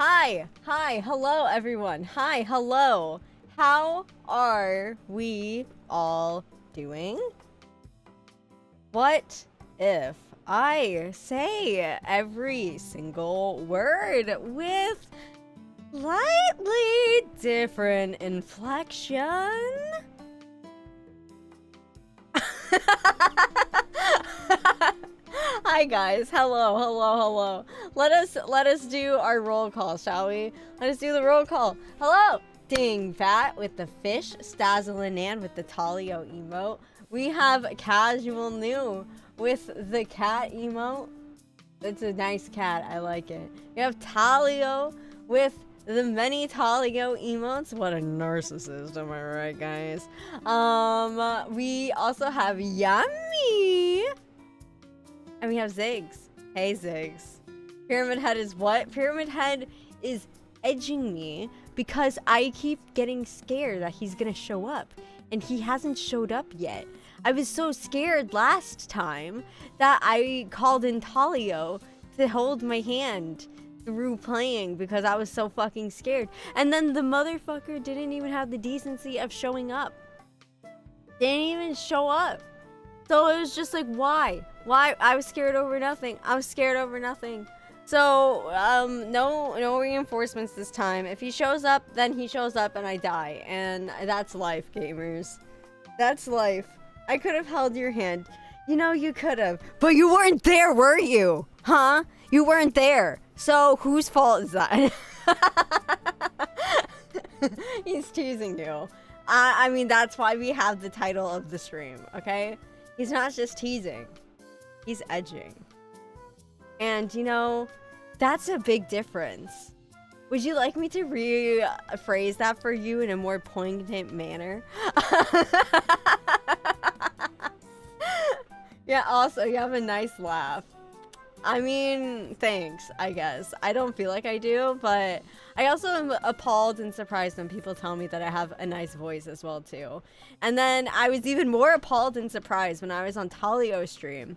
Hi, hello everyone. Hi, hello. How are we all doing? What if I say every single word with slightly different inflection? Hi guys, hello. Let us do our roll call, shall we? Let us do the roll call. Hello, Ding Fat with the fish, Stazzle with the Talio emote. We have Casual New with the cat emote. It's a nice cat, I like it. We have Talio with the many Talio emotes. What a narcissist, am I right, guys? We also have Yummy. And we have Ziggs. Hey, Ziggs. Pyramid Head is what? Pyramid Head is edging me because I keep getting scared that he's gonna show up. And he hasn't showed up yet. I was so scared last time that I called in Talio to hold my hand through playing because I was so fucking scared. And then the motherfucker didn't even have the decency of showing up. Didn't even show up. So it was just like, why? Why? I was scared over nothing. So, no reinforcements this time. If he shows up, then he shows up and I die. And that's life, gamers. That's life. I could have held your hand. You know, you could have. But you weren't there, were you? Huh? You weren't there. So, whose fault is that? He's teasing you. I mean, that's why we have the title of the stream, okay? He's not just teasing. He's edging. And, you know, that's a big difference. Would you like me to rephrase that for you in a more poignant manner? Yeah, also, you have a nice laugh. I mean, thanks, I guess. I don't feel like I do, but I also am appalled and surprised when people tell me that I have a nice voice as well, too. And then I was even more appalled and surprised when I was on Talio's stream.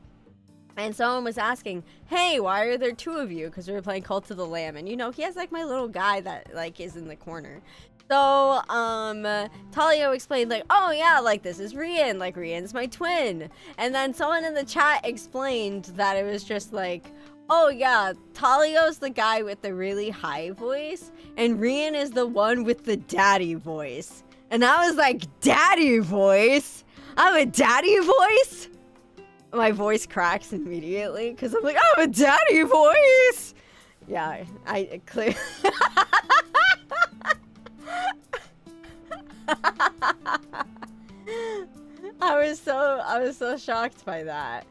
And someone was asking, hey, why are there two of you? Because we were playing Cult of the Lamb. And, you know, he has, like, my little guy that, like, is in the corner. So, Talio explained, like, oh, yeah, like, this is Rien. Like, Rien's my twin. And then someone in the chat explained that it was just, like, oh, yeah, Talio's the guy with the really high voice. And Rien is the one with the daddy voice. And I was like, daddy voice? I have a daddy voice? My voice cracks immediately because I'm like, I have a daddy voice. Yeah, I clear. I was so shocked by that.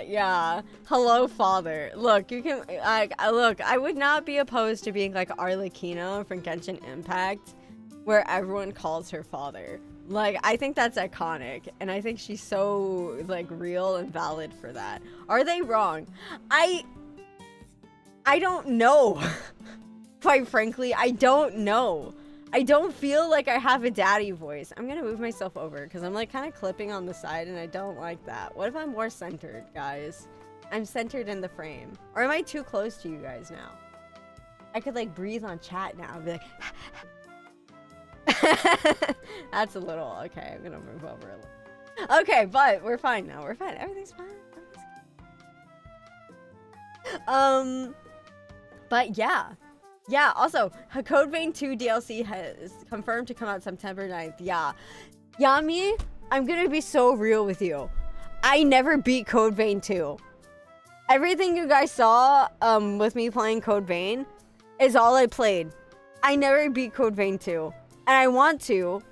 Yeah. Hello, father. Look, you can look. I would not be opposed to being like Arlecchino from Genshin Impact, where everyone calls her father. Like, I think that's iconic, and I think she's so, like, real and valid for that. Are they wrong? I don't know. Quite frankly, I don't know. I don't feel like I have a daddy voice. I'm gonna move myself over, because I'm, like, kind of clipping on the side, and I don't like that. What if I'm more centered, guys? I'm centered in the frame. Or am I too close to you guys now? I could, like, breathe on chat now and be like... That's a little okay. I'm gonna move over a little. Okay, but we're fine now. We're fine. Everything's fine. But yeah. Also, Code Vein 2 DLC has confirmed to come out September 9th. Yeah, Yami, I'm gonna be so real with you. I never beat Code Vein 2. Everything you guys saw with me playing Code Vein is all I played. I never beat Code Vein 2. And I want to.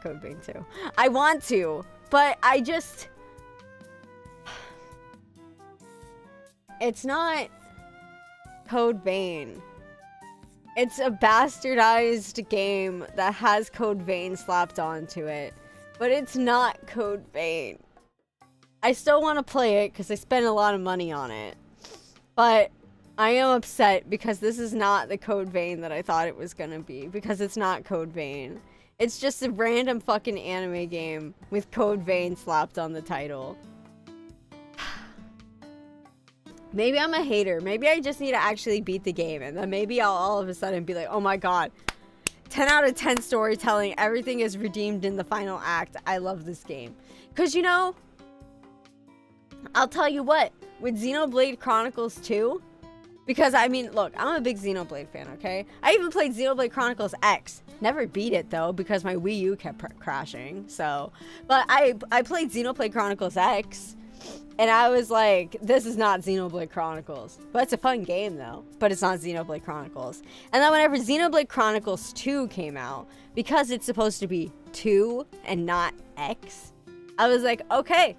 Code Vein 2. I want to, but I just... It's not Code Vein. It's a bastardized game that has Code Vein slapped onto it. But it's not Code Vein. I still want to play it because I spent a lot of money on it. But... I am upset because this is not the Code Vein that I thought it was gonna be, because it's not Code Vein. It's just a random fucking anime game with Code Vein slapped on the title. Maybe I'm a hater. Maybe I just need to actually beat the game, and then maybe I'll all of a sudden be like, oh my god, 10 out of 10 storytelling, everything is redeemed in the final act. I love this game. Because, you know, I'll tell you what, with Xenoblade Chronicles 2, because, I mean, look, I'm a big Xenoblade fan, okay? I even played Xenoblade Chronicles X. Never beat it, though, because my Wii U kept crashing, so. But I played Xenoblade Chronicles X, and I was like, this is not Xenoblade Chronicles. But it's a fun game, though. But it's not Xenoblade Chronicles. And then whenever Xenoblade Chronicles 2 came out, because it's supposed to be 2 and not X, I was like, okay,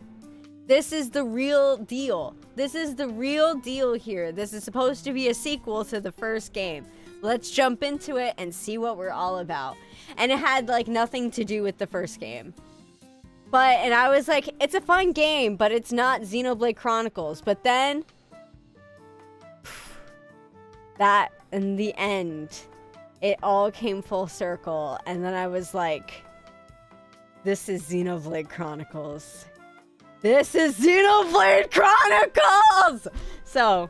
this is the real deal. This is the real deal here. This is supposed to be a sequel to the first game. Let's jump into it and see what we're all about. And it had like nothing to do with the first game. And I was like, it's a fun game, but it's not Xenoblade Chronicles. But then, that in the end, it all came full circle. And then I was like, this is Xenoblade Chronicles. This is Xenoblade Chronicles! So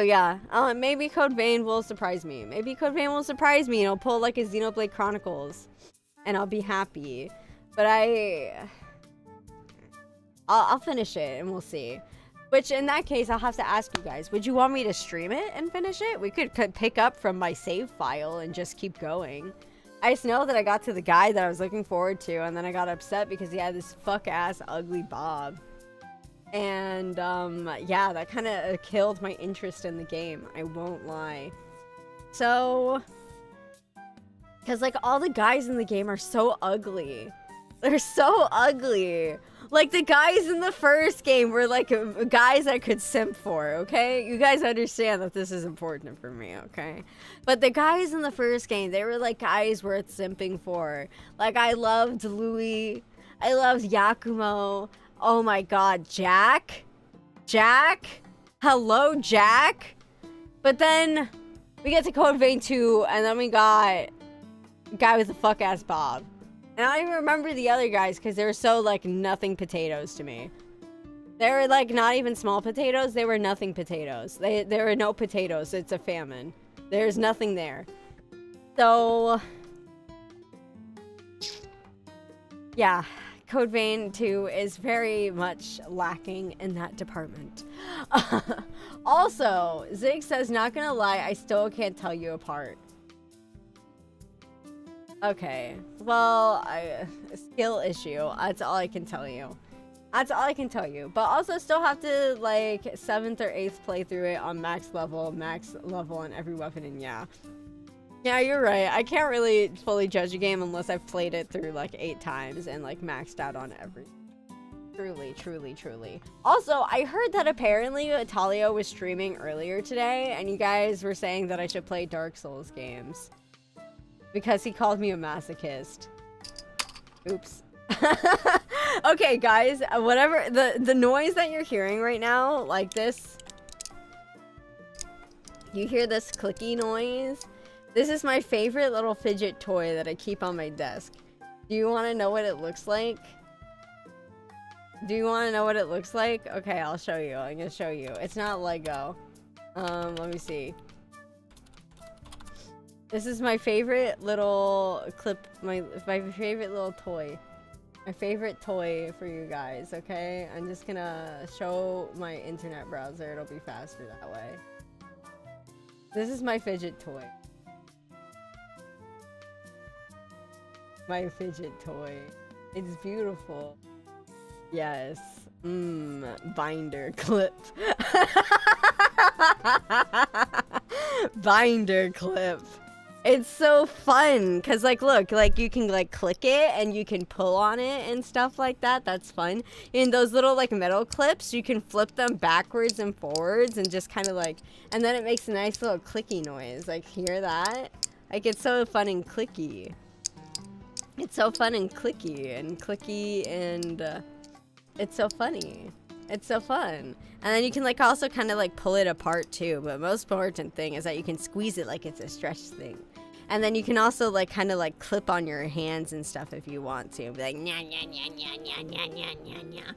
yeah, maybe Code Vein will surprise me. Maybe Code Vein will surprise me and I'll pull like a Xenoblade Chronicles. And I'll be happy. But I'll finish it and we'll see. Which in that case, I'll have to ask you guys, would you want me to stream it and finish it? We could pick up from my save file and just keep going. I just know that I got to the guy that I was looking forward to, and then I got upset because he had this fuck-ass ugly bob. And, yeah, that kind of killed my interest in the game. I won't lie. So, because, like, all the guys in the game are so ugly. They're so ugly. Like, the guys in the first game were, like, guys I could simp for, okay? You guys understand that this is important for me, okay? But the guys in the first game, they were, like, guys worth simping for. Like, I loved Louis. I loved Yakumo. Oh, my God. Jack? Jack? Hello, Jack? But then we get to Code Vein 2, and then we got a guy with a fuck-ass bob. And I don't even remember the other guys because they were so, like, nothing potatoes to me. They were, like, not even small potatoes. They were nothing potatoes. There were no potatoes. It's a famine. There's nothing there. So, yeah. Code Vein 2 is very much lacking in that department. Also, Zig says, not gonna lie, I still can't tell you apart. Okay, well, skill issue. That's all I can tell you. That's all I can tell you. But also still have to, like, 7th or 8th play through it on max level on every weapon, and yeah. Yeah, you're right. I can't really fully judge a game unless I've played it through, like, 8 times and, like, maxed out on every. Truly, truly, truly. Also, I heard that apparently Italio was streaming earlier today, and you guys were saying that I should play Dark Souls games. Because he called me a masochist. Oops. Okay, guys, whatever, the noise that you're hearing right now, like this. You hear this clicky noise? This is my favorite little fidget toy that I keep on my desk. Do you want to know what it looks like? Do you want to know what it looks like? Okay, I'll show you. I'm gonna show you. It's not Lego. Let me see. This is my favorite little clip, my favorite little toy. My favorite toy for you guys, okay? I'm just gonna show my internet browser. It'll be faster that way. This is my fidget toy. My fidget toy. It's beautiful. Yes. Binder clip. Binder clip. It's so fun because, like, look, like, you can, like, click it and you can pull on it and stuff like that. That's fun. And those little, like, metal clips, you can flip them backwards and forwards and just kind of, like, and then it makes a nice little clicky noise. Like, hear that? Like, it's so fun and clicky. It's so fun and clicky and it's so funny. It's so fun. And then you can, like, also kind of, like, pull it apart too. But most important thing is that you can squeeze it like it's a stretch thing. And then you can also, like, kind of, like, clip on your hands and stuff if you want to. Be like, nya, nya, nya, nya, nya, nya, nya, nya, nya.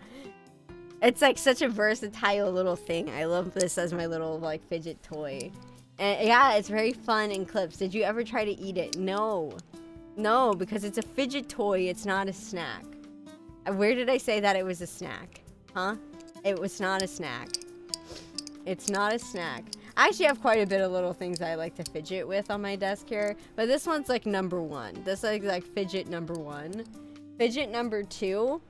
It's like such a versatile little thing. I love this as my little like fidget toy. And yeah, it's very fun in clips. Did you ever try to eat it? No. No, because it's a fidget toy. It's not a snack. Where did I say that it was a snack? Huh? It was not a snack. It's not a snack. I actually have quite a bit of little things I like to fidget with on my desk here. But this one's like number one. This is like fidget number one. Fidget number two.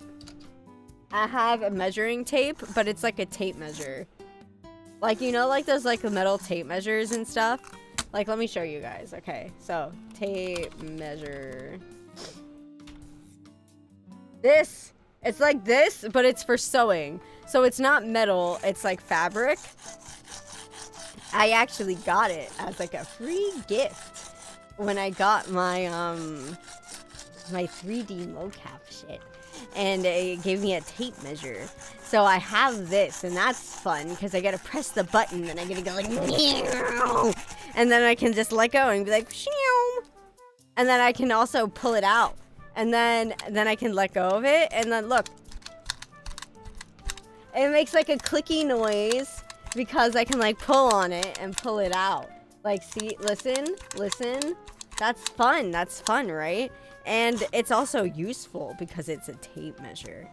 I have a measuring tape, but it's like a tape measure. Like, you know, like those like metal tape measures and stuff? Like, let me show you guys. Okay, so tape measure. This, it's like this, but it's for sewing. So it's not metal, it's like fabric. I actually got it as like a free gift when I got my, my 3D mocap shit. And it gave me a tape measure. So I have this, and that's fun because I gotta press the button and I gotta go like, meow, and then I can just let go and be like, shoo, and then I can also pull it out, and then I can let go of it, and then look, it makes like a clicky noise because I can like pull on it and pull it out. Like, see, listen, that's fun, right? And it's also useful because it's a tape measure.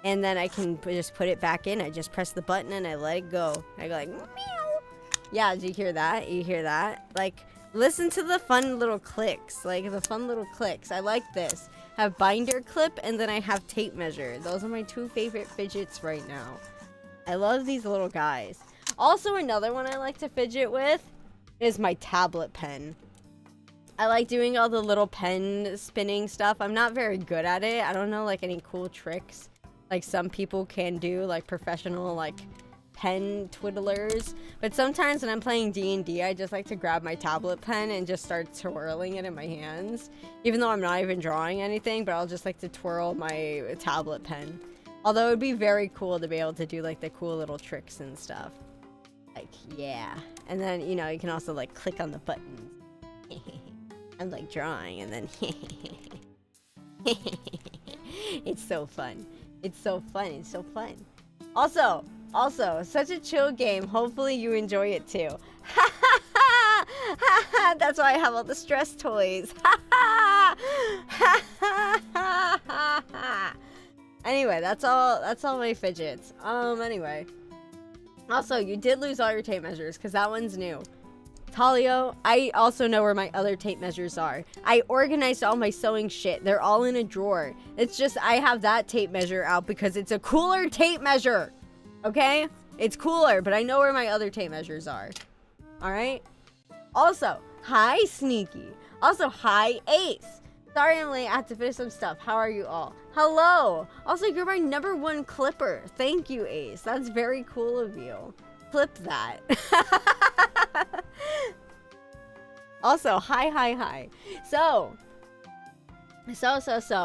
And then I can just put it back in. I just press the button and I let it go. I go like, meow. Yeah, do you hear that? You hear that? Like, listen to the fun little clicks. Like, the fun little clicks. I like this. I have binder clip and then I have tape measure. Those are my two favorite fidgets right now. I love these little guys. Also, another one I like to fidget with is my tablet pen. I like doing all the little pen spinning stuff. I'm not very good at it. I don't know like any cool tricks like some people can do, like professional like pen twiddlers. But sometimes when I'm playing D&D, I just like to grab my tablet pen and just start twirling it in my hands. Even though I'm not even drawing anything, but I'll just like to twirl my tablet pen. Although it would be very cool to be able to do like the cool little tricks and stuff. Like, yeah. And then, you know, you can also like click on the buttons. I'm like drawing and then it's so fun. It's so fun. It's so fun. Also, such a chill game. Hopefully you enjoy it too. That's why I have all the stress toys. Anyway, that's all my fidgets. Anyway. Also, you did lose all your tape measures because that one's new. Talio, I also know where my other tape measures are. I organized all my sewing shit. They're all in a drawer. It's just I have that tape measure out because it's a cooler tape measure. Okay? It's cooler, but I know where my other tape measures are. Alright? Also, hi Sneaky. Also, hi Ace. Sorry I'm late. I have to finish some stuff. How are you all? Hello. Also, you're my #1 clipper. Thank you, Ace. That's very cool of you. Clip that. Also, hi. So,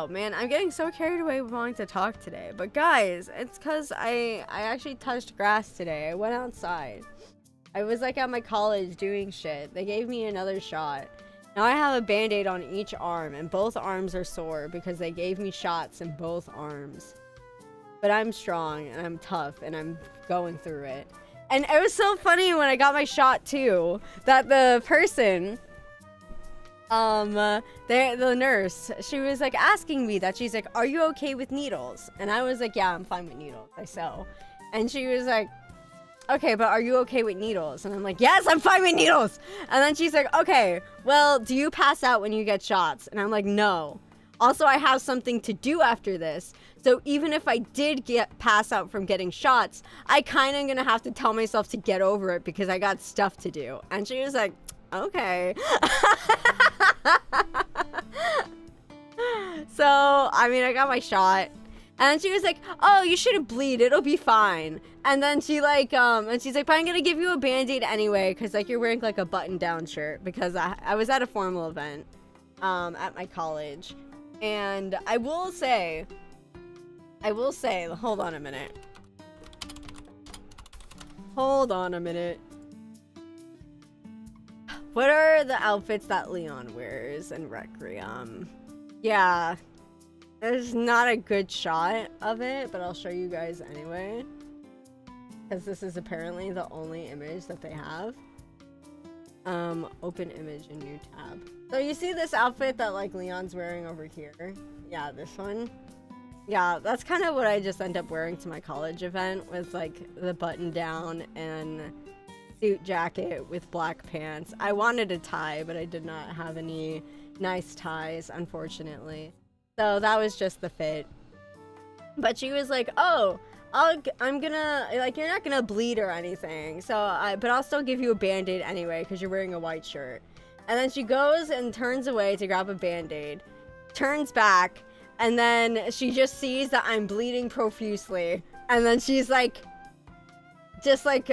man, I'm getting so carried away with wanting to talk today. But guys, it's because I actually touched grass today. I went outside. I was like at my college doing shit. They gave me another shot. Now I have a band-aid on each arm, and both arms are sore because they gave me shots in both arms. But I'm strong, and I'm tough, and I'm going through it. And it was so funny when I got my shot too, that the person, the nurse, she was like asking me that. She's like, are you okay with needles? And I was like, yeah, I'm fine with needles. I sew. And she was like, okay, but are you okay with needles? And I'm like, yes, I'm fine with needles. And then she's like, okay, well, do you pass out when you get shots? And I'm like, no. Also, I have something to do after this. So even if I did pass out from getting shots, I kind of gonna have to tell myself to get over it because I got stuff to do. And she was like, okay. So, I mean, I got my shot. And then she was like, oh, you shouldn't bleed. It'll be fine. And then she like, and she's like, but I'm going to give you a Band-Aid anyway. Cause like you're wearing like a button down shirt because I was at a formal event, at my college. And I will say, hold on a minute. What are the outfits that Leon wears in Requiem? Yeah. There's not a good shot of it, but I'll show you guys anyway. because this is apparently the only image that they have. Open image in new tab. So you see this outfit that like Leon's wearing over here? Yeah, this one. Yeah, that's kind of what I just end up wearing to my college event, with like the button down and suit jacket with black pants. I wanted a tie, but I did not have any nice ties, unfortunately. So that was just the fit. But she was like, oh, I'm gonna, like, you're not gonna bleed or anything. But I'll still give you a Band-Aid anyway, because you're wearing a white shirt. And then she goes and turns away to grab a Band-Aid, turns back, and then she just sees that I'm bleeding profusely. And then she's like, is like,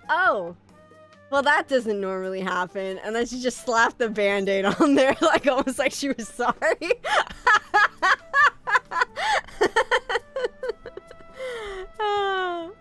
oh, well, that doesn't normally happen. And then she just slapped the Band-Aid on there, like almost like she was sorry. Oh.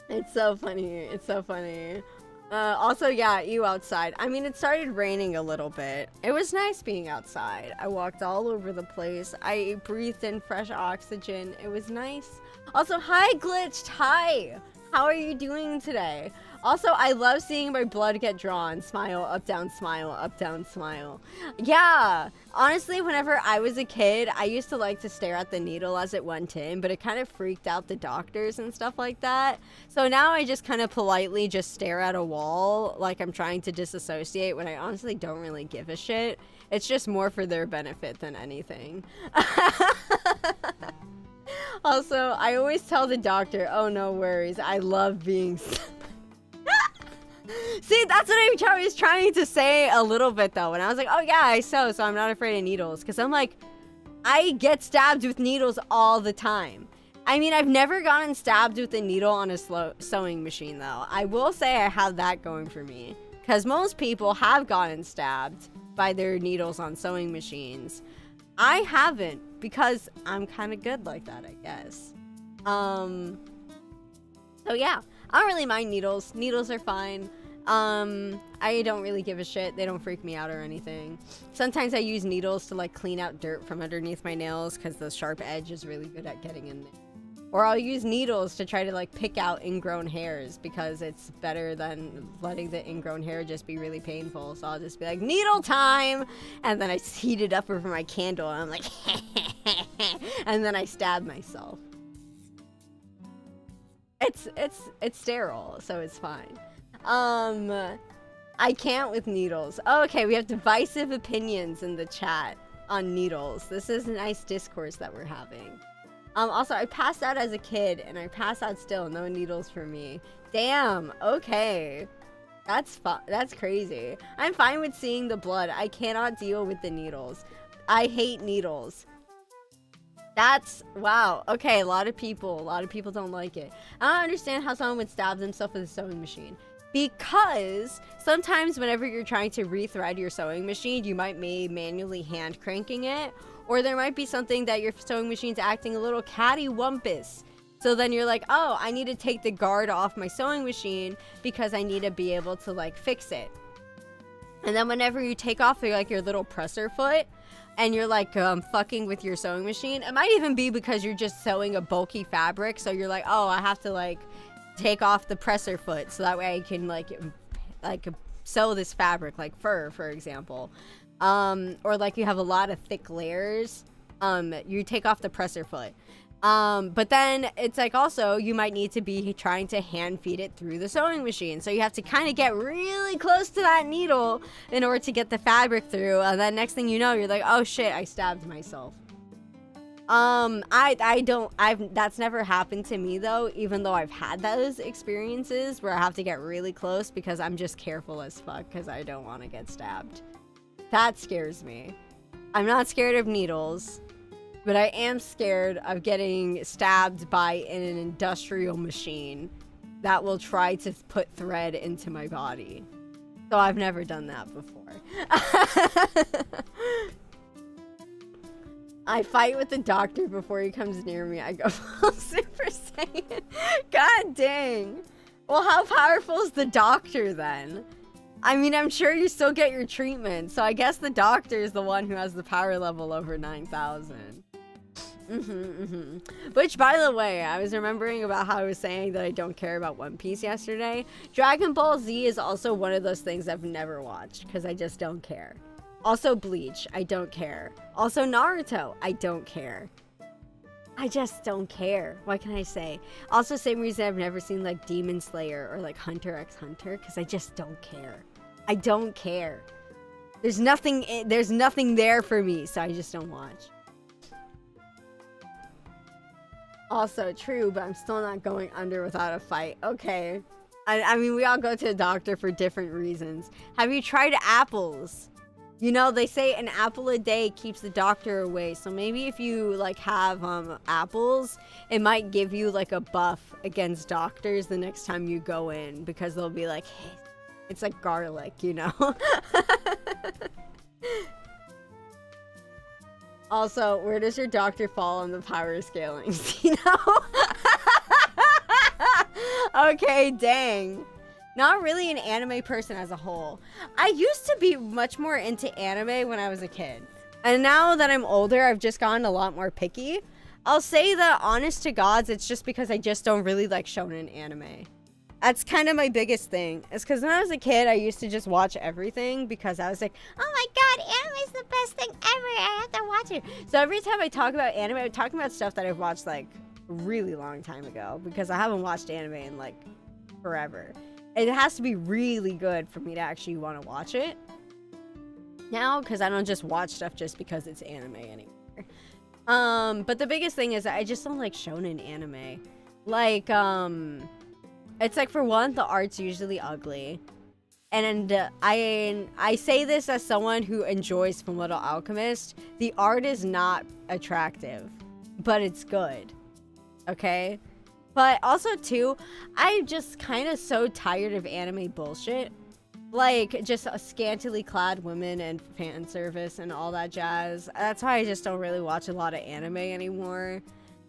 It's so funny. It's so funny. Also, yeah, you outside. I mean, it started raining a little bit. It was nice being outside. I walked all over the place. I breathed in fresh oxygen. It was nice. Also, hi, Glitched. Hi. How are you doing today? Also, I love seeing my blood get drawn. Smile, up, down, smile, up, down, smile. Yeah. Honestly, whenever I was a kid, I used to like to stare at the needle as it went in, but it kind of freaked out the doctors and stuff like that. So now I just kind of politely just stare at a wall like I'm trying to disassociate, when I honestly don't really give a shit. It's just more for their benefit than anything. Also, I always tell the doctor, oh, no worries. I love being... See, that's what I was trying to say a little bit, though. When I was like, oh, yeah, I sew, so I'm not afraid of needles. Because I'm like, I get stabbed with needles all the time. I mean, I've never gotten stabbed with a needle on a sewing machine, though. I will say I have that going for me. Because most people have gotten stabbed by their needles on sewing machines. I haven't, because I'm kind of good like that, I guess. So yeah, I don't really mind needles. Needles are fine. I don't really give a shit. They don't freak me out or anything. Sometimes I use needles to like clean out dirt from underneath my nails, because the sharp edge is really good at getting in there. Or I'll use needles to try to like pick out ingrown hairs, because it's better than letting the ingrown hair just be really painful. So I'll just be like, needle time! And then I heat it up over my candle and I'm like, and then I stab myself. It's sterile, so it's fine. I can't with needles. Oh, okay, we have divisive opinions in the chat on needles. This is a nice discourse that we're having. Also, I passed out as a kid, and I pass out still. No needles for me. Damn, okay. That's crazy. I'm fine with seeing the blood. I cannot deal with the needles. I hate needles. That's, wow. Okay, a lot of people don't like it. I don't understand how someone would stab themselves with a sewing machine. Because sometimes whenever you're trying to rethread your sewing machine, you might be manually hand cranking it. Or there might be something that your sewing machine's acting a little cattywampus. So then you're like, oh, I need to take the guard off my sewing machine because I need to be able to like fix it. And then whenever you take off your little presser foot and you're like fucking with your sewing machine, it might even be because you're just sewing a bulky fabric. So you're like, oh, I have to like take off the presser foot so that way I can like sew this fabric, like fur, for example. Or like you have a lot of thick layers, you take off the presser foot. But then it's like also you might need to be trying to hand feed it through the sewing machine. So you have to kind of get really close to that needle in order to get the fabric through. And then next thing you know, you're like, oh shit, I stabbed myself. That's never happened to me though, even though I've had those experiences where I have to get really close because I'm just careful as fuck because I don't want to get stabbed. That scares me. I'm not scared of needles, but I am scared of getting stabbed by an industrial machine that will try to put thread into my body. So I've never done that before. I fight with the doctor before he comes near me. I go full Super Saiyan. God dang. Well, how powerful is the doctor then? I mean, I'm sure you still get your treatment, so I guess the doctor is the one who has the power level over 9,000. Which, by the way, I was remembering about how I was saying that I don't care about One Piece yesterday. Dragon Ball Z is also one of those things I've never watched because I just don't care. Also Bleach, I don't care. Also Naruto, I don't care. I just don't care. What can I say? Also, same reason I've never seen like Demon Slayer or like Hunter x Hunter because I just don't care. I don't care. There's nothing there for me, so I just don't watch. Also true, but I'm still not going under without a fight. Okay. I mean, we all go to the doctor for different reasons. Have you tried apples? You know, they say an apple a day keeps the doctor away. So maybe if you like have apples, it might give you like a buff against doctors the next time you go in because they'll be like, hey, it's like garlic, you know? Also, where does your doctor fall on the power scaling? You know? Okay, dang. Not really an anime person as a whole. I used to be much more into anime when I was a kid. And now that I'm older, I've just gotten a lot more picky. I'll say that, honest to gods, it's just because I just don't really like shonen anime. That's kind of my biggest thing. It's because when I was a kid, I used to just watch everything because I was like, oh my god, anime is the best thing ever. I have to watch it. So every time I talk about anime, I'm talking about stuff that I've watched like a really long time ago because I haven't watched anime in like forever. It has to be really good for me to actually want to watch it now because I don't just watch stuff just because it's anime anymore. But the biggest thing is that I just don't like shonen anime. Like, it's like, for one, the art's usually ugly. And I say this as someone who enjoys Fullmetal Alchemist. The art is not attractive, but it's good. Okay? But also, too, I'm just kind of so tired of anime bullshit. Like, just scantily clad women and fan service and all that jazz. That's why I just don't really watch a lot of anime anymore.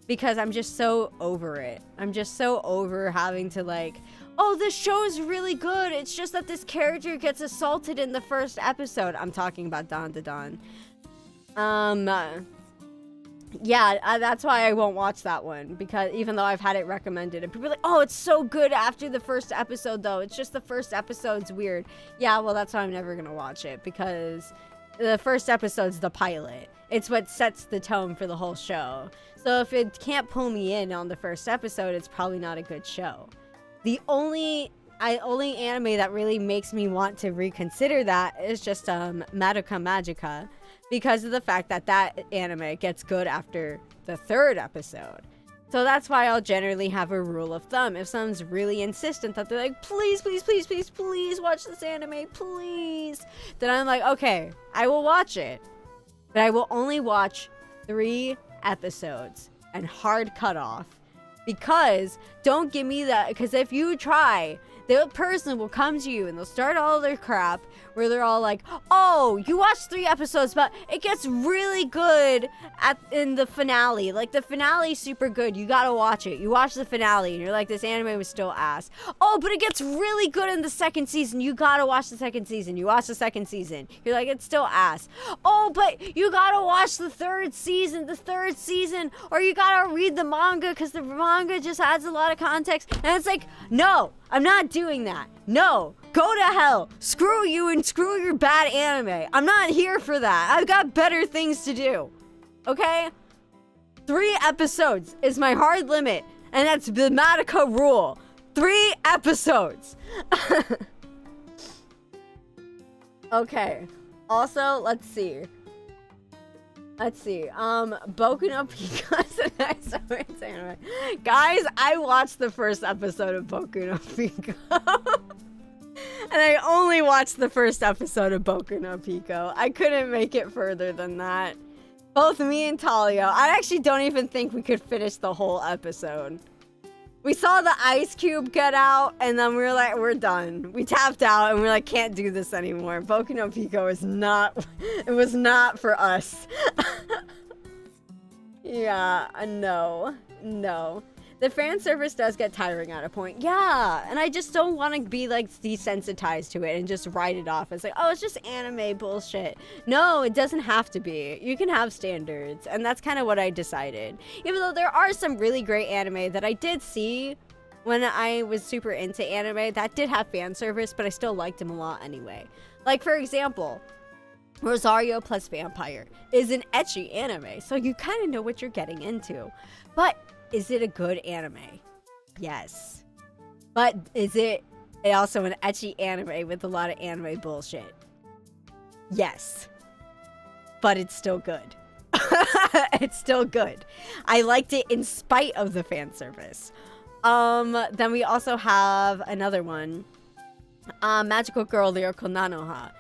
Because I'm just so over it. I'm just so over having to like, oh, this show is really good. It's just that this character gets assaulted in the first episode. I'm talking about Dawn to Dawn. Yeah, that's why I won't watch that one. Because even though I've had it recommended. And people are like, oh, it's so good after the first episode, though. It's just the first episode's weird. Yeah, well, that's why I'm never going to watch it. Because the first episode's the pilot. It's what sets the tone for the whole show. So if it can't pull me in on the first episode, it's probably not a good show. The only anime that really makes me want to reconsider that is just Madoka Magica, because of the fact that that anime gets good after the third episode. So that's why I'll generally have a rule of thumb. If someone's really insistent that they're like, please, please, please, please, please watch this anime, please, then I'm like, okay, I will watch it. But I will only watch 3 episodes and hard cut off. Because don't give me that, because if you try, the person will come to you and they'll start all their crap where they're all like, oh, you watched 3 episodes, but it gets really good in the finale. Like, the finale's super good. You gotta watch it. You watch the finale and you're like, this anime was still ass. Oh, but it gets really good in the second season. You gotta watch the second season. You watch the second season. You're like, it's still ass. Oh, but you gotta watch the third season, or you gotta read the manga because the manga just adds a lot of context. And it's like, no, I'm not doing that. No, go to hell. Screw you and screw your bad anime. I'm not here for that. I've got better things to do. Okay? 3 episodes is my hard limit. And that's the Madoka rule. 3 episodes. Okay. Also, let's see. Boku no Pico is a nice romance anime. Guys, I watched the first episode of Boku no Pico. And I only watched the first episode of Boku no Pico. I couldn't make it further than that. Both me and Talia, I actually don't even think we could finish the whole episode. We saw the ice cube get out, and then we were like, we're done. We tapped out, and we're like, can't do this anymore. Boku no Pico is not, it was not for us. Yeah, no. The fan service does get tiring at a point. Yeah, and I just don't want to be like desensitized to it and just write it off as like, oh, it's just anime bullshit. No, it doesn't have to be. You can have standards, and that's kind of what I decided. Even though there are some really great anime that I did see when I was super into anime that did have fan service, but I still liked them a lot anyway. Like, for example, Rosario plus Vampire is an ecchi anime, so you kind of know what you're getting into. But is it a good anime? Yes. But is it also an ecchi anime with a lot of anime bullshit? Yes. But it's still good. It's still good. I liked it in spite of the fan service. Then we also have another one. Magical Girl Lyrical Nanoha.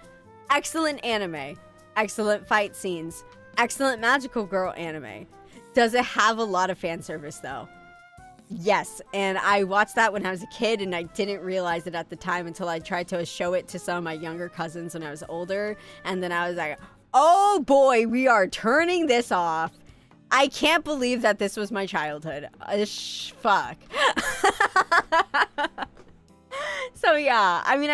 Excellent anime. Excellent fight scenes. Excellent Magical Girl anime. Does it have a lot of fan service though? Yes, and I watched that when I was a kid and I didn't realize it at the time until I tried to show it to some of my younger cousins when I was older, and then I was like, oh boy, we are turning this off. I can't believe that this was my childhood. Fuck. So yeah, I mean,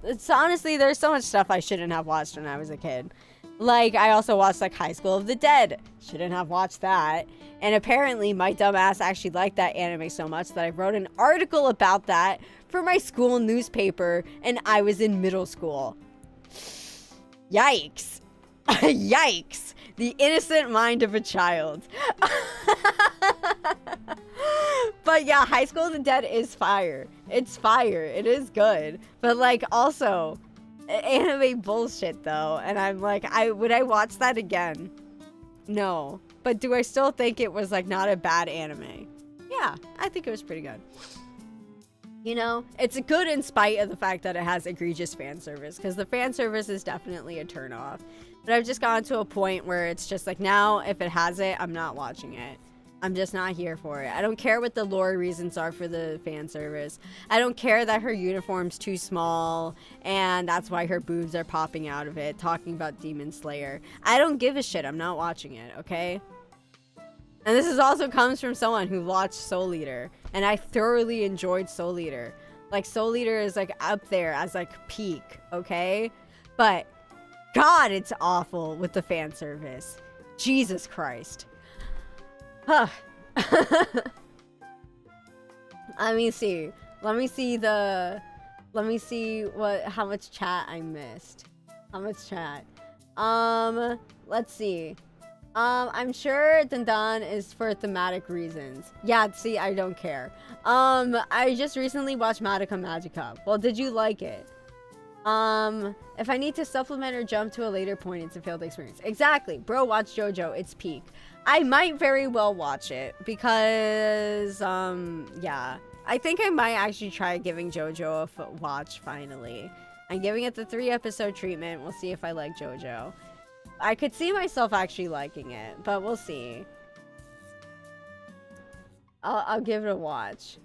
it's honestly, there's so much stuff I shouldn't have watched when I was a kid. Like, I also watched, like, High School of the Dead. Shouldn't have watched that. And apparently, my dumb ass actually liked that anime so much that I wrote an article about that for my school newspaper, and I was in middle school. Yikes. Yikes. The innocent mind of a child. But yeah, High School of the Dead is fire. It's fire. It is good. But, like, also, anime bullshit though, and I'm like, would I watch that again? No. But do I still think it was like not a bad anime? Yeah, I think it was pretty good. You know, it's good in spite of the fact that it has egregious fan service, because the fan service is definitely a turnoff. But I've just gotten to a point where it's just like, now if it has it, I'm not watching it. I'm just not here for it. I don't care what the lore reasons are for the fan service. I don't care that her uniform's too small and that's why her boobs are popping out of it, talking about Demon Slayer. I don't give a shit. I'm not watching it, okay? And this is also comes from someone who watched Soul Eater, and I thoroughly enjoyed Soul Eater. Like, Soul Eater is like up there as like peak, okay? But God, it's awful with the fan service. Jesus Christ. Huh. Let me see how much chat I missed. How much chat? Let's see. I'm sure Dandan is for thematic reasons. Yeah, see, I don't care. I just recently watched Madoka Magica. Well, did you like it? If I need to supplement or jump to a later point, it's a failed experience. Exactly. Bro, watch JoJo. It's peak. I might very well watch it because, yeah. I think I might actually try giving JoJo a watch finally. I'm giving it the 3-episode treatment. We'll see if I like JoJo. I could see myself actually liking it, but we'll see. I'll give it a watch.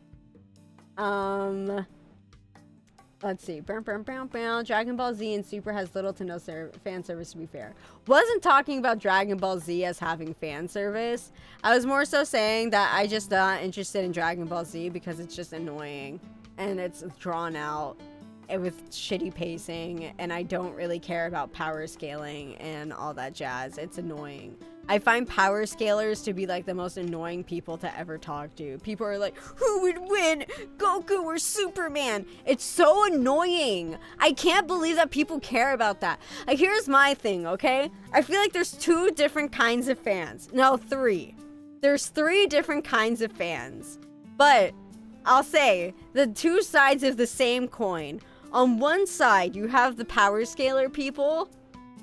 Let's see. Dragon Ball Z and Super has little to no fan service, to be fair. Wasn't talking about Dragon Ball Z as having fan service. I was more so saying that I just not interested in Dragon Ball Z because it's just annoying. And it's drawn out with shitty pacing. And I don't really care about power scaling and all that jazz. It's annoying. I find power scalers to be like the most annoying people to ever talk to. People are like, who would win? Goku or Superman? It's so annoying. I can't believe that people care about that. Here's my thing, okay? I feel like there's 2 different kinds of fans. No, 3. There's 3 different kinds of fans. But I'll say the 2 sides of the same coin. On one side, you have the power scaler people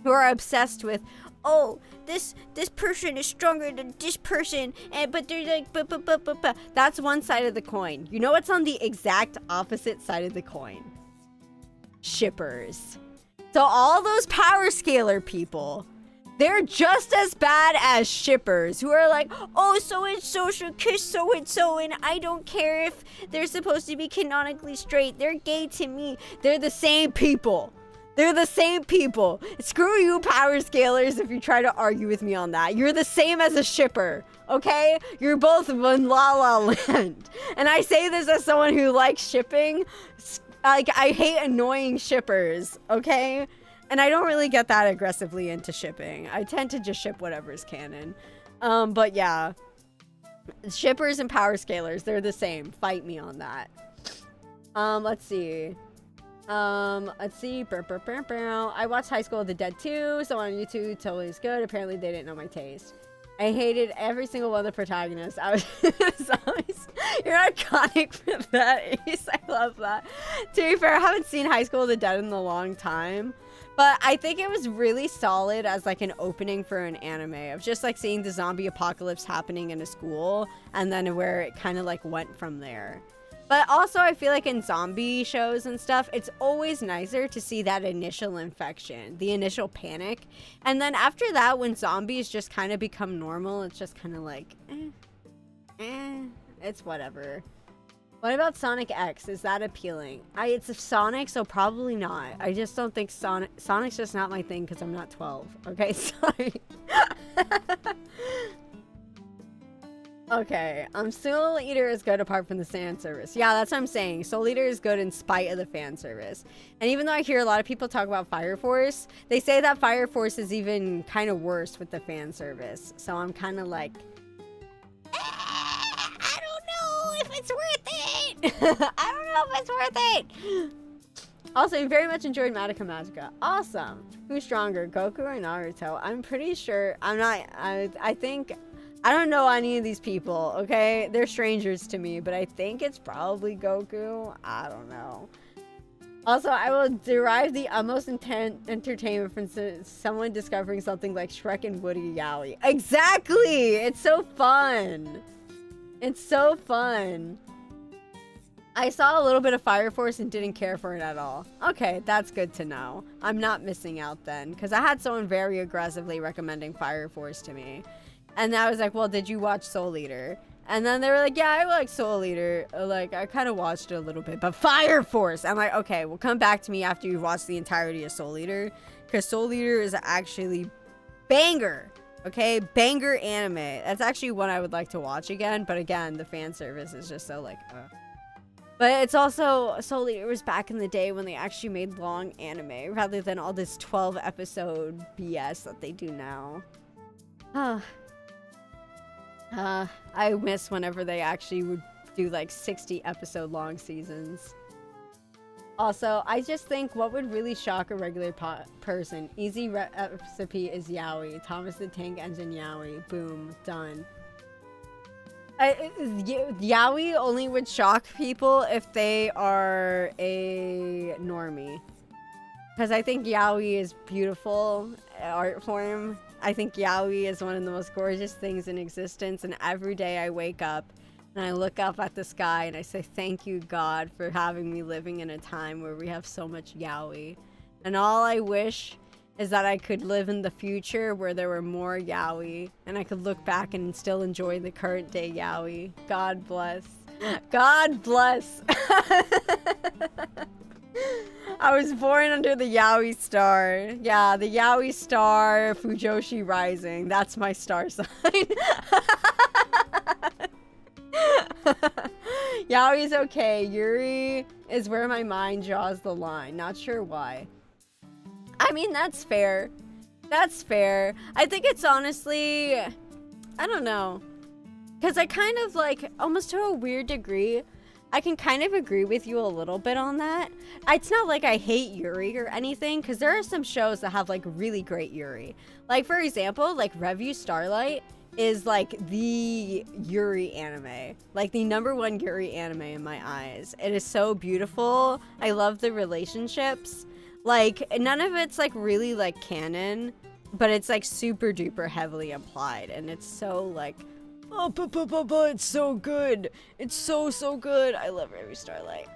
who are obsessed with, oh, this person is stronger than this person, and but they're like, but. That's one side of the coin. You know what's on the exact opposite side of the coin? Shippers. So all those power scaler people, they're just as bad as shippers who are like, oh, so-and-so should kiss so-and-so, and I don't care if they're supposed to be canonically straight. They're gay to me. They're the same people. They're the same people. Screw you, power scalers, if you try to argue with me on that. You're the same as a shipper, okay? You're both in La La Land. And I say this as someone who likes shipping. Like, I hate annoying shippers, okay? And I don't really get that aggressively into shipping. I tend to just ship whatever's canon. But yeah. Shippers and power scalers, they're the same. Fight me on that. Let's see. I watched High School of the Dead 2, so on YouTube, totally is good. Apparently they didn't know my taste. I hated every single one of the protagonists. I was you're iconic for that, Ace. I love that. To be fair, I haven't seen High School of the Dead in a long time, but I think it was really solid as like an opening for an anime of just like seeing the zombie apocalypse happening in a school and then where it kind of like went from there. But also, I feel like in zombie shows and stuff, it's always nicer to see that initial infection, the initial panic. And then after that, when zombies just kind of become normal, it's just kind of like, it's whatever. What about Sonic X? Is that appealing? It's a Sonic, so probably not. I just don't think Sonic's just not my thing because I'm not 12. Okay, sorry. Okay, Soul Eater is good apart from the fan service. Yeah, that's what I'm saying. Soul Eater is good in spite of the fan service. And even though I hear a lot of people talk about Fire Force, they say that Fire Force is even kind of worse with the fan service. So I'm kind of like, I don't know if it's worth it. I don't know if it's worth it. Also, you very much enjoyed Madoka Magica. Awesome. Who's stronger, Goku or Naruto? I'm pretty sure, I think... I don't know any of these people, okay? They're strangers to me, but I think it's probably Goku. I don't know. Also, I will derive the utmost entertainment from someone discovering something like Shrek and Woody Yowie. Exactly! It's so fun! It's so fun. I saw a little bit of Fire Force and didn't care for it at all. Okay, that's good to know. I'm not missing out then, because I had someone very aggressively recommending Fire Force to me. And I was like, well, did you watch Soul Eater? And then they were like, yeah, I like Soul Eater. Like, I kind of watched it a little bit. But Fire Force! I'm like, okay, well, come back to me after you've watched the entirety of Soul Eater. Because Soul Eater is actually banger. Okay? Banger anime. That's actually one I would like to watch again. But again, the fan service is just so like, But it's also, Soul Eater was back in the day when they actually made long anime. Rather than all this 12-episode BS that they do now. I miss whenever they actually would do like 60-episode long seasons. Also, I just think what would really shock a regular person. Easy recipe is yaoi. Thomas the Tank Engine yaoi. Boom. Done. Yaoi only would shock people if they are a normie. Because I think yaoi is beautiful art form. I think yaoi is one of the most gorgeous things in existence, and every day I wake up and I look up at the sky and I say, thank you, God, for having me living in a time where we have so much yaoi. And all I wish is that I could live in the future where there were more yaoi, and I could look back and still enjoy the current day yaoi. God bless. God bless. I was born under the yaoi star. Yeah, the yaoi star, Fujoshi rising. That's my star sign. Yaoi's okay. Yuri is where my mind draws the line. Not sure why. I mean, that's fair. That's fair. I think it's honestly, I don't know. Because I kind of like, almost to a weird degree, I can kind of agree with you a little bit on that. It's not like I hate Yuri or anything, because there are some shows that have like really great Yuri. Like, for example, like Revue Starlight is like the Yuri anime. Like the #1 Yuri anime in my eyes. It is so beautiful. I love the relationships. Like, none of it's like really like canon, but it's like super duper heavily implied, and it's so like, oh, it's so good. It's so good. I love Revue Starlight.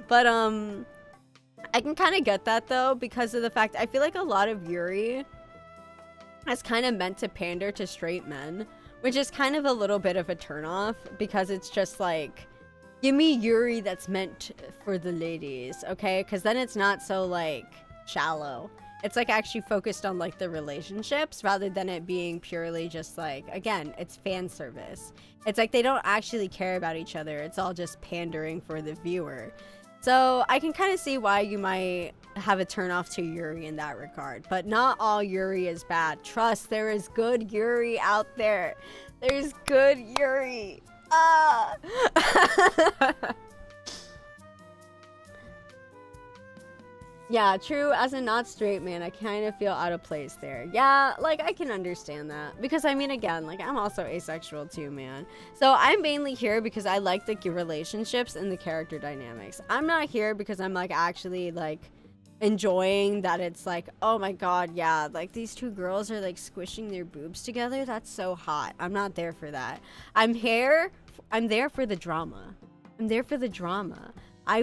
But, I can kind of get that, though, because of the fact I feel like a lot of Yuri is kind of meant to pander to straight men, which is kind of a little bit of a turnoff, because it's just like, give me Yuri that's meant for the ladies, okay? Because then it's not so, like, shallow. It's like actually focused on like the relationships rather than it being purely just like, again, it's fan service. It's like they don't actually care about each other. It's all just pandering for the viewer. So I can kind of see why you might have a turn off to Yuri in that regard, but not all Yuri is bad. Trust, there is good Yuri out there. There's good Yuri. Ah. Yeah, true. As a not straight man, I kind of feel out of place there. Yeah, like, I can understand that. Because, I mean, again, like, I'm also asexual too, man. So, I'm mainly here because I like the relationships and the character dynamics. I'm not here because I'm, like, actually, like, enjoying that it's like, oh my god, yeah, like, these two girls are, like, squishing their boobs together. That's so hot. I'm not there for that. I'm there for the drama. I'm there for the drama. I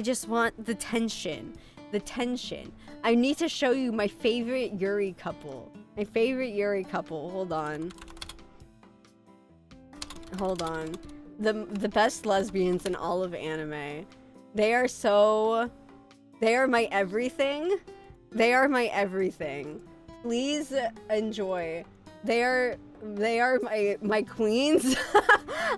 just want the tension. The tension. I need to show you my favorite Yuri couple. My favorite Yuri couple. Hold on. Hold on. The best lesbians in all of anime. They are my everything. They are my everything. Please enjoy. They are my queens.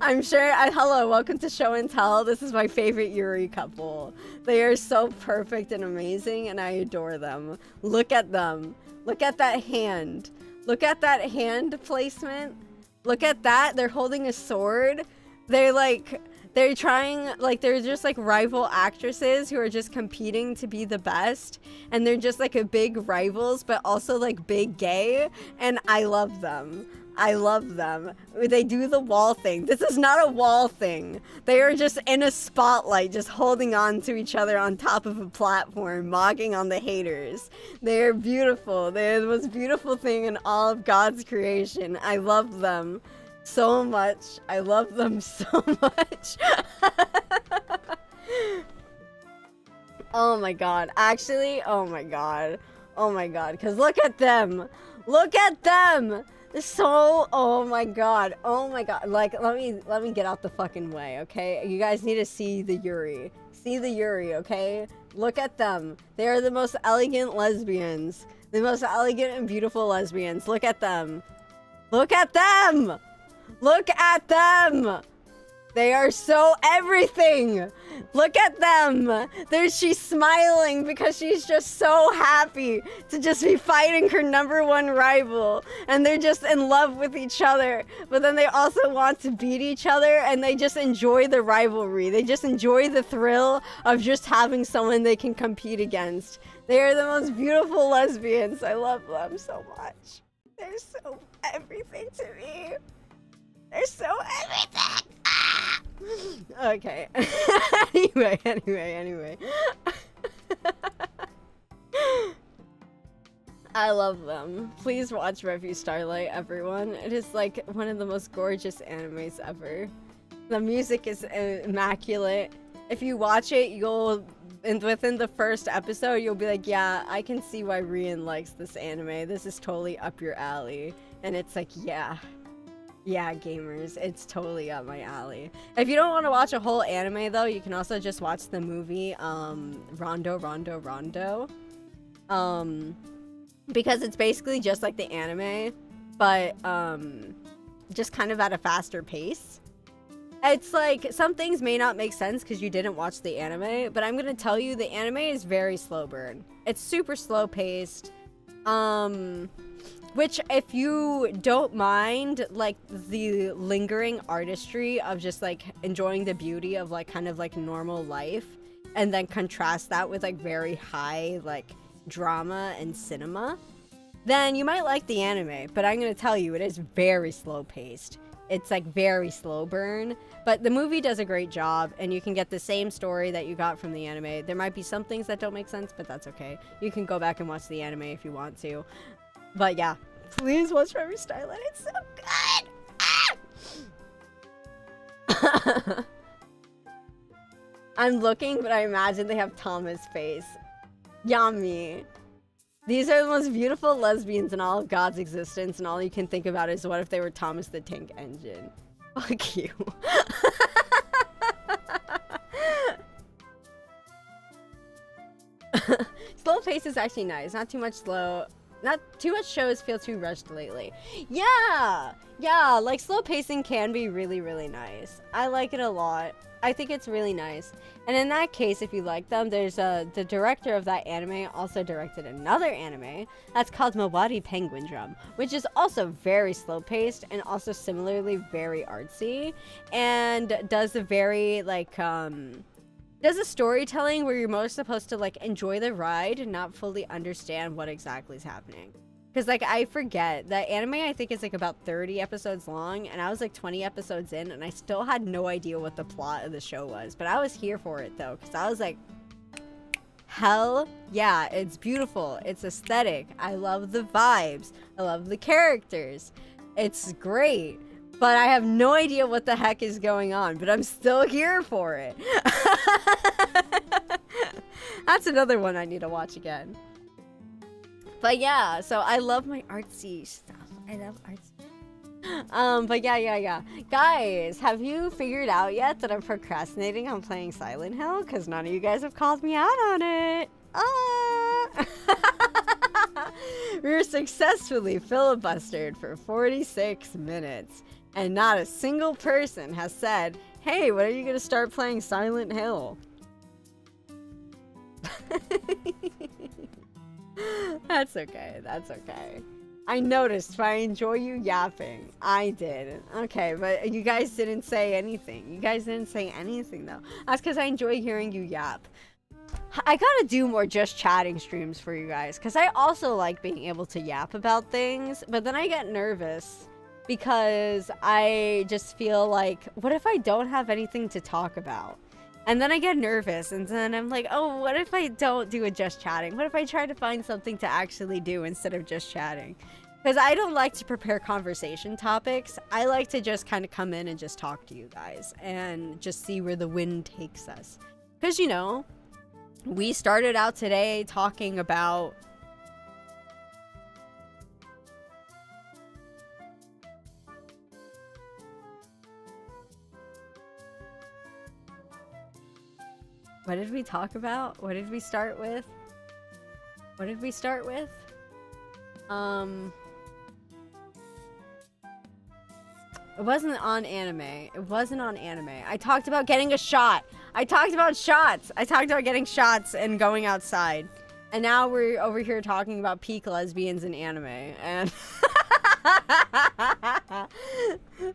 I'm sure. Hello, welcome to Show and Tell. This is my favorite Yuri couple. They are so perfect and amazing, and I adore them. Look at them. Look at that hand. Look at that hand placement. Look at that. They're holding a sword. They're trying, like, they're just like rival actresses who are just competing to be the best, and they're just like a big rivals, but also like big gay, and I love them. I love them. They do the wall thing. This is not a wall thing. They are just in a spotlight, just holding on to each other on top of a platform, mocking on the haters. They are beautiful. They are the most beautiful thing in all of God's creation. I love them so much. I love them so much. Oh my god. Actually, oh my god. Oh my god. Because look at them. Look at them. So, oh my god. Oh my god. Like, let me get out the fucking way, okay? You guys need to see the Yuri. See the Yuri, okay? Look at them. They are the most elegant lesbians. The most elegant and beautiful lesbians. Look at them. Look at them! Look at them! They are so everything! Look at them! She's smiling because she's just so happy to just be fighting her #1 rival. And they're just in love with each other. But then they also want to beat each other, and they just enjoy the rivalry. They just enjoy the thrill of just having someone they can compete against. They are the most beautiful lesbians. I love them so much. They're so everything to me. They're so everything. Ah! Okay. Anyway. I love them. Please watch Revue Starlight, everyone. It is like one of the most gorgeous animes ever. The music is immaculate. If you watch it, within the first episode, you'll be like, yeah, I can see why Rian likes this anime. This is totally up your alley. And it's like, yeah, gamers, it's totally up my alley. If you don't want to watch a whole anime, though, you can also just watch the movie, Rondo. Because it's basically just like the anime, but, just kind of at a faster pace. It's like, some things may not make sense because you didn't watch the anime, but I'm gonna tell you, the anime is very slow burn. It's super slow paced. Which, if you don't mind, like, the lingering artistry of just, like, enjoying the beauty of, like, kind of, like, normal life, and then contrast that with, like, very high, like, drama and cinema, then you might like the anime. But I'm gonna tell you, it is very slow-paced. It's, like, very slow burn. But the movie does a great job, and you can get the same story that you got from the anime. There might be some things that don't make sense, but that's okay. You can go back and watch the anime if you want to. But yeah, please watch Revue Starlight. It's so good. Ah! I'm looking, but I imagine they have Thomas' face. Yummy. These are the most beautiful lesbians in all of God's existence, and all you can think about is what if they were Thomas the Tank Engine. Fuck you. Slow pace is actually nice. Not too much slow. Not too much shows feel too rushed lately. Yeah! Yeah, like slow pacing can be really, really nice. I like it a lot. I think it's really nice. And in that case, if you like them, there's the director of that anime also directed another anime that's called Mawari Penguin Drum, which is also very slow paced and also similarly very artsy, and does a very like does a storytelling where you're most supposed to like enjoy the ride and not fully understand what exactly is happening. Because like I forget, that anime I think is like about 30 episodes long, and I was like 20 episodes in and I still had no idea what the plot of the show was. But I was here for it though, because I was like, hell yeah, it's beautiful, it's aesthetic, I love the vibes, I love the characters, it's great. But I have no idea what the heck is going on, but I'm still here for it. That's another one I need to watch again. But yeah, so I love my artsy stuff. I love artsy. But yeah. Guys, have you figured out yet that I'm procrastinating on playing Silent Hill? Because none of you guys have called me out on it. We were successfully filibustered for 46 minutes. And not a single person has said, hey, when are you going to start playing Silent Hill? That's okay. That's okay. I noticed, but I enjoy you yapping. I did. Okay, but you guys didn't say anything. You guys didn't say anything, though. That's because I enjoy hearing you yap. I gotta do more just chatting streams for you guys, because I also like being able to yap about things, but then I get nervous. Because I just feel like, what if I don't have anything to talk about? And then I get nervous, and then I'm like, oh, what if I don't do a just chatting? What if I try to find something to actually do instead of just chatting? Because I don't like to prepare conversation topics. I like to just kind of come in and just talk to you guys and just see where the wind takes us. Because, you know, we started out today talking about... What did we talk about? What did we start with? What did we start with? It wasn't on anime. It wasn't on anime. I talked about getting a shot. I talked about shots. I talked about getting shots and going outside. And now we're over here talking about peak lesbians in anime. And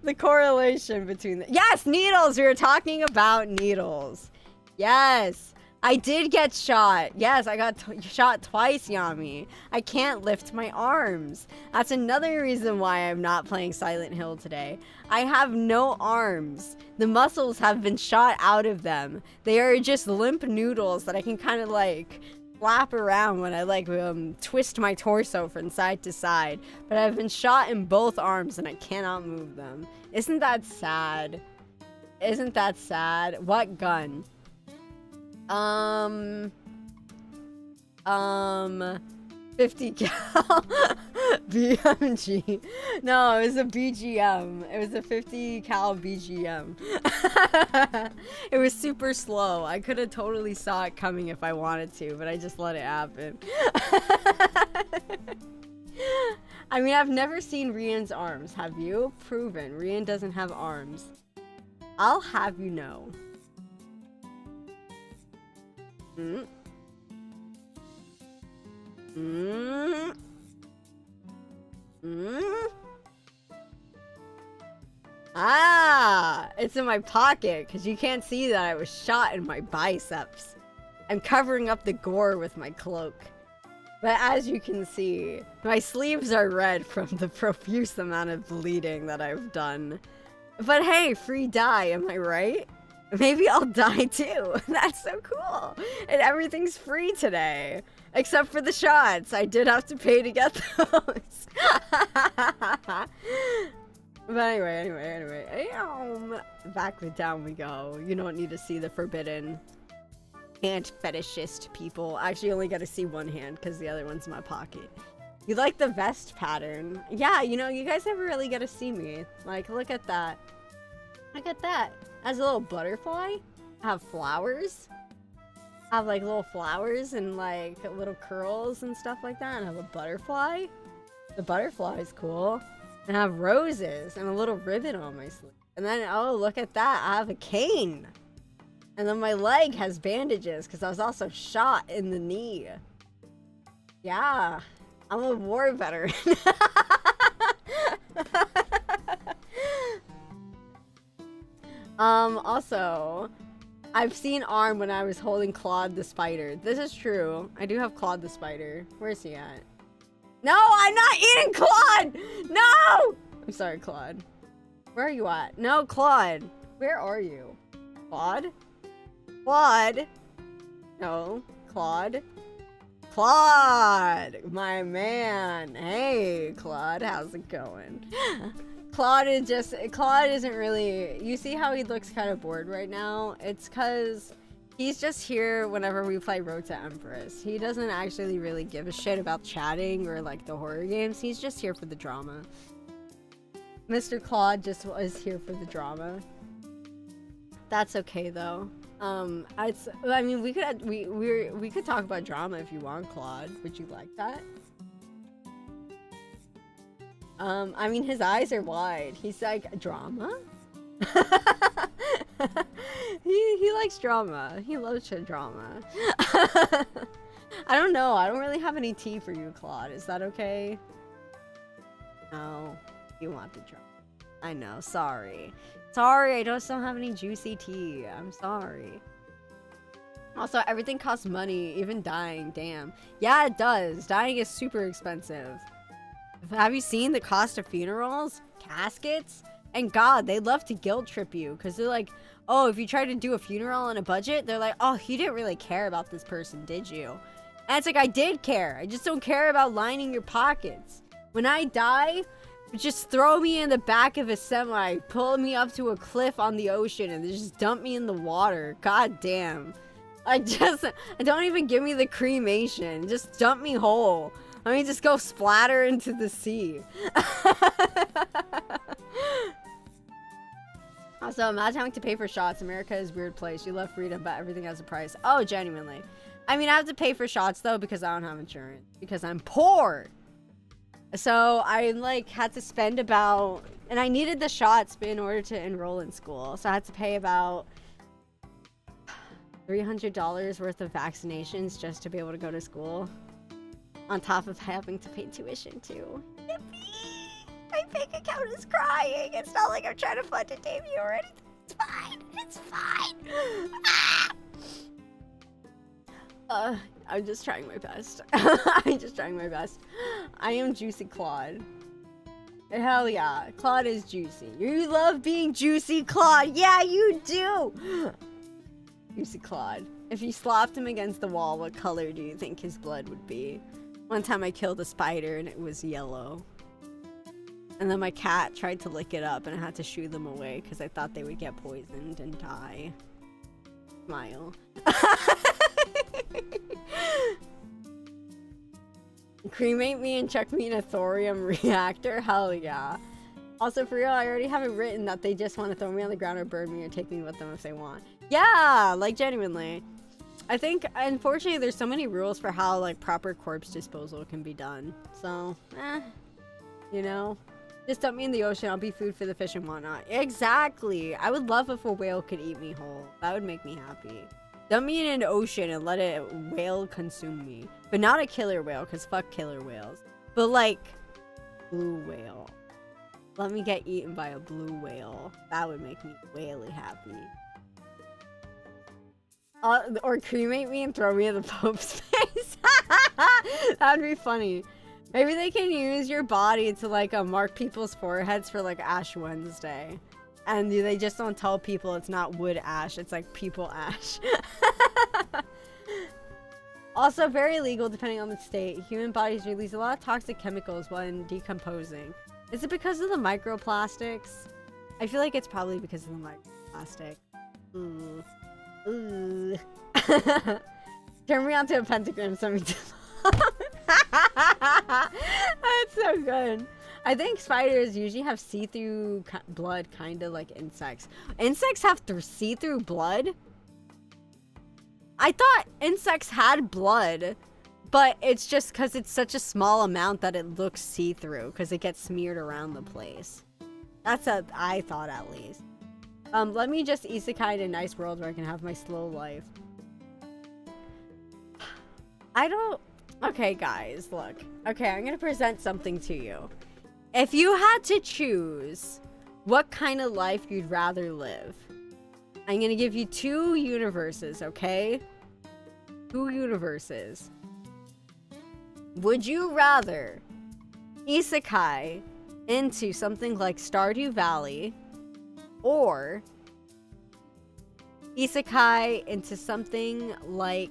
the correlation between the... Yes, needles! We were talking about needles. Yes, I did get shot. Yes, I got shot twice, Yami. I can't lift my arms. That's another reason why I'm not playing Silent Hill today. I have no arms. The muscles have been shot out of them. They are just limp noodles that I can kind of like flap around when I like twist my torso from side to side. But I've been shot in both arms and I cannot move them. Isn't that sad? Isn't that sad? What gun? 50 cal BMG. No, it was a BGM. It was a 50 cal BGM. It was super slow. I could have totally saw it coming if I wanted to, but I just let it happen. I mean, I've never seen Rien's arms. Have you? Proven. Rien doesn't have arms. I'll have you know. Ah, it's in my pocket because you can't see that I was shot in my biceps. I'm covering up the gore with my cloak. But as you can see, my sleeves are red from the profuse amount of bleeding that I've done. But hey, free die, am I right? Maybe I'll die too. That's so cool. And everything's free today. Except for the shots. I did have to pay to get those. But anyway. Back down we go. You don't need to see the forbidden hand fetishist people. I actually only got to see one hand because the other one's in my pocket. You like the vest pattern? Yeah, you know, you guys never really get to see me. Like, look at that. Look at that. Has a little butterfly. I have flowers. have like little flowers and like little curls and stuff like that, and have a butterfly. The butterfly is cool. And I have roses and a little ribbon on my sleeve. And then, oh, look at that. I have a cane. And then my leg has bandages because I was also shot in the knee. Yeah, I'm a war veteran. Also, I've seen Arm when I was holding Claude the spider. This is true. I do have Claude the spider. Where's he at? No, I'm not eating Claude! No! I'm sorry, Claude. Where are you at? No, Claude. Where are you? Claude? Claude? No, Claude. Claude! My man. Hey, Claude. How's it going? Claude isn't really... You see how he looks kind of bored right now? It's because... he's just here whenever we play Road to Empress. He doesn't actually really give a shit about chatting or like the horror games. He's just here for the drama. Mr. Claude just was here for the drama. That's okay though. I mean, we could talk about drama if you want, Claude. Would you like that? I mean, his eyes are wide. He's like, drama? he likes drama. He loves drama. I don't know. I don't really have any tea for you, Claude. Is that okay? No. You want the drama. I know. Sorry. Sorry, I don't have any juicy tea. I'm sorry. Also, everything costs money. Even dying. Damn. Yeah, it does. Dying is super expensive. Have you seen the cost of funerals? Caskets? And God, they love to guilt trip you because they're like, oh, if you try to do a funeral on a budget, they're like, oh, you didn't really care about this person, did you? And it's like, I did care. I just don't care about lining your pockets. When I die, just throw me in the back of a semi, pull me up to a cliff on the ocean, and just dump me in the water. God damn. Don't even give me the cremation. Just dump me whole. Let me just go splatter into the sea. Also, imagine having to pay for shots. America is a weird place. You love freedom, but everything has a price. Oh, genuinely. I mean, I have to pay for shots, though, because I don't have insurance. Because I'm poor. So, I, like, had to spend about... And I needed the shots in order to enroll in school. So, I had to pay about $300 worth of vaccinations just to be able to go to school. On top of having to pay tuition, too. Yippee! My bank account is crying. It's not like I'm trying to fund a debut or anything. It's fine. It's fine. Ah! I'm just trying my best. I'm just trying my best. I am Juicy Claude. Hell yeah. Claude is juicy. You love being Juicy Claude. Yeah, you do. Juicy Claude. If you slapped him against the wall, what color do you think his blood would be? One time I killed a spider and it was yellow. And then my cat tried to lick it up and I had to shoo them away because I thought they would get poisoned and die. Smile. Cremate me and chuck me in a thorium reactor? Hell yeah. Also, for real, I already have it written that they just want to throw me on the ground or burn me or take me with them if they want. Yeah, like genuinely. I think, unfortunately, there's so many rules for how, like, proper corpse disposal can be done. So, you know, just dump me in the ocean. I'll be food for the fish and whatnot. Exactly. I would love if a whale could eat me whole. That would make me happy. Dump me in an ocean and let a whale consume me. But not a killer whale, because fuck killer whales. But, like, blue whale. Let me get eaten by a blue whale. That would make me whaley happy. Or cremate me and throw me in the Pope's face. That'd be funny. Maybe they can use your body to like mark people's foreheads for like Ash Wednesday. And they just don't tell people it's not wood ash, it's like people ash. Also very illegal depending on the state. Human bodies release a lot of toxic chemicals when decomposing. Is it because of the microplastics? I feel like it's probably because of the microplastic. Ooh. Ooh. Turn me onto a pentagram, send me to That's so good. I think spiders usually have see-through blood, kind of like insects. Insects have see-through blood? I thought insects had blood, but it's just because it's such a small amount that it looks see-through because it gets smeared around the place. That's what I thought, at least. Let me just isekai in a nice world where I can have my slow life. I don't... Okay, guys, look. Okay, I'm gonna present something to you. If you had to choose what kind of life you'd rather live, I'm gonna give you 2 universes, okay? 2 universes. Would you rather isekai into something like Stardew Valley, or isekai into something like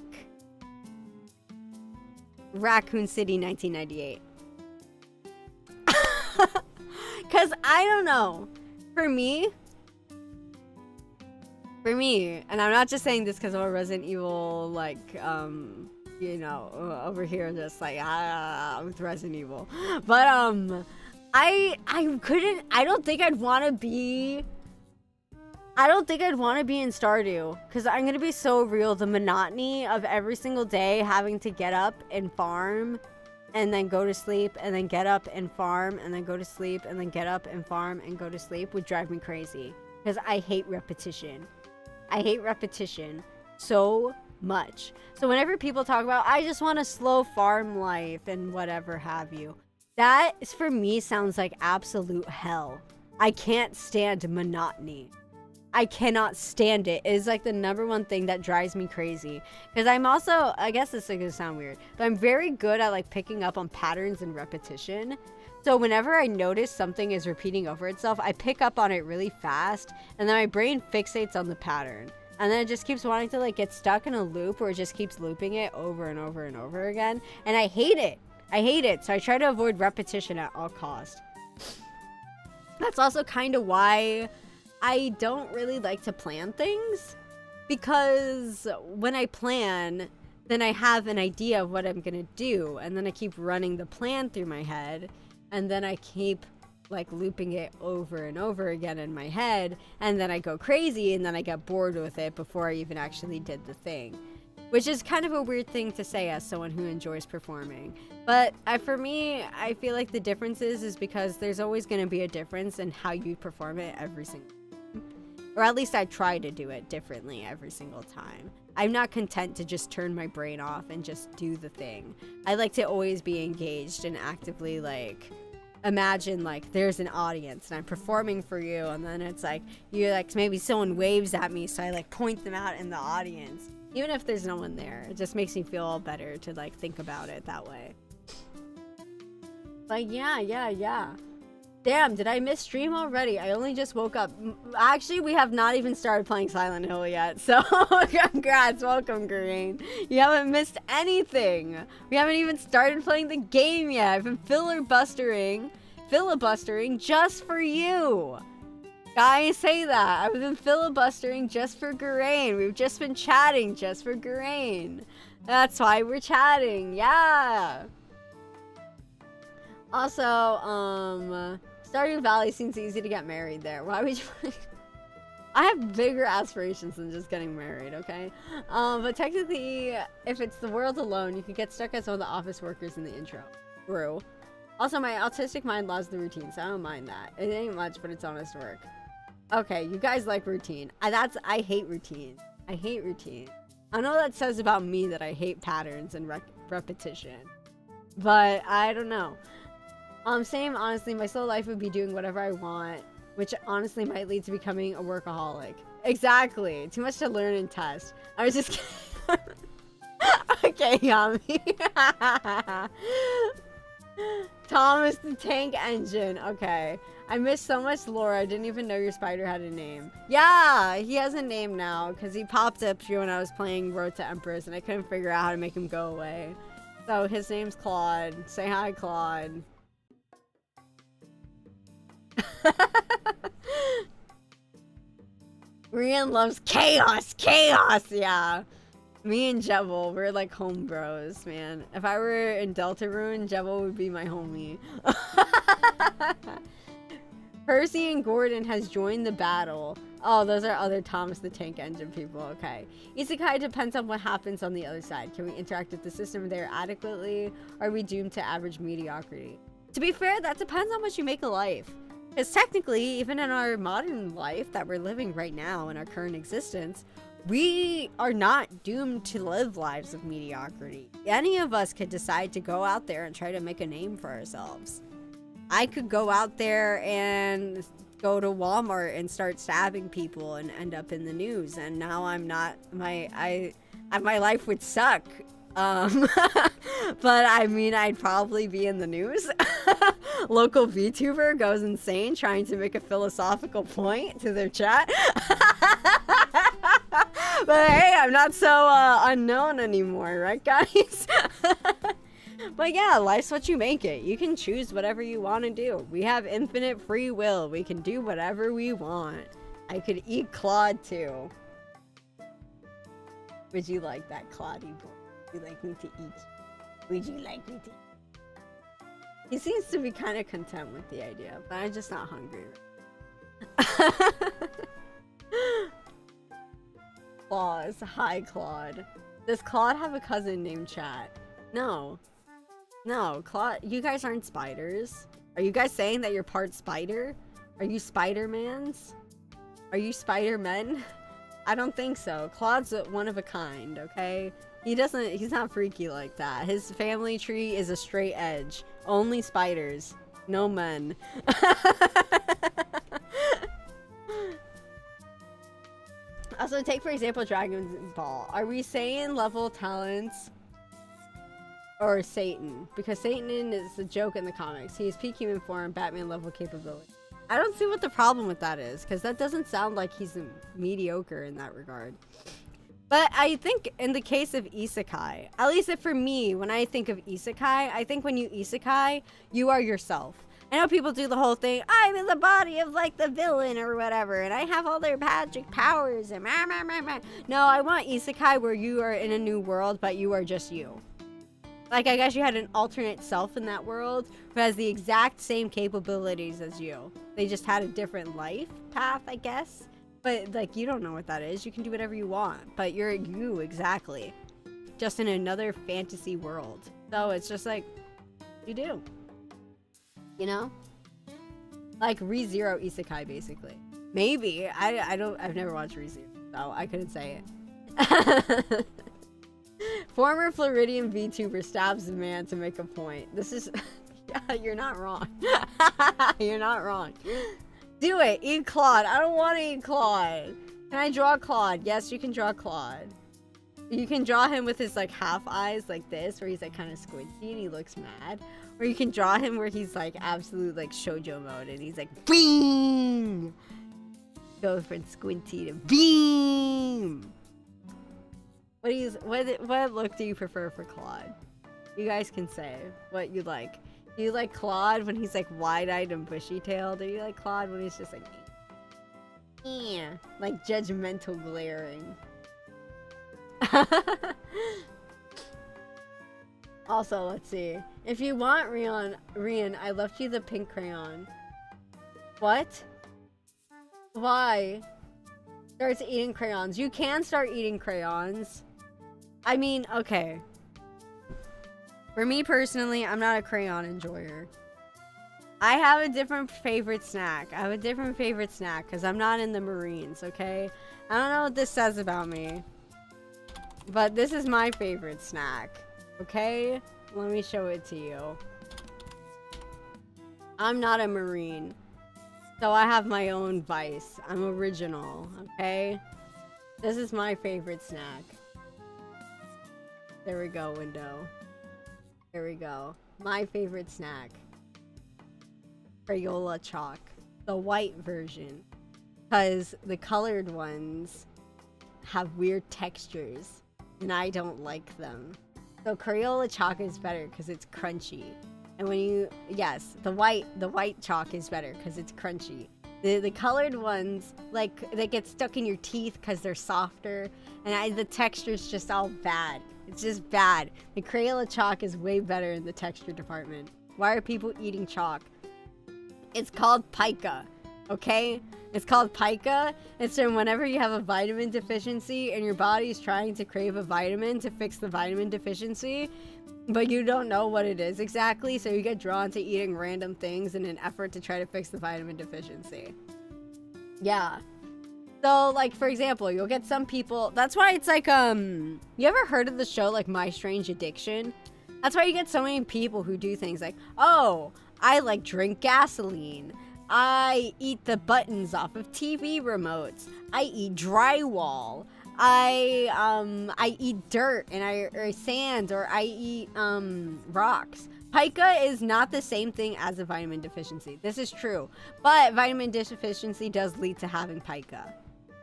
Raccoon City 1998? Because I don't know. For me, and I'm not just saying this because I'm a Resident Evil, like, you know, over here just like, with Resident Evil. But, I don't think I'd want to be in Stardew, because I'm going to be so real. The monotony of every single day having to get up and farm and then go to sleep and then get up and farm and then go to sleep and then get up and farm and go to sleep would drive me crazy, because I hate repetition. I hate repetition so much. So whenever people talk about, I just want a slow farm life and whatever have you, that is, for me, sounds like absolute hell. I can't stand monotony. I cannot stand it. It is like the #1 thing that drives me crazy. Because I'm also, I guess this is gonna sound weird, but I'm very good at like picking up on patterns and repetition. So whenever I notice something is repeating over itself, I pick up on it really fast, and then my brain fixates on the pattern. And then it just keeps wanting to like get stuck in a loop where it just keeps looping it over and over and over again. And I hate it. I hate it. So I try to avoid repetition at all costs. That's also kind of why I don't really like to plan things, because when I plan, then I have an idea of what I'm gonna do, and then I keep running the plan through my head, and then I keep like looping it over and over again in my head, and then I go crazy, and then I get bored with it before I even actually did the thing. Which is kind of a weird thing to say as someone who enjoys performing. But for me, I feel like the difference is because there's always going to be a difference in how you perform it every single time. Or at least I try to do it differently every single time. I'm not content to just turn my brain off and just do the thing. I like to always be engaged and actively like imagine like there's an audience and I'm performing for you, and then it's like you like maybe someone waves at me, so I like point them out in the audience. Even if there's no one there, it just makes me feel better to like think about it that way. But yeah. Damn, did I miss stream already? I only just woke up. Actually, we have not even started playing Silent Hill yet, so congrats, welcome, Green. You haven't missed anything. We haven't even started playing the game yet. I've been filibustering just for you. Guys, say that. I've been filibustering just for Garain. We've just been chatting just for Garain. That's why we're chatting. Yeah. Also, Stardew Valley seems easy to get married there. Why would you... I have bigger aspirations than just getting married, okay? But technically, if it's the world alone, you could get stuck as one of the office workers in the intro. True. Also, my autistic mind loves the routine, so I don't mind that. It ain't much, but it's honest work. Okay, you guys like routine. I hate routine. I hate routine. I know that says about me that I hate patterns and repetition. But I don't know. Same, honestly, my slow life would be doing whatever I want, which honestly might lead to becoming a workaholic. Exactly. Too much to learn and test. I was just kidding. Okay, Yami. Thomas the Tank Engine. Okay. I missed so much lore. I didn't even know your spider had a name. Yeah, he has a name now because he popped up here when I was playing Road to Empress and I couldn't figure out how to make him go away. So his name's Claude. Say hi, Claude. Rian loves chaos. Yeah. Me and Jebel, we're like home bros, man. If I were in Deltarune, Jebel would be my homie. Percy and Gordon has joined the battle. Oh, those are other Thomas the Tank Engine people. Okay. Isekai depends on what happens on the other side. Can we interact with the system there adequately? Or are we doomed to average mediocrity? To be fair, that depends on what you make of life. Because technically, even in our modern life that we're living right now in our current existence, we are not doomed to live lives of mediocrity. Any of us could decide to go out there and try to make a name for ourselves. I could go out there and go to Walmart and start stabbing people and end up in the news, and now I'm not, my life would suck. But I mean, I'd probably be in the news. Local Vtuber goes insane trying to make a philosophical point to their chat. But hey, I'm not so unknown anymore, right guys? But yeah, life's what you make it. You can choose whatever you want to do. We have infinite free will. We can do whatever we want. I could eat Claude too. Would you like that, Claudie boy? Would you like me to eat? Would you like me to eat? He seems to be kind of content with the idea, but I'm just not hungry. Claus. Hi, Claude. Does Claude have a cousin named Chat? No. No, Claude, you guys aren't spiders. Are you guys saying that you're part spider? Are you Spider-Mans? Are you Spider-Men? I don't think so. Claude's one of a kind, okay? He's not freaky like that. His family tree is a straight edge. Only spiders. No men. Also, take for example Dragon Ball. Are we saying level talents or Satan? Because Satan is a joke in the comics. He is peak human form, Batman level capability. I don't see what the problem with that is, because that doesn't sound like he's mediocre in that regard. But I think in the case of isekai, at least for me, when I think of isekai, I think when you isekai, you are yourself. I know people do the whole thing, I'm in the body of like the villain or whatever, and I have all their magic powers and meh, meh, meh, meh. No, I want isekai where you are in a new world, but you are just you. Like, I guess you had an alternate self in that world who has the exact same capabilities as you. They just had a different life path, I guess. But, like, you don't know what that is. You can do whatever you want. But you're you, exactly. Just in another fantasy world. So, it's just like, you do. You know? Like, ReZero Isekai, basically. Maybe. I've never watched ReZero, so I couldn't say it. Former Floridian VTuber stabs a man to make a point. This is... yeah, you're not wrong. You're not wrong. Do it! Eat Claude! I don't want to eat Claude! Can I draw Claude? Yes, you can draw Claude. You can draw him with his, like, half eyes like this, where he's, like, kind of squinty and he looks mad. Or you can draw him where he's, like, absolute, like, shoujo mode and he's like, BEAM! Go from squinty to BEAM! What look do you prefer for Claude? You guys can say what you like. Do you like Claude when he's like wide-eyed and bushy-tailed? Or do you like Claude when he's just like, yeah, like judgmental glaring? Also, let's see. If you want Rian, I left you the pink crayon. What? Why? Starts eating crayons. You can start eating crayons. I mean, okay. For me personally, I'm not a crayon enjoyer. I have a different favorite snack. I have a different favorite snack because I'm not in the Marines, okay? I don't know what this says about me. But this is my favorite snack, okay? Let me show it to you. I'm not a Marine. So I have my own vice. I'm original, okay? This is my favorite snack. There we go, window. There we go. My favorite snack. Crayola chalk. The white version. Because the colored ones have weird textures. And I don't like them. So Crayola chalk is better because it's crunchy. And when you... yes, the white chalk is better because it's crunchy. The colored ones, like, they get stuck in your teeth because they're softer. And the texture's just all bad. It's just bad. The Crayola chalk is way better in the texture department. Why are people eating chalk? It's called pica. Okay? It's called pica. It's from whenever you have a vitamin deficiency and your body's trying to crave a vitamin to fix the vitamin deficiency, but you don't know what it is exactly, so you get drawn to eating random things in an effort to try to fix the vitamin deficiency. Yeah. So, like, for example, you'll get some people... That's why it's like, You ever heard of the show, like, My Strange Addiction? That's why you get so many people who do things like, oh, I, like, drink gasoline. I eat the buttons off of TV remotes. I eat drywall. I eat dirt or sand, or I eat, rocks. Pica is not the same thing as a vitamin deficiency. This is true. But vitamin deficiency does lead to having pica.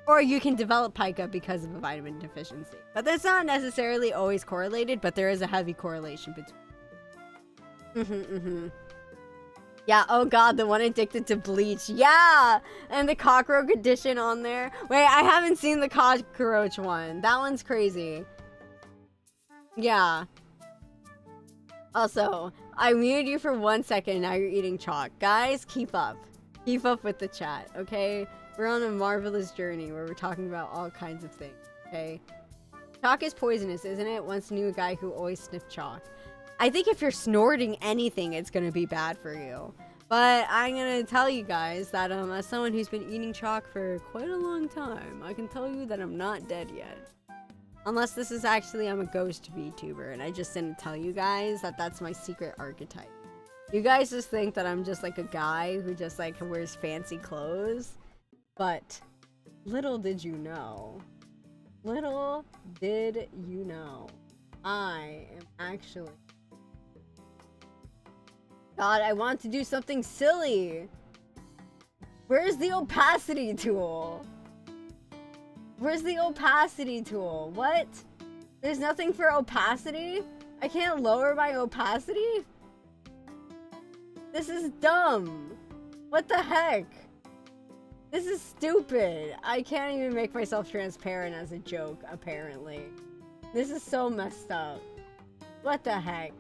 Or you can develop pica because of a vitamin deficiency. But that's not necessarily always correlated, but there is a heavy correlation between. Yeah, oh god, the one addicted to bleach. Yeah! And the cockroach edition on there. Wait, I haven't seen the cockroach one. That one's crazy. Yeah. Also, I muted you for 1 second, now you're eating chalk. Guys, keep up. Keep up with the chat, okay? We're on a marvelous journey where we're talking about all kinds of things, okay? Chalk is poisonous, isn't it? Once knew a guy who always sniffed chalk. I think if you're snorting anything, it's gonna be bad for you. But I'm gonna tell you guys that as someone who's been eating chalk for quite a long time, I can tell you that I'm not dead yet. Unless this is actually, I'm a ghost VTuber, and I just didn't tell you guys that that's my secret archetype. You guys just think that I'm just like a guy who just like wears fancy clothes. But little did you know, I am actually... God, I want to do something silly. Where's the opacity tool? Where's the opacity tool? What? There's nothing for opacity? I can't lower my opacity? This is dumb. What the heck? This is stupid. I can't even make myself transparent as a joke, apparently. This is so messed up. What the heck?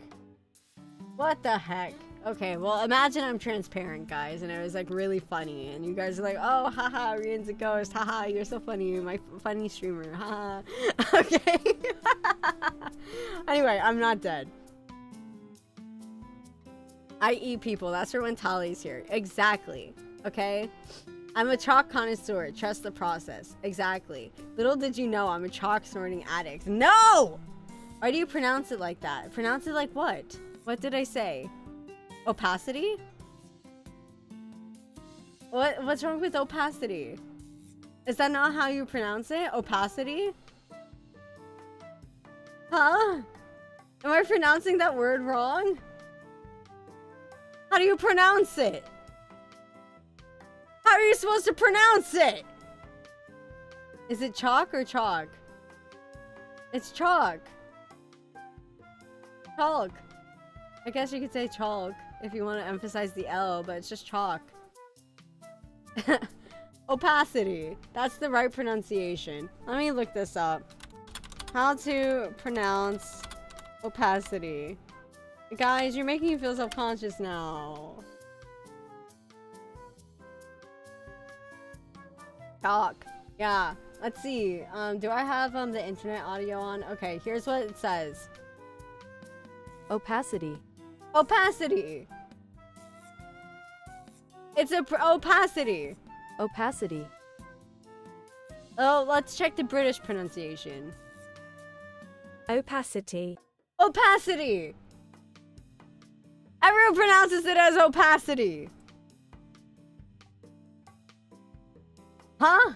What the heck? Okay, well, imagine I'm transparent, guys, and it was, like, really funny, and you guys are like, oh, haha, Rien's a ghost, haha, you're so funny, my funny streamer, haha. Okay. Anyway, I'm not dead. I eat people. That's for when Tali's here. Exactly. Okay? I'm a chalk connoisseur. Trust the process. Exactly. Little did you know I'm a chalk snorting addict. No! Why do you pronounce it like that? Pronounce it like what? What did I say? Opacity? What's wrong with opacity? Is that not how you pronounce it? Opacity? Huh? Am I pronouncing that word wrong? How do you pronounce it? How are you supposed to pronounce it? Is it chalk or chalk? It's chalk. Chalk. I guess you could say chalk if you want to emphasize the L, but it's just chalk. Opacity. That's the right pronunciation. Let me look this up. How to pronounce opacity. Guys, you're making me feel self-conscious now. Chalk. Yeah. Let's see. Do I have the internet audio on? Okay, here's what it says. Opacity. Opacity. It's a opacity. Opacity. Oh, let's check the British pronunciation. Opacity. Opacity. Everyone pronounces it as opacity. Huh?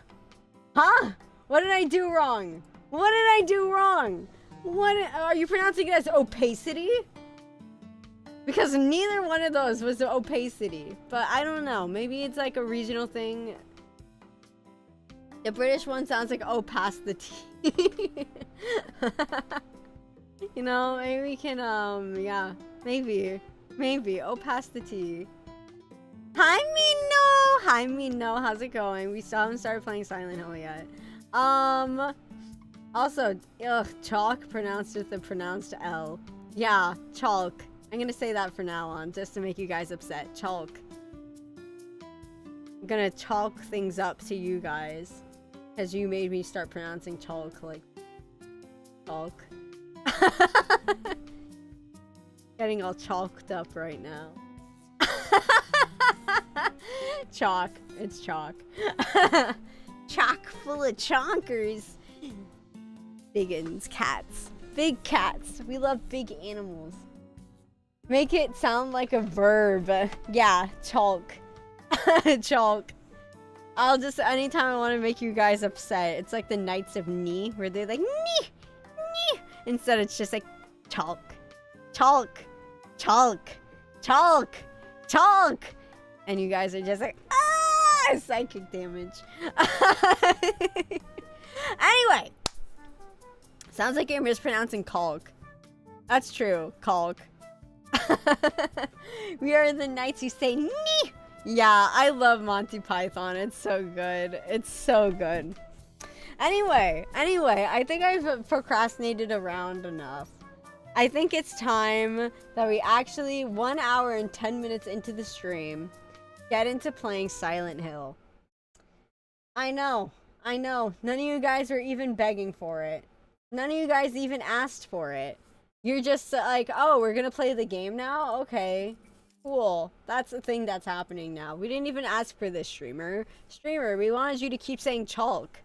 Huh? What did I do wrong? What did I do wrong? What are you pronouncing it as opacity? Because neither one of those was the opacity. But I don't know. Maybe it's like a regional thing. The British one sounds like opacity. You know, maybe we can, yeah. Maybe. Maybe. Opacity. Hi, Mino! Hi, Mino. How's it going? We still haven't started playing Silent Hill yet. Also, ugh, chalk pronounced with the pronounced L. Yeah, chalk. I'm gonna say that from now on, just to make you guys upset. Chalk. I'm gonna chalk things up to you guys. Because you made me start pronouncing chalk like chalk. Getting all chalked up right now. Chalk. It's chalk. Chock full of chonkers. Biggins. Cats. Big cats. We love big animals. Make it sound like a verb. Yeah, chalk. Chalk. I'll just, anytime I want to make you guys upset, it's like the Knights of Knee, where they're like, knee, knee. Instead, it's just like, chalk, chalk, chalk, chalk, chalk. And you guys are just like, ah, psychic damage. Anyway, sounds like you're mispronouncing caulk. That's true, caulk. We are the knights who say, knee. Yeah, I love Monty Python. It's so good. It's so good. Anyway, I think I've procrastinated around enough. I think it's time that we actually, 1 hour and 10 minutes into the stream, get into playing Silent Hill. I know. None of you guys are even begging for it. None of you guys even asked for it. You're just like, oh, we're gonna play the game now? Okay. Cool. That's the thing that's happening now. We didn't even ask for this, streamer. Streamer, we wanted you to keep saying chalk.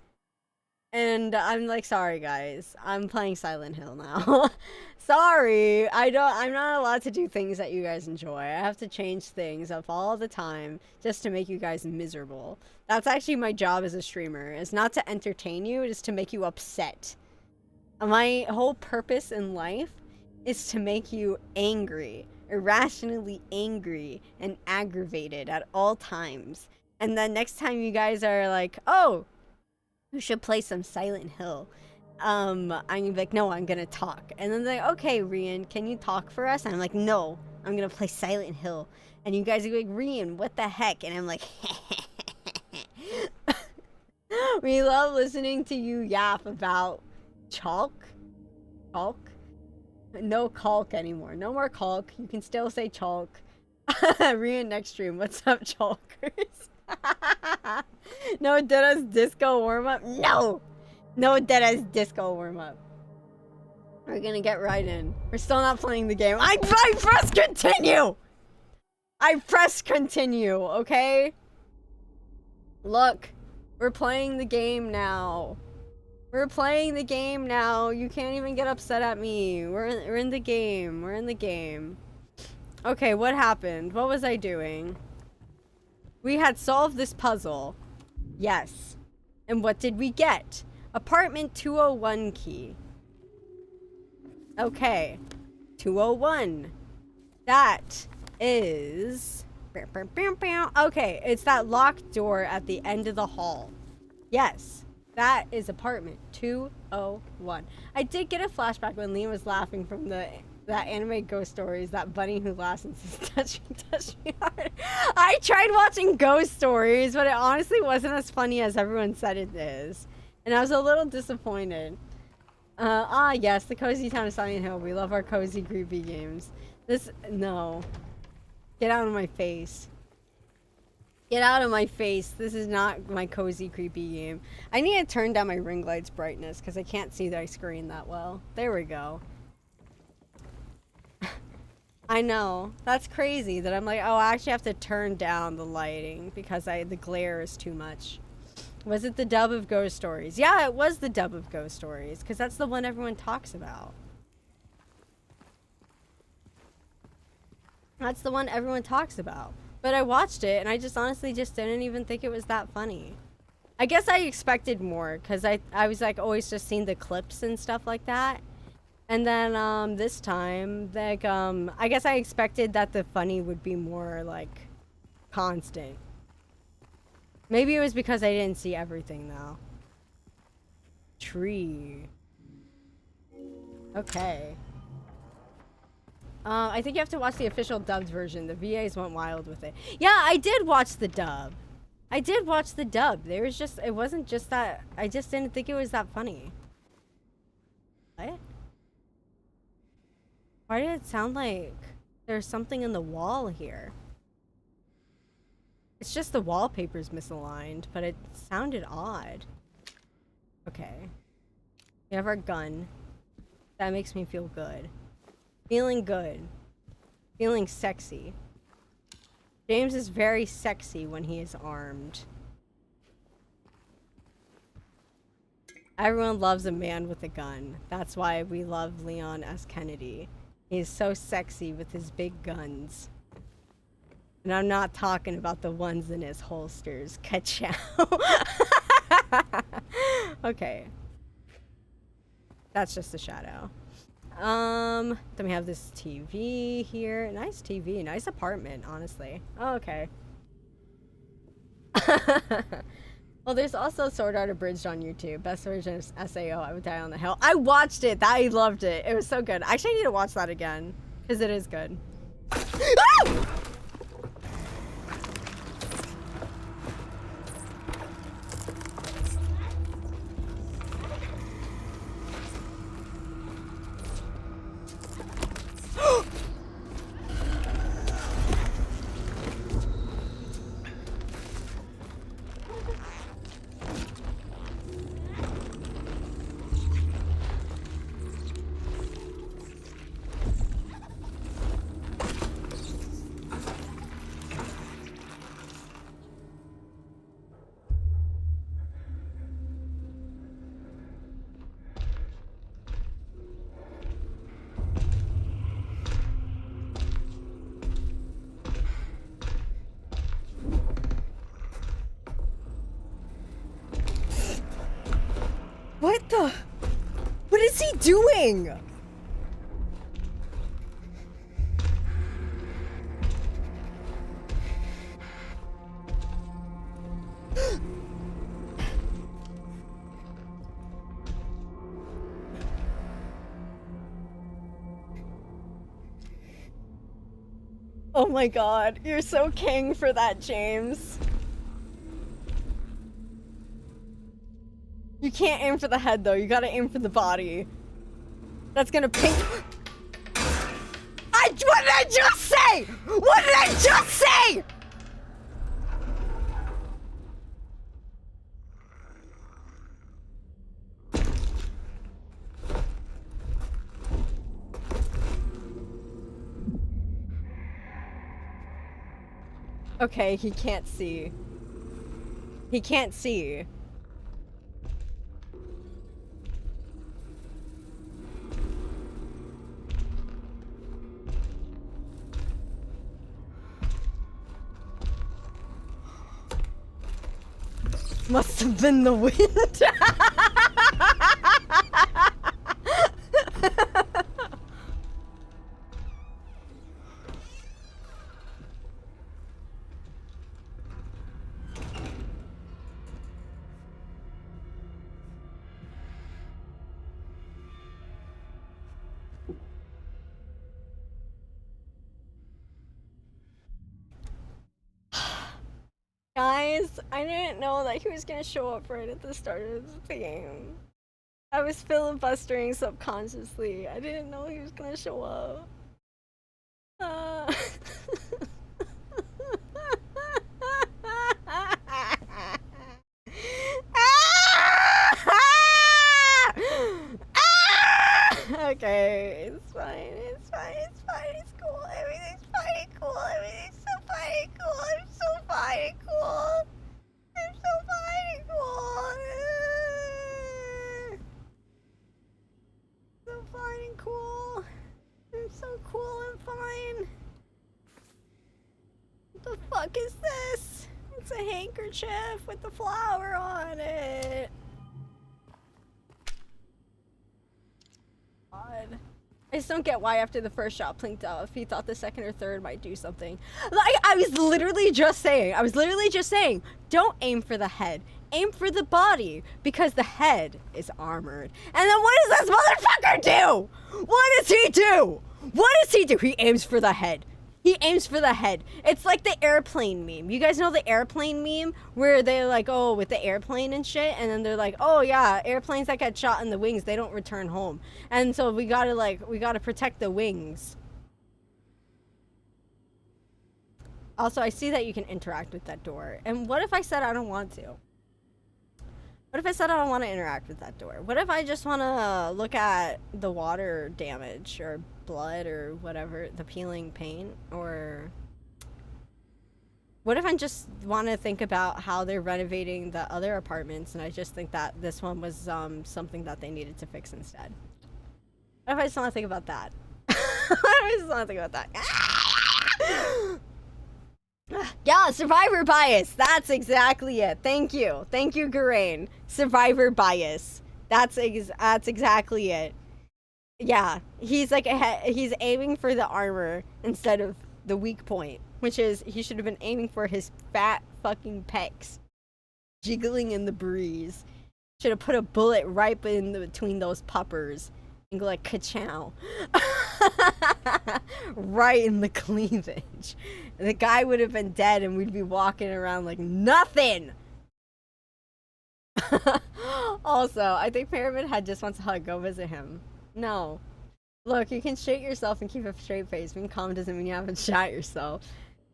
And I'm like, sorry guys. I'm playing Silent Hill now. Sorry. I'm not allowed to do things that you guys enjoy. I have to change things up all the time just to make you guys miserable. That's actually my job as a streamer. It's not to entertain you, it's to make you upset. My whole purpose in life is to make you angry. Irrationally angry and aggravated at all times. And then next time you guys are like, oh, we should play some Silent Hill. I'm gonna be like, no, I'm gonna talk. And then they're like, okay, Rian, can you talk for us? And I'm like, no, I'm gonna play Silent Hill. And you guys are like, Rian, what the heck? And I'm like, we love listening to you yap about chalk. Chalk. No caulk anymore. No more caulk. You can still say chalk. Rian next stream. What's up, chalkers? No Deada's disco warm-up? No! No Deada's disco warm-up. We're gonna get right in. We're still not playing the game. I press continue! I press continue, okay? Look. We're playing the game now. We're playing the game now. You can't even get upset at me. We're in the game. We're in the game. Okay, what happened? What was I doing? We had solved this puzzle. Yes. And what did we get? Apartment 201 key. Okay. 201. That is... Okay, it's that locked door at the end of the hall. Yes. That is apartment 201. I did get a flashback when Liam was laughing from that anime Ghost Stories, that bunny who laughs and says, touch me hard. I tried watching Ghost Stories, but it honestly wasn't as funny as everyone said it is. And I was a little disappointed. Yes, the cozy town of Silent Hill. We love our cozy, creepy games. No. Get out of my face. Get out of my face. This is not my cozy, creepy game. I need to turn down my ring light's brightness because I can't see my screen that well. There we go. I know. That's crazy that I'm like, oh, I actually have to turn down the lighting because the glare is too much. Was it the dub of Ghost Stories? Yeah, it was the dub of Ghost Stories because that's the one everyone talks about. That's the one everyone talks about. But I watched it, and I just honestly just didn't even think it was that funny. I guess I expected more, because I was, like, always just seeing the clips and stuff like that. And then, this time, like, I guess I expected that the funny would be more, like, constant. Maybe it was because I didn't see everything, though. Tree. Okay. I think you have to watch the official dubbed version. The VAs went wild with it. Yeah, I did watch the dub. I did watch the dub. There was just, it wasn't just that, I just didn't think it was that funny. What? Why did it sound like there's something in the wall here? It's just the wallpaper's misaligned, but it sounded odd. Okay. We have our gun. That makes me feel good. Feeling good. Feeling sexy. James is very sexy when he is armed. Everyone loves a man with a gun. That's why we love Leon S. Kennedy. He's so sexy with his big guns. And I'm not talking about the ones in his holsters. Ka-chow. Okay. That's just a shadow. Then we have this TV here. Nice TV. Nice apartment, honestly. Oh, okay. Well, there's also Sword Art Abridged on YouTube. Best version of SAO. I Would Die on the Hill. I watched it. I loved it. It was so good. Actually, I need to watch that again. Because it is good. Ah! What the? What is he doing? Oh my god, you're so king for that, James. You can't aim for the head, though. You gotta aim for the body. That's gonna pink. What did I just say? What did I just say? Okay, he can't see. He can't see. Must have been the wind. Guys, I didn't know that he was gonna show up right at the start of the game. I was filibustering subconsciously. I didn't know he was gonna show up. Okay, it's fine, it's fine, it's fine, it's cool, everything's fine and cool, everything's so fine and cool, I'm so fine and cool. I'm so fine and cool. So fine and cool. I'm so cool and fine. What the fuck is this? It's a handkerchief with the flower on it. God. I just don't get why after the first shot blinked out if he thought the second or third might do something. Like, I was literally just saying, don't aim for the head. Aim for the body, because the head is armored. And then what does this motherfucker do? What does he do? What does he do? He aims for the head. He aims for the head. It's like the airplane meme. You guys know the airplane meme? Where they're like, oh, with the airplane and shit. And then they're like, oh yeah, airplanes that get shot in the wings, they don't return home. And so we gotta protect the wings. Also, I see that you can interact with that door. And what if I said I don't want to? What if I said I don't want to interact with that door? What if I just want to look at the water damage or blood or whatever, the peeling paint? Or what if I just want to think about how they're renovating the other apartments and I just think that this one was something that they needed to fix instead? What if I just want to think about that? What if I just want to think about that? Yeah, survivor bias. That's exactly it. Thank you. Thank you, Garain. Survivor bias. That's exactly it. Yeah, he's like he's aiming for the armor instead of the weak point, which is he should have been aiming for his fat fucking pecs jiggling in the breeze. Should have put a bullet right in between those puppers and go like ka-chow. Right in the cleavage. The guy would have been dead and we'd be walking around like nothing. Also, I think Pyramid Head just wants a hug. Go visit him. No. Look, you can shake yourself and keep a straight face. Being calm doesn't mean you haven't shot yourself.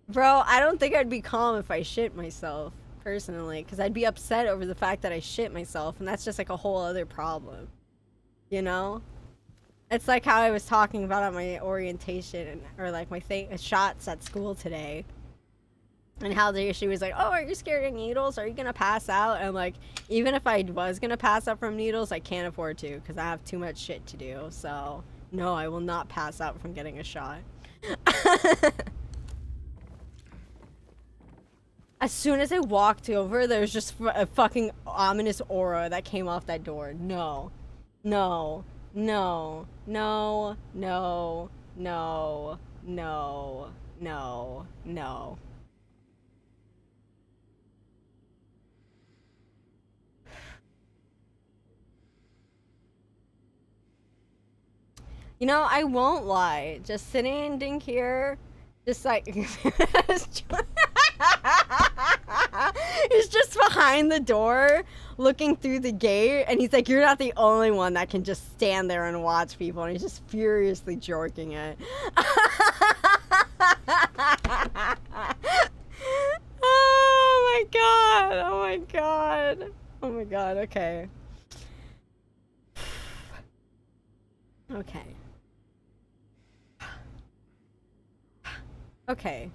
Bro, I don't think I'd be calm if I shit myself, personally, because I'd be upset over the fact that I shit myself, and that's just like a whole other problem. You know? It's like how I was talking about at my orientation, or like my shots at school today. And how she was like, oh, are you scared of needles? Are you gonna pass out? And like, even if I was gonna pass out from needles, I can't afford to, because I have too much shit to do. So, no, I will not pass out from getting a shot. As soon as I walked over, there was just a fucking ominous aura that came off that door. No. No. No, no, no, no, no, no, no. You know, I won't lie. Just sitting here, just like... He's just behind the door, looking through the gate, and he's like, you're not the only one that can just stand there and watch people, and he's just furiously jorking it. Oh my god, oh my god, oh my god, okay. Okay. Okay.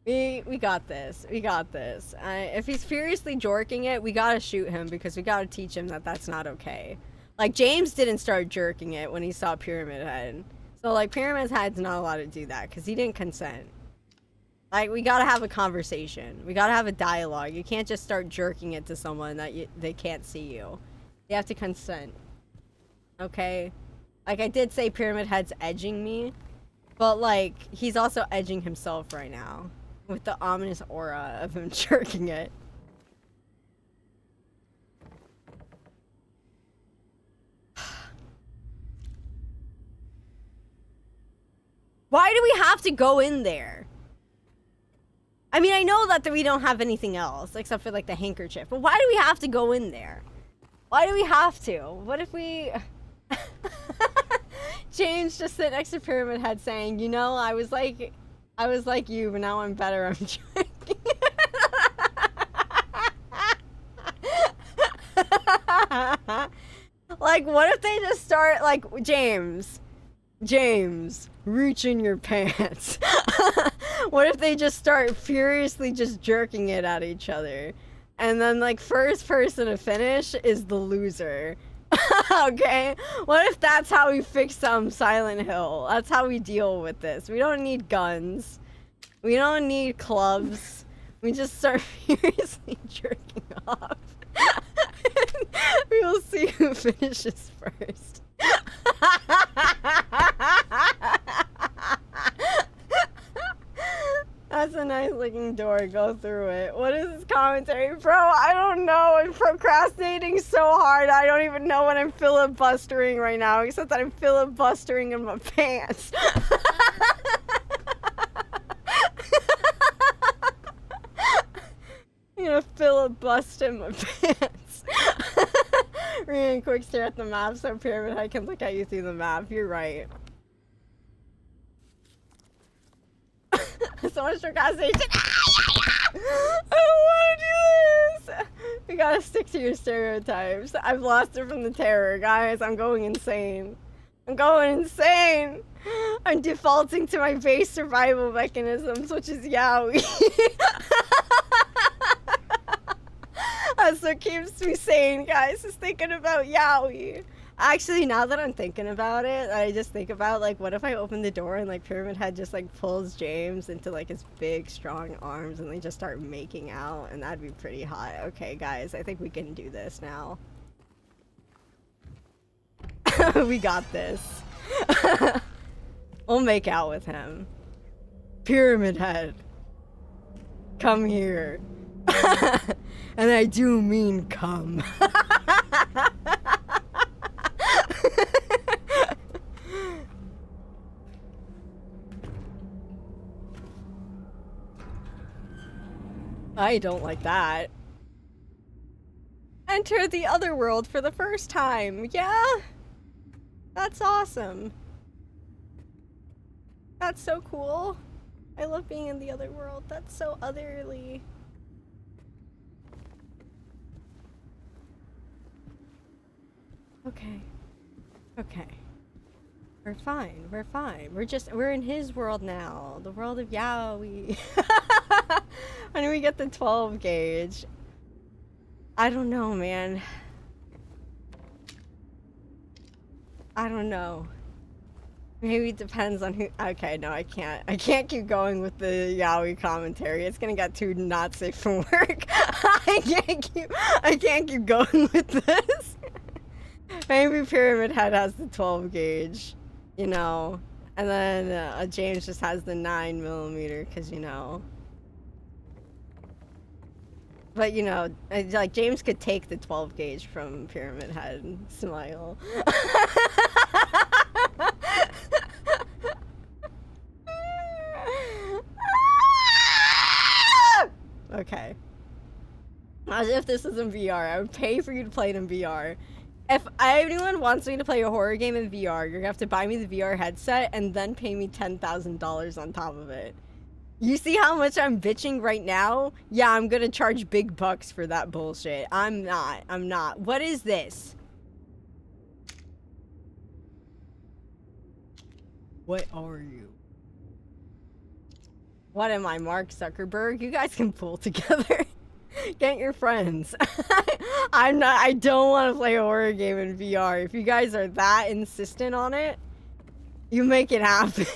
We got this. We got this. If he's furiously jorking it, we gotta shoot him because we gotta teach him that that's not okay. Like, James didn't start jerking it when he saw Pyramid Head. So, like, Pyramid Head's not allowed to do that because he didn't consent. Like, we gotta have a conversation. We gotta have a dialogue. You can't just start jerking it to someone that they can't see you. You have to consent. Okay? Like, I did say Pyramid Head's edging me, but, like, he's also edging himself right now. With the ominous aura of him jerking it. Why do we have to go in there? I mean, I know that we don't have anything else except for like the handkerchief, but why do we have to go in there? Why do we have to? What if we... James just sit next to Pyramid Head saying, you know, I was like you, but now I'm better. I'm drinking. Like, what if they just start, like, James, reach in your pants. What if they just start furiously just jerking it at each other? And then, like, first person to finish is the loser. Okay? What if that's how we fix Silent Hill? That's how we deal with this. We don't need guns. We don't need clubs. We just start furiously jerking off. We will see who finishes first. That's a nice looking door. Go through it. What is this commentary? Bro, I don't know. I'm procrastinating so hard. I don't even know what I'm filibustering right now, except that I'm filibustering in my pants. I'm gonna filibuster in my pants. Reading quick stare at the map so Pyramid Head can look at you through the map. You're right. So much procrastination. I don't want to do this. You gotta stick to your stereotypes. I've lost it from the terror, guys. I'm going insane. I'm going insane. I'm defaulting to my base survival mechanisms, which is yaoi. That's what keeps me sane, guys, is thinking about yaoi. Actually, now that I'm thinking about it, I just think about, like, what if I open the door and, like, Pyramid Head just, like, pulls James into, like, his big, strong arms and they just start making out, and that'd be pretty hot. Okay, guys, I think we can do this now. We got this. We'll make out with him. Pyramid Head. Come here. And I do mean come. I don't like that. Enter the other world for the first time. Yeah? That's awesome. That's so cool. I love being in the other world. That's so otherly. Okay. Okay. We're fine. We're fine. We're in his world now. The world of yaoi. When do we get the 12 gauge? I don't know, man. I don't know. Maybe it depends on who. Okay, no, I can't. I can't keep going with the yaoi commentary. It's gonna get too not safe for work. I can't keep going with this. Maybe Pyramid Head has the 12 gauge, you know, and then James just has the 9mm, because, you know. But, you know, like, James could take the 12 gauge from Pyramid Head and smile. Okay. As if this was in VR. I would pay for you to play it in VR. If anyone wants me to play a horror game in VR, you're gonna have to buy me the VR headset and then pay me $10,000 on top of it. You see how much I'm bitching right now? Yeah, I'm gonna charge big bucks for that bullshit. I'm not. What is this? What are you? What am I, Mark Zuckerberg? You guys can pull together. Get your friends. I don't want to play a horror game in VR. If you guys are that insistent on it, you make it happen.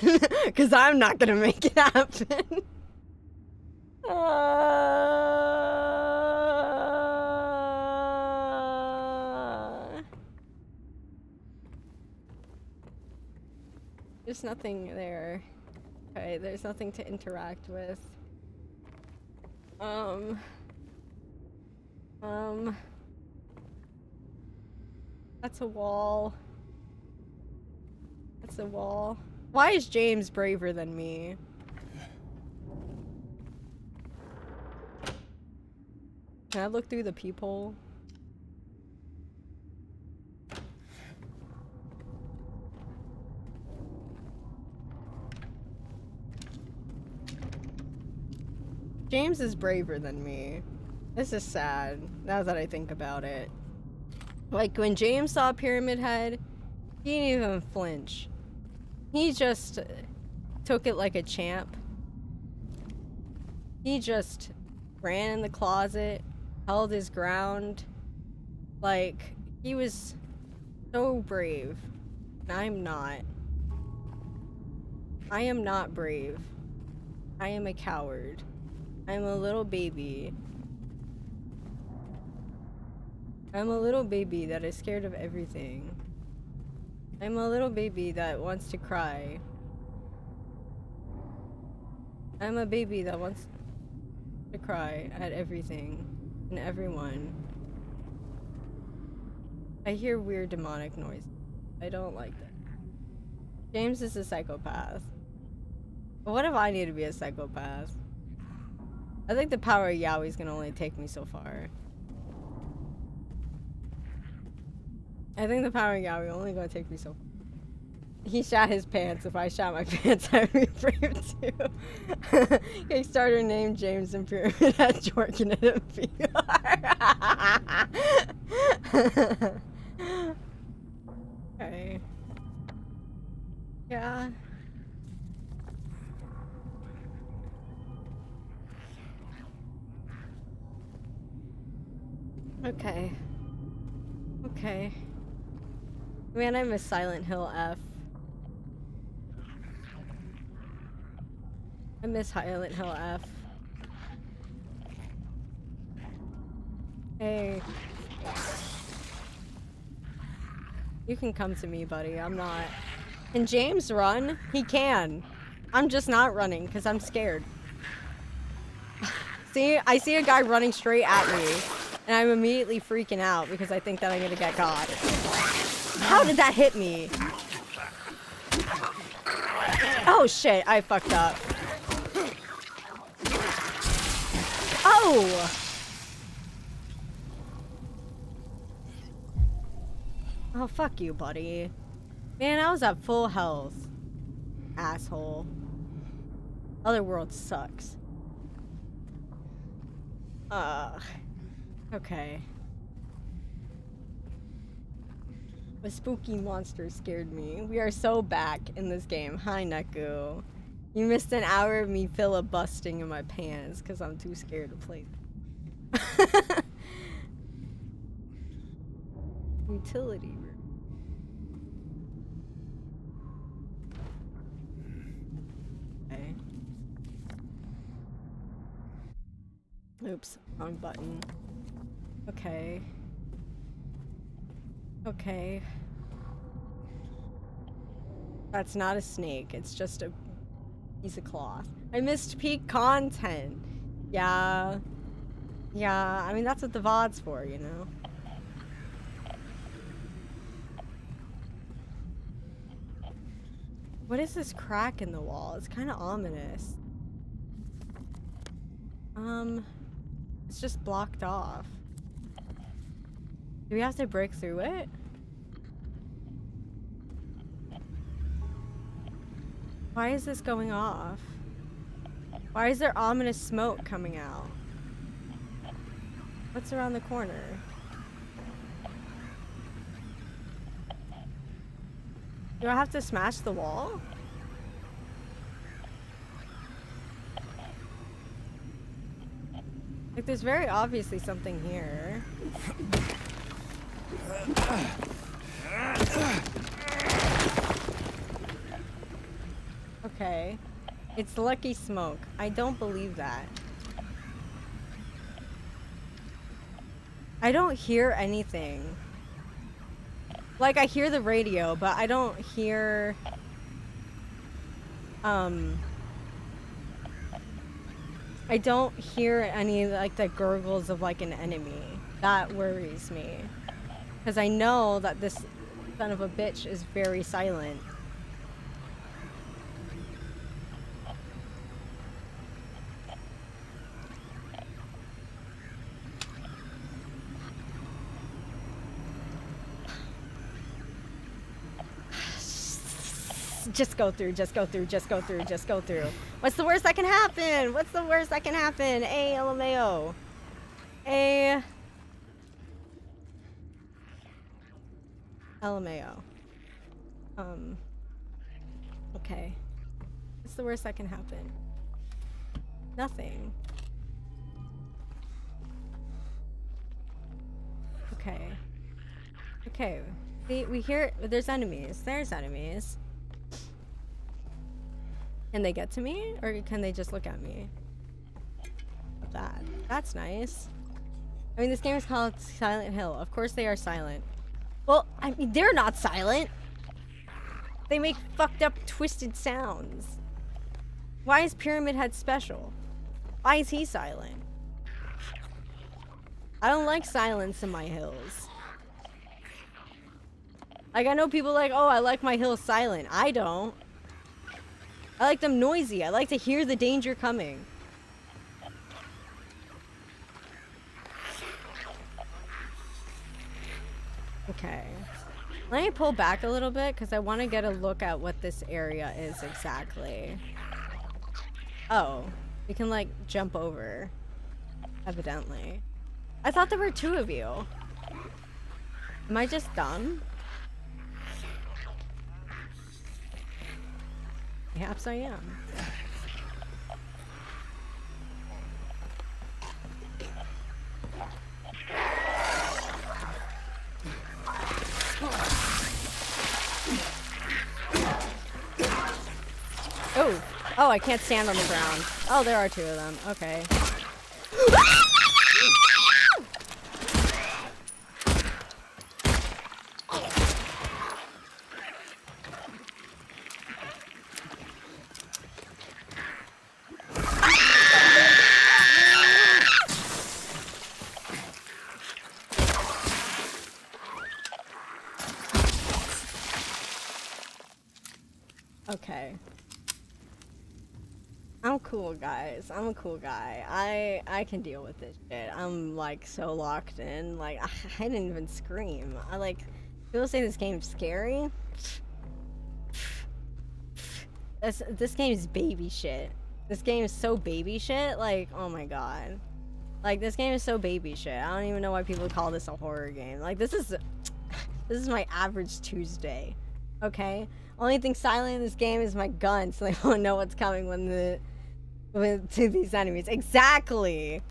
Because I'm not going to make it happen. There's nothing there. Okay, there's nothing to interact with. That's a wall. That's a wall. Why is James braver than me? Can I look through the peephole? James is braver than me. This is sad, now that I think about it. Like, when James saw Pyramid Head, he didn't even flinch. He just took it like a champ. He just ran in the closet, held his ground. Like, he was so brave. And I'm not. I am not brave. I am a coward. I'm a little baby. I'm a little baby that is scared of everything. I'm a little baby that wants to cry. I'm a baby that wants to cry at everything and everyone. I hear weird demonic noise. I don't like that. James is a psychopath. But what if I need to be a psychopath? I think the power of yaoi can only take me so far. I think the power of yaoi only gonna take me so far. He shot his pants. If I shot my pants, I'd be brave too. Kickstarter name James and Pyramid Head Jorkin at a PR. Okay. Yeah. Okay. Okay. Man, I miss Silent Hill F. I miss Silent Hill F. Hey. You can come to me, buddy. I'm not. Can James run? He can. I'm just not running because I'm scared. See? I see a guy running straight at me. And I'm immediately freaking out because I think that I'm gonna get got. How did that hit me? Oh shit, I fucked up. Oh! Oh, fuck you, buddy. Man, I was at full health. Asshole. Otherworld sucks. Okay. A spooky monster scared me. We are so back in this game. Hi, Neku. You missed an hour of me filibustering in my pants because I'm too scared to play. Utility room. Okay. Oops, wrong button. Okay. Okay. That's not a snake, it's just a piece of cloth. I missed peak content. Yeah. Yeah, I mean, that's what the VOD's for, you know? What is this crack in the wall? It's kind of ominous. It's just blocked off. Do we have to break through it? Why is this going off? Why is there ominous smoke coming out? What's around the corner? Do I have to smash the wall? Like, there's very obviously something here. Okay. It's lucky smoke. I don't believe that. I don't hear anything. Like, I hear the radio, but I don't hear... I don't hear any, like, the gurgles of, like, an enemy. That worries me. Because I know that this son of a bitch is very silent. Just go through, just go through, just go through, just go through. What's the worst that can happen? What's the worst that can happen? A LMAO. A LMAO. Okay. What's the worst that can happen? Nothing. Okay. Okay. We hear there's enemies. There's enemies. Can they get to me, or can they just look at me? That's nice. I mean, this game is called Silent Hill. Of course they are silent. Well, I mean, they're not silent. They make fucked up, twisted sounds. Why is Pyramid Head special? Why is he silent? I don't like silence in my hills. Like, I know people like, oh, I like my hills silent. I don't. I like them noisy. I like to hear the danger coming. Okay. Let me pull back a little bit because I want to get a look at what this area is exactly. Oh, we can like jump over, evidently. I thought there were 2 of you. Am I just dumb? Perhaps I am. Oh, oh, I can't stand on the ground. Oh, there are 2 of them. Okay. Okay. I'm cool, guys. I'm a cool guy. I can deal with this shit. I'm like so locked in. Like I didn't even scream. I like people say this game's scary. This game is baby shit. This game is so baby shit. Like, oh my god. Like this game is so baby shit. I don't even know why people call this a horror game. Like this is my average Tuesday. Okay? Only thing silent in this game is my gun, so they won't know what's coming to these enemies. Exactly.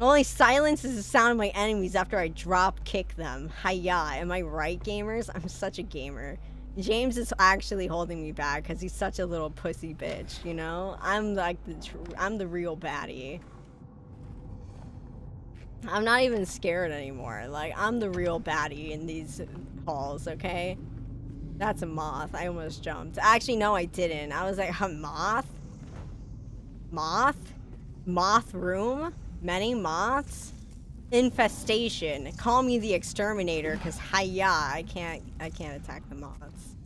Only silence is the sound of my enemies after I drop kick them. Hiya. Am I right, gamers? I'm such a gamer. James is actually holding me back because he's such a little pussy bitch, you know? I'm like I'm the real baddie. I'm not even scared anymore. Like, I'm the real baddie in these halls, okay? That's a moth. I almost jumped. Actually, no, I didn't. I was like, a moth? Moth? Moth room? Many moths? Infestation. Call me the exterminator, because hiya, I can't attack the moths.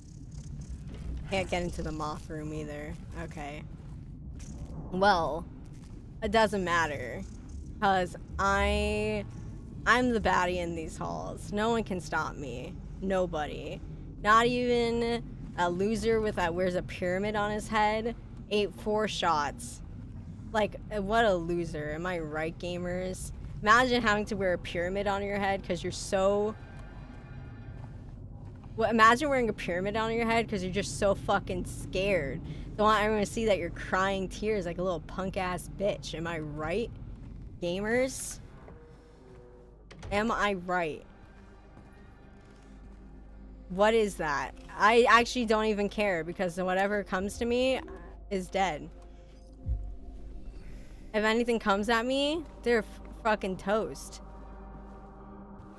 Can't get into the moth room either. Okay. Well, it doesn't matter. Because I'm the baddie in these halls. No one can stop me. Nobody. Not even a loser with that wears a pyramid on his head. 4 shots. Like, what a loser. Am I right, gamers? Imagine having to wear a pyramid on your head because you're so... Well, imagine wearing a pyramid on your head because you're just so fucking scared. Don't want everyone to see that you're crying tears like a little punk-ass bitch. Am I right, gamers? Am I right? What is that? I actually don't even care because whatever comes to me is dead. If anything comes at me, they're fucking toast.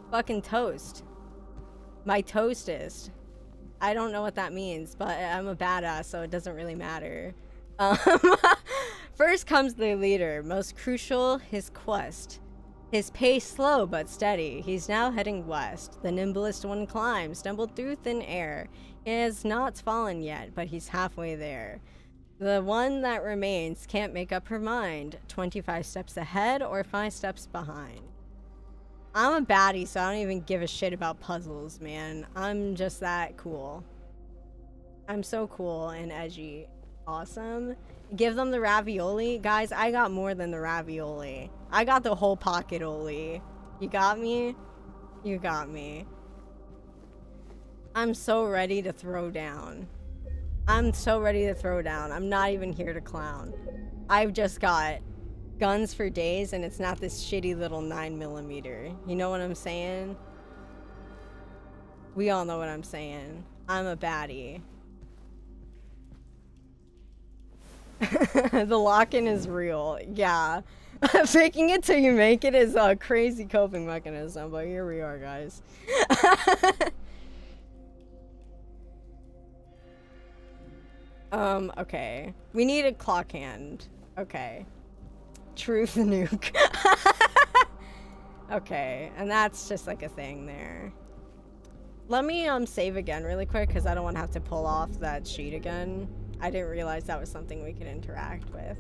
Fucking toast. My toastest. I don't know what that means, but I'm a badass, so it doesn't really matter. First comes the leader. Most crucial, his quest. His pace slow but steady. He's now heading west. The nimblest one climbs, stumbled through thin air. He has not fallen yet, but he's halfway there. The one that remains can't make up her mind. 25 steps ahead or 5 steps behind. I'm a baddie, so I don't even give a shit about puzzles, man. I'm just that cool. I'm so cool and edgy. Awesome. Give them the ravioli. Guys, I got more than the ravioli. I got the whole pocket-oli. You got me? You got me. I'm so ready to throw down. I'm so ready to throw down. I'm not even here to clown. I've just got guns for days and it's not this shitty little 9mm. You know what I'm saying? We all know what I'm saying. I'm a baddie. The lock-in is real. Yeah. Faking it till you make it is a crazy coping mechanism, but here we are, guys. Okay. We need a clock hand. Okay. Truth nuke. Okay, and that's just like a thing there. Let me save again really quick because I don't want to have to pull off that sheet again. I didn't realize that was something we could interact with.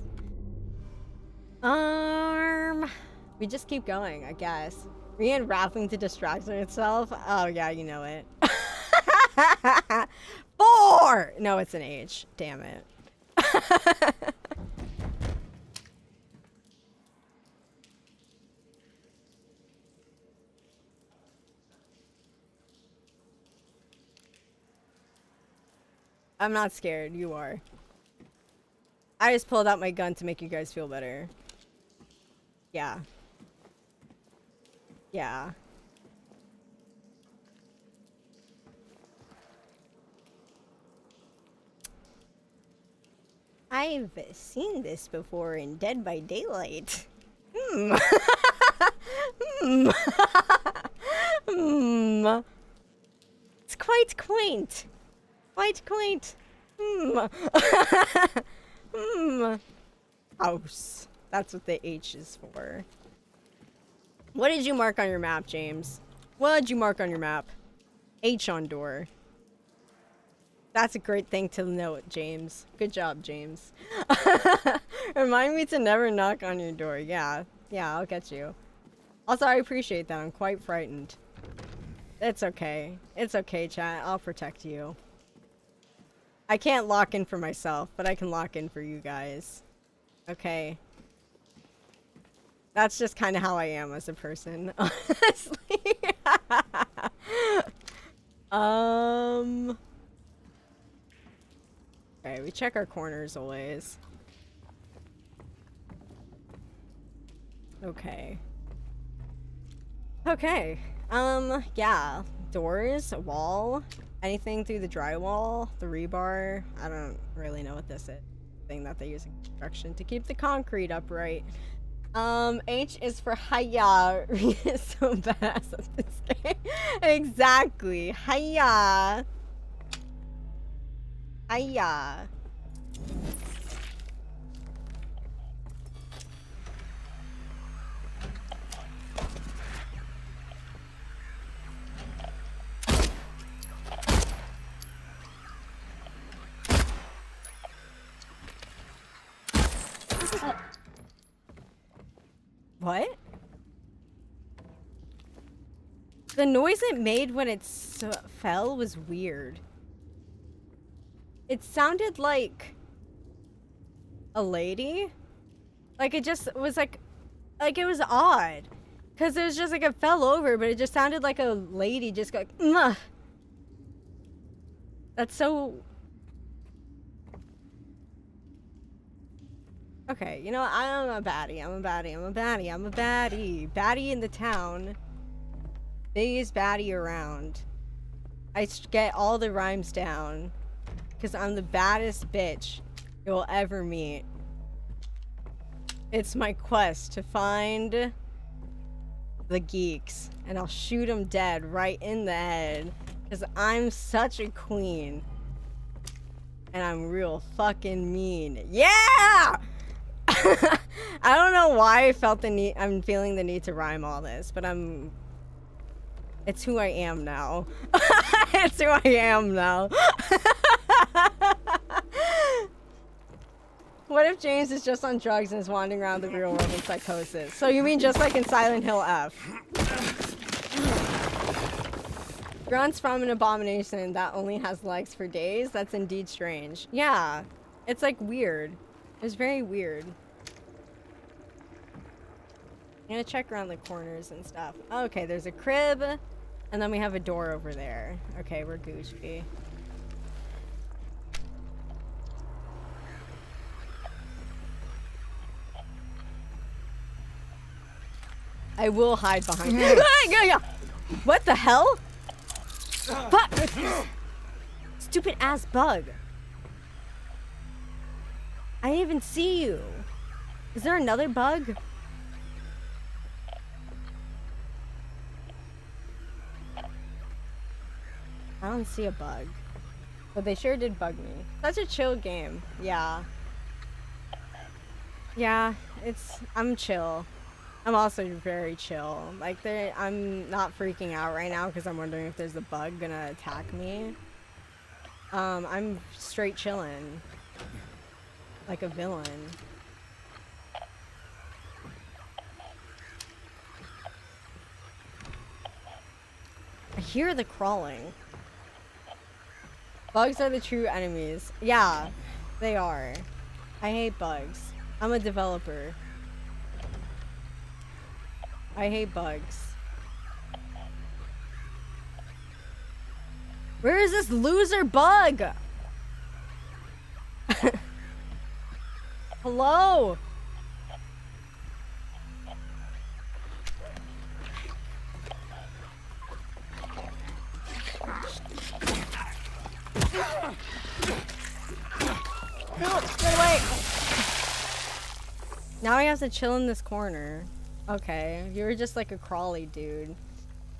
We just keep going, I guess. Rian rapping to distract herself. Oh yeah, you know it. 4! No, it's an H. Damn it. I'm not scared. You are. I just pulled out my gun to make you guys feel better. Yeah. Yeah. I've seen this before in Dead by Daylight. Hmm. Hmm. Hmm. It's quite quaint. Quite quaint. Hmm. Hmm. House. That's what the H is for. What did you mark on your map, James? What did you mark on your map? H on door. That's a great thing to note, James. Good job, James. Remind me to never knock on your door. Yeah. Yeah, I'll get you. Also, I appreciate that. I'm quite frightened. It's okay. It's okay, chat. I'll protect you. I can't lock in for myself, but I can lock in for you guys. Okay. That's just kind of how I am as a person, honestly. Okay, we check our corners always. Okay. Okay. Yeah. Doors, a wall, anything through the drywall, the rebar. I don't really know what this is. Thing that they use in construction to keep the concrete upright. H is for hiya. Rita is so badass at this game. Exactly. Hiya. Hiya. What? The noise it made when it fell was weird. It sounded like a lady. Like it just was like it was odd. Cause it was just like it fell over, but it just sounded like a lady just going, "Mwah." That's so... Okay, you know what? I'm a baddie. I'm a baddie. I'm a baddie. I'm a baddie. Baddie in the town. Biggest baddie around. I get all the rhymes down. Because I'm the baddest bitch you'll ever meet. It's my quest to find the geeks. And I'll shoot them dead right in the head. Because I'm such a queen. And I'm real fucking mean. Yeah! I don't know why I felt the need. I'm feeling the need to rhyme all this, but it's who I am now. It's who I am now. What if James is just on drugs and is wandering around the real world in psychosis? So you mean just like in Silent Hill F? Grunts from an abomination that only has legs for days? That's indeed strange. Yeah, it's like weird. It's very weird. I'm gonna check around the corners and stuff. Okay, there's a crib, and then we have a door over there. Okay, we're Gucci. I will hide behind you. What the hell? Fuck! Stupid ass bug. I didn't even see you. Is there another bug? I don't see a bug. But they sure did bug me. Such a chill game. Yeah. Yeah, I'm chill. I'm also very chill. Like, I'm not freaking out right now because I'm wondering if there's a bug gonna attack me. I'm straight chilling. Like a villain. I hear the crawling. Bugs are the true enemies. Yeah, they are. I hate bugs. I'm a developer. I hate bugs. Where is this loser bug? Hello? No, get away! Now I have to chill in this corner. Okay, you were just like a crawly dude.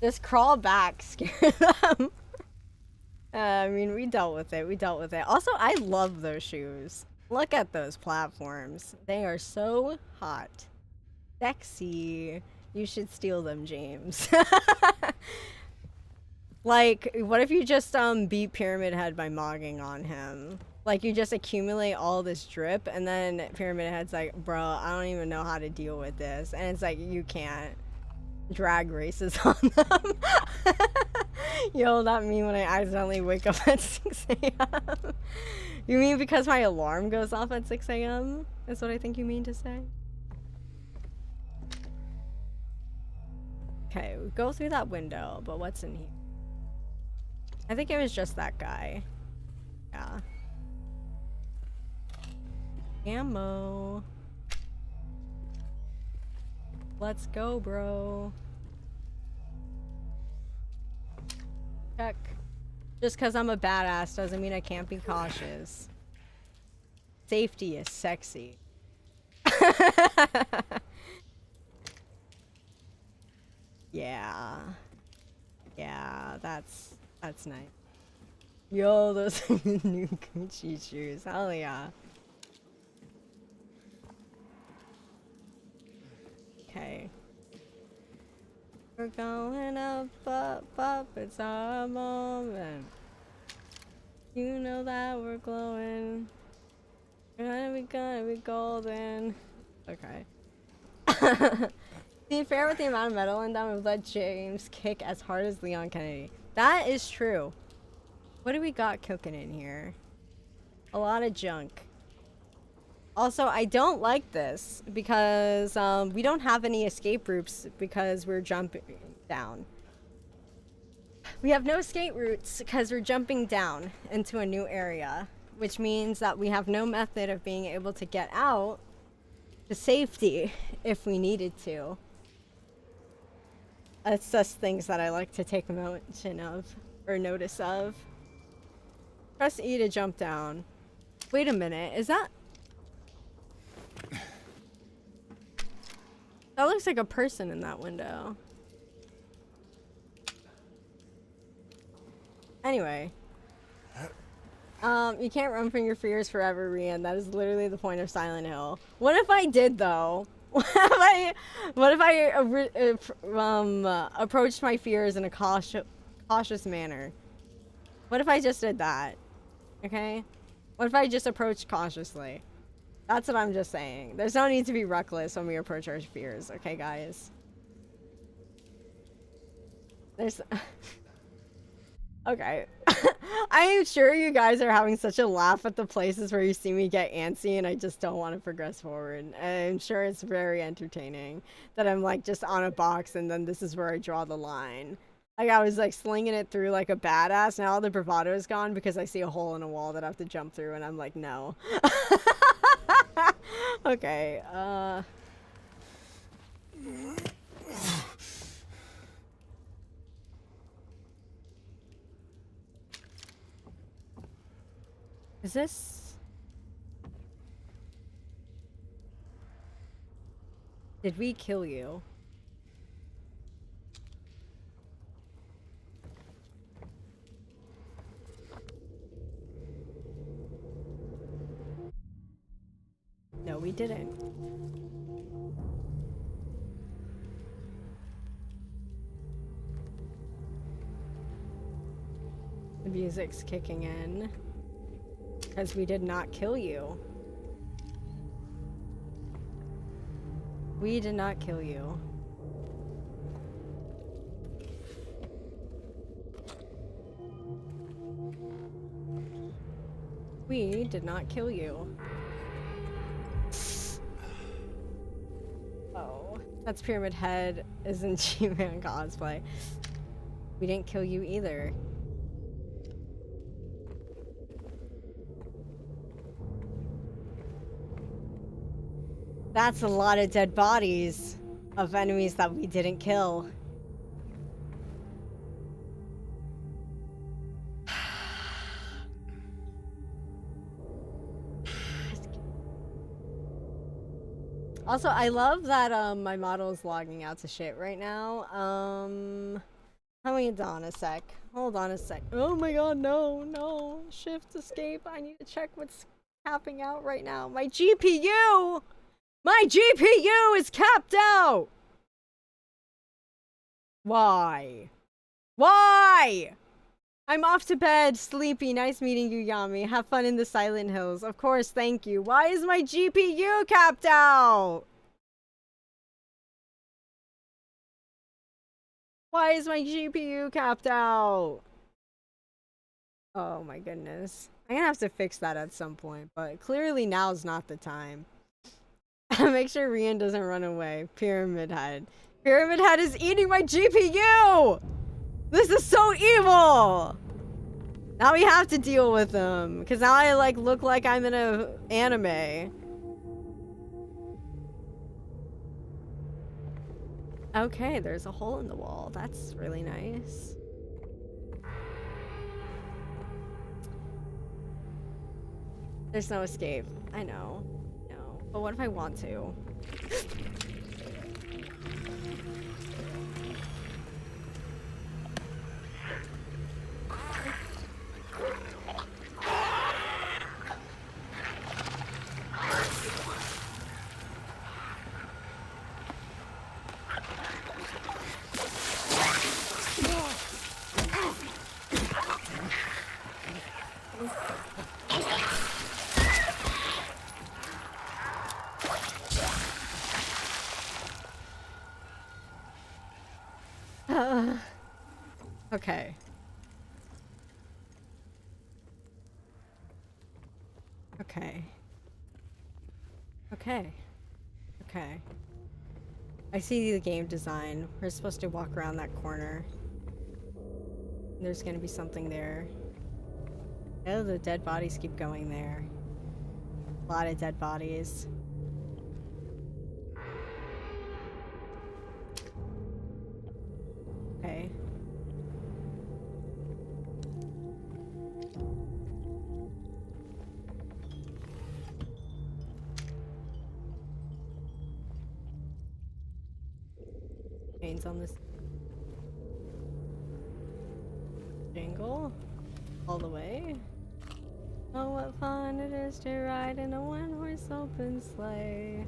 Just crawl back, scare them. I mean, we dealt with it. We dealt with it. Also, I love those shoes. Look at those platforms. They are so hot. Sexy. You should steal them, James. Like, what if you just beat Pyramid Head by mogging on him? Like, you just accumulate all this drip, and then Pyramid Head's like, bro, I don't even know how to deal with this. And it's like, you can't. Drag races on them. Yo, that mean when I accidentally wake up at 6 a.m. You mean because my alarm goes off at 6 a.m.? That's what I think you mean to say? Okay, we go through that window, but what's in here? I think it was just that guy. Yeah. Ammo. Let's go, bro. Check. Just because I'm a badass doesn't mean I can't be cautious. Safety is sexy. Yeah. Yeah, that's nice. Yo, those are the new Gucci shoes. Hell yeah. Okay. We're going up, up, up. It's our moment. You know that we're glowing. We're gonna be golden. Okay. To be fair with the amount of metal in them, we've let James kick as hard as Leon Kennedy. That is true. What do we got cooking in here? A lot of junk. Also, I don't like this because we don't have any escape routes because we're jumping down. We have no escape routes because we're jumping down into a new area, which means that we have no method of being able to get out to safety if we needed to. It's just things that I like to take mention of or notice of. Press E to jump down. Wait a minute, is that... That looks like a person in that window. Anyway. You can't run from your fears forever, Rian. That is literally the point of Silent Hill. What if I did, though? What if I approached my fears in a cautious manner? What if I just did that? Okay? What if I just approached cautiously? That's what I'm just saying. There's no need to be reckless when we approach our fears, okay, guys? There's... Okay. I am sure you guys are having such a laugh at the places where you see me get antsy and I just don't want to progress forward. I'm sure it's very entertaining that I'm like just on a box and then this is where I draw the line. Like I was like slinging it through like a badass. Now all the bravado is gone because I see a hole in a wall that I have to jump through and I'm like, no. Okay, is this... Did we kill you? No, we didn't. The music's kicking in. Because we did not kill you. We did not kill you. We did not kill you. Oh, that's Pyramid Head isn't G-Man cosplay. We didn't kill you either. That's a lot of dead bodies of enemies that we didn't kill. Also, I love that my model is logging out to shit right now. Hold on a sec. Hold on a sec. Oh my god, no. Shift escape. I need to check what's capping out right now. My GPU! My GPU is capped out! Why? Why? I'm off to bed, sleepy. Nice meeting you, Yami. Have fun in the Silent Hills. Of course, thank you. Why is my GPU capped out? Why is my GPU capped out? Oh my goodness. I'm gonna have to fix that at some point, but clearly now's not the time. Make sure Rien doesn't run away. Pyramid Head. Pyramid Head is eating my GPU! This is so evil! Now we have to deal with them, because now I like look like I'm in a anime. Okay, there's a hole in the wall. That's really nice. There's no escape. I know. No. But what if I want to? Okay. Okay. Okay. Okay. I see the game design. We're supposed to walk around that corner. There's gonna be something there. Oh, the dead bodies keep going there. A lot of dead bodies. Okay. Chains on this jingle all the way. Oh, what fun it is to ride in a one-horse open sleigh.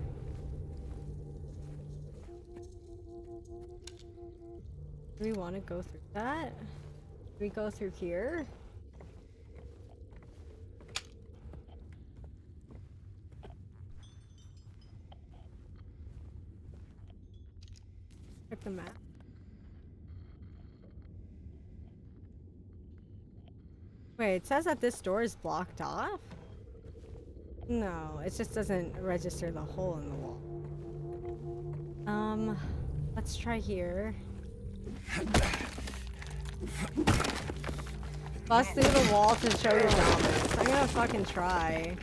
Do we want to go through that? Do we go through here? Check the map. Wait, it says that this door is blocked off? No, it just doesn't register the hole in the wall. Let's try here. Bust through the wall to show your dominance. I'm gonna fucking try.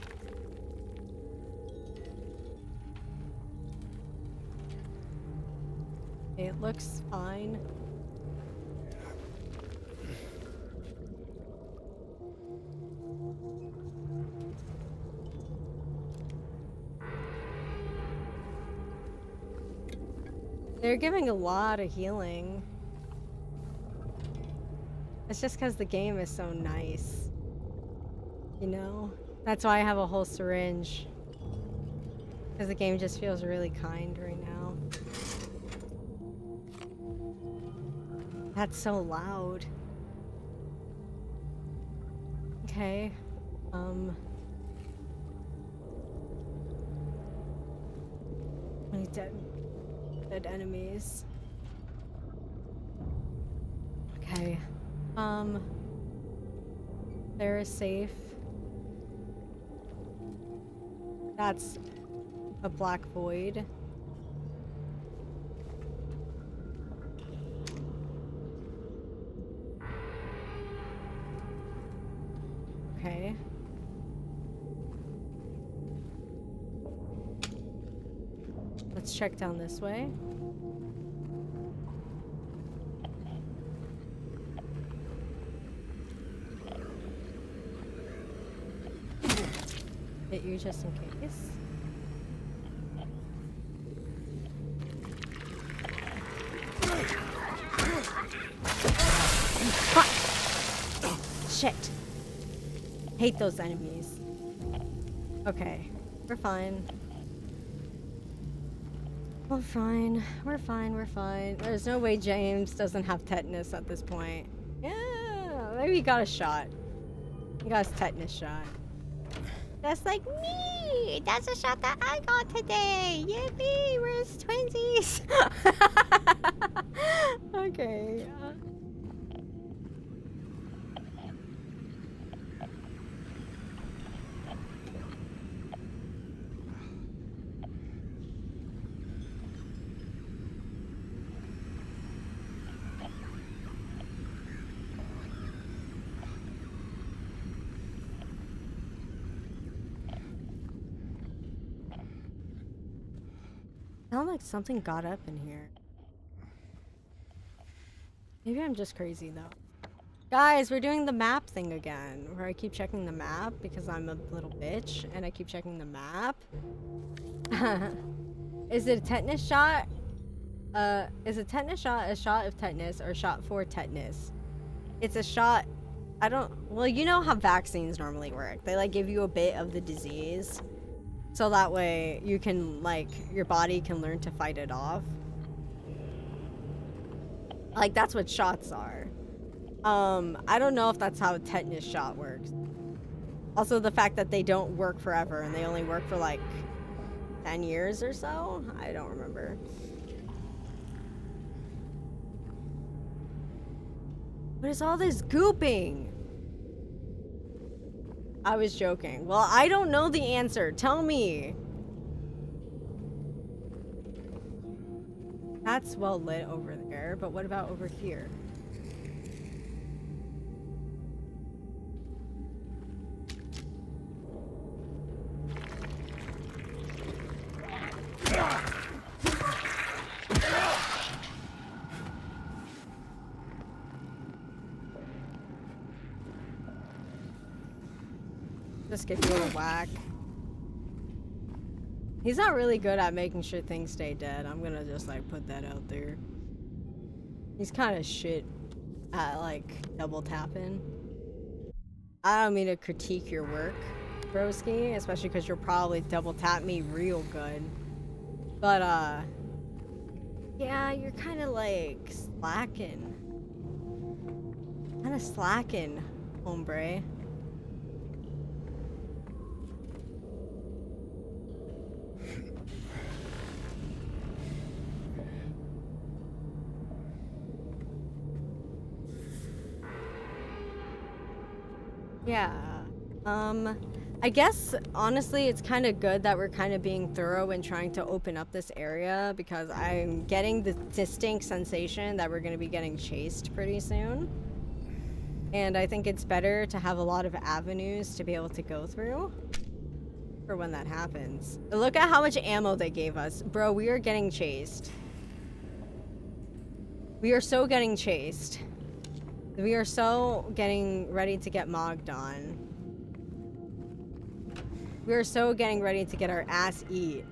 It looks fine. They're giving a lot of healing. It's just because the game is so nice. You know? That's why I have a whole syringe. Because the game just feels really kind right now. That's so loud. Okay. Many dead enemies. Okay. There is safe. That's a black void. Okay. Let's check down this way. Hit you just in case. Shit. Hate those enemies. Okay. We're fine. We're fine. We're fine. We're fine. There's no way James doesn't have tetanus at this point. Yeah. Maybe he got a shot. He got his tetanus shot. Just like me! That's a shot that I got today! Yippee! We're twinsies! Okay. Sound like something got up in here. Maybe I'm just crazy though. Guys, we're doing the map thing again, where I keep checking the map because I'm a little bitch and I keep checking the map. Is it a tetanus shot? Is a tetanus shot a shot of tetanus or a shot for tetanus? It's a shot. Well, you know how vaccines normally work. They like give you a bit of the disease. So that way you can, like, your body can learn to fight it off. Like, that's what shots are. I don't know if that's how a tetanus shot works. Also, the fact that they don't work forever and they only work for, like, 10 years or so? I don't remember. What is all this gooping? I was joking. Well, I don't know the answer. Tell me. That's well lit over there, but what about over here? Just give you a whack. He's not really good at making sure things stay dead. I'm gonna just like put that out there. He's kind of shit at like double tapping. I don't mean to critique your work, broski, especially because you'll probably double tap me real good. But yeah, you're kind of like slacking. Kind of slacking, hombre. Yeah. I guess, honestly, it's kind of good that we're kind of being thorough and trying to open up this area because I'm getting the distinct sensation that we're going to be getting chased pretty soon. And I think it's better to have a lot of avenues to be able to go through for when that happens. Look at how much ammo they gave us. Bro, we are getting chased. We are so getting chased. We are so getting ready to get mogged on. We are so getting ready to get our ass eat.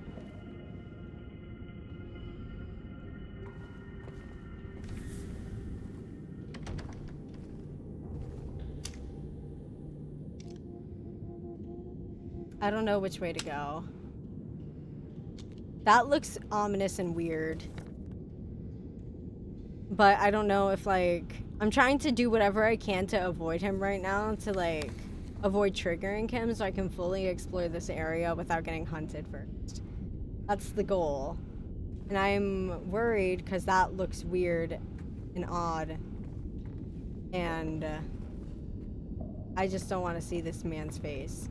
I don't know which way to go. That looks ominous and weird. But I don't know if, like... I'm trying to do whatever I can to avoid him right now, to, like, avoid triggering him so I can fully explore this area without getting hunted first. That's the goal. And I'm worried because that looks weird and odd. And I just don't want to see this man's face.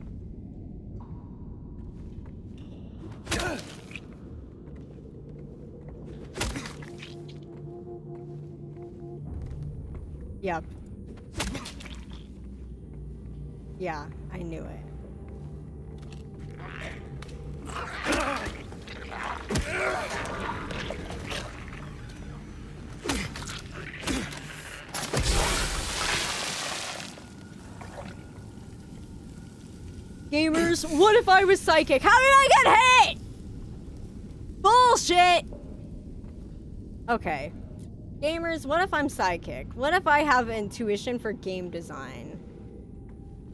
Yep. Yeah, I knew it. Gamers, what if I was psychic? How did I get hit? Bullshit! Okay. Gamers, what if I'm psychic? What if I have intuition for game design?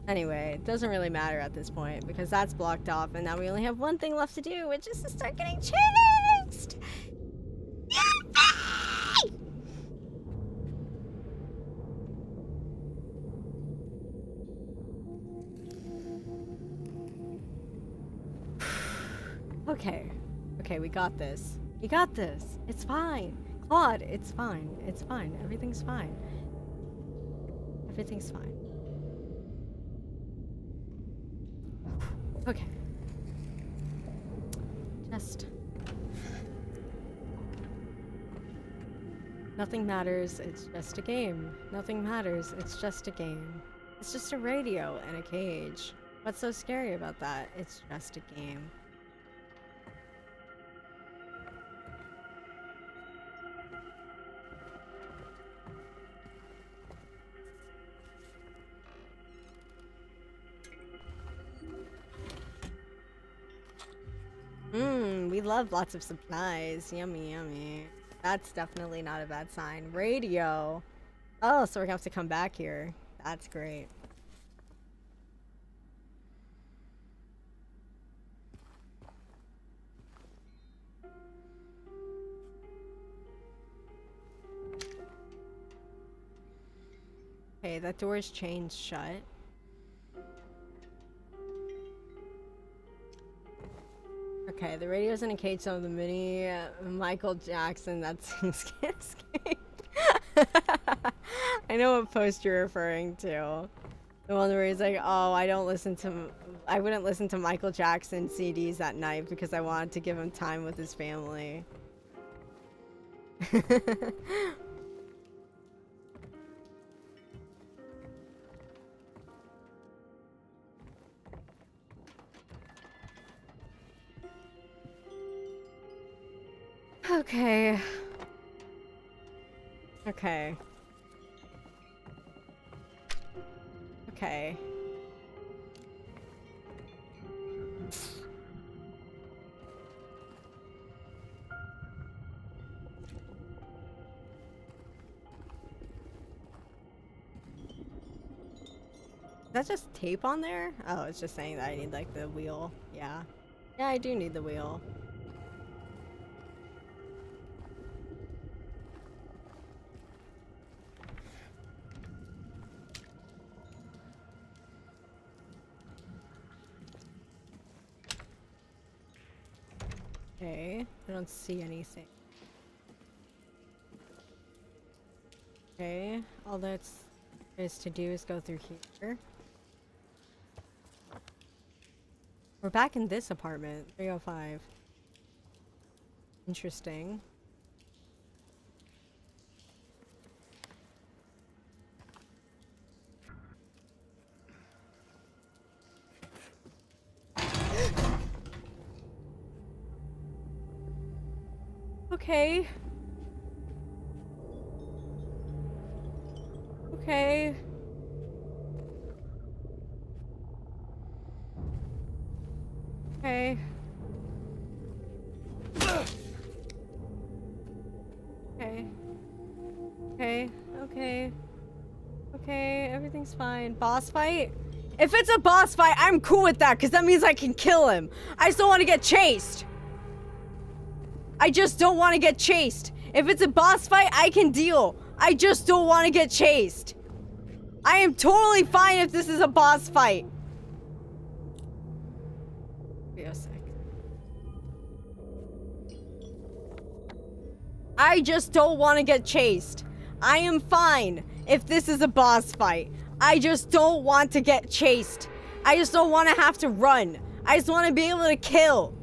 Anyway, it doesn't really matter at this point because that's blocked off and now we only have one thing left to do, which is to start getting chased! Yippee! Okay. Okay, we got this. We got this. It's fine. Claude, it's fine. It's fine. Everything's fine. Everything's fine. Okay. Just... Nothing matters, it's just a game. Nothing matters, it's just a game. It's just a radio and a cage. What's so scary about that? It's just a game. We love lots of supplies. Yummy, yummy. That's definitely not a bad sign. Radio. Oh, so we're gonna have to come back here. That's great. Okay, that door is chained shut. Okay, the radio's in a cage, so the mini Michael Jackson that sings can't escape. I know what post you're referring to. The one where he's like, oh, I wouldn't listen to Michael Jackson CDs at night because I wanted to give him time with his family. Okay. Okay. Okay. Is that just tape on there? Oh, it's just saying that I need like the wheel. Yeah. Yeah, I do need the wheel. Okay, I don't see anything. Okay, all that's is to do is go through here. We're back in this apartment, 305. Interesting. Okay. Okay. Okay. Okay. Okay. Okay. Okay, everything's fine. Boss fight? If it's a boss fight, I'm cool with that, because that means I can kill him. I just don't want to get chased. I just don't want to get chased. If it's a boss fight, I can deal. I just don't want to get chased. I am totally fine if this is a boss fight. Be a sec. I just don't want to get chased. I am fine if this is a boss fight. I just don't want to get chased. I just don't want to have to run. I just want to be able to kill.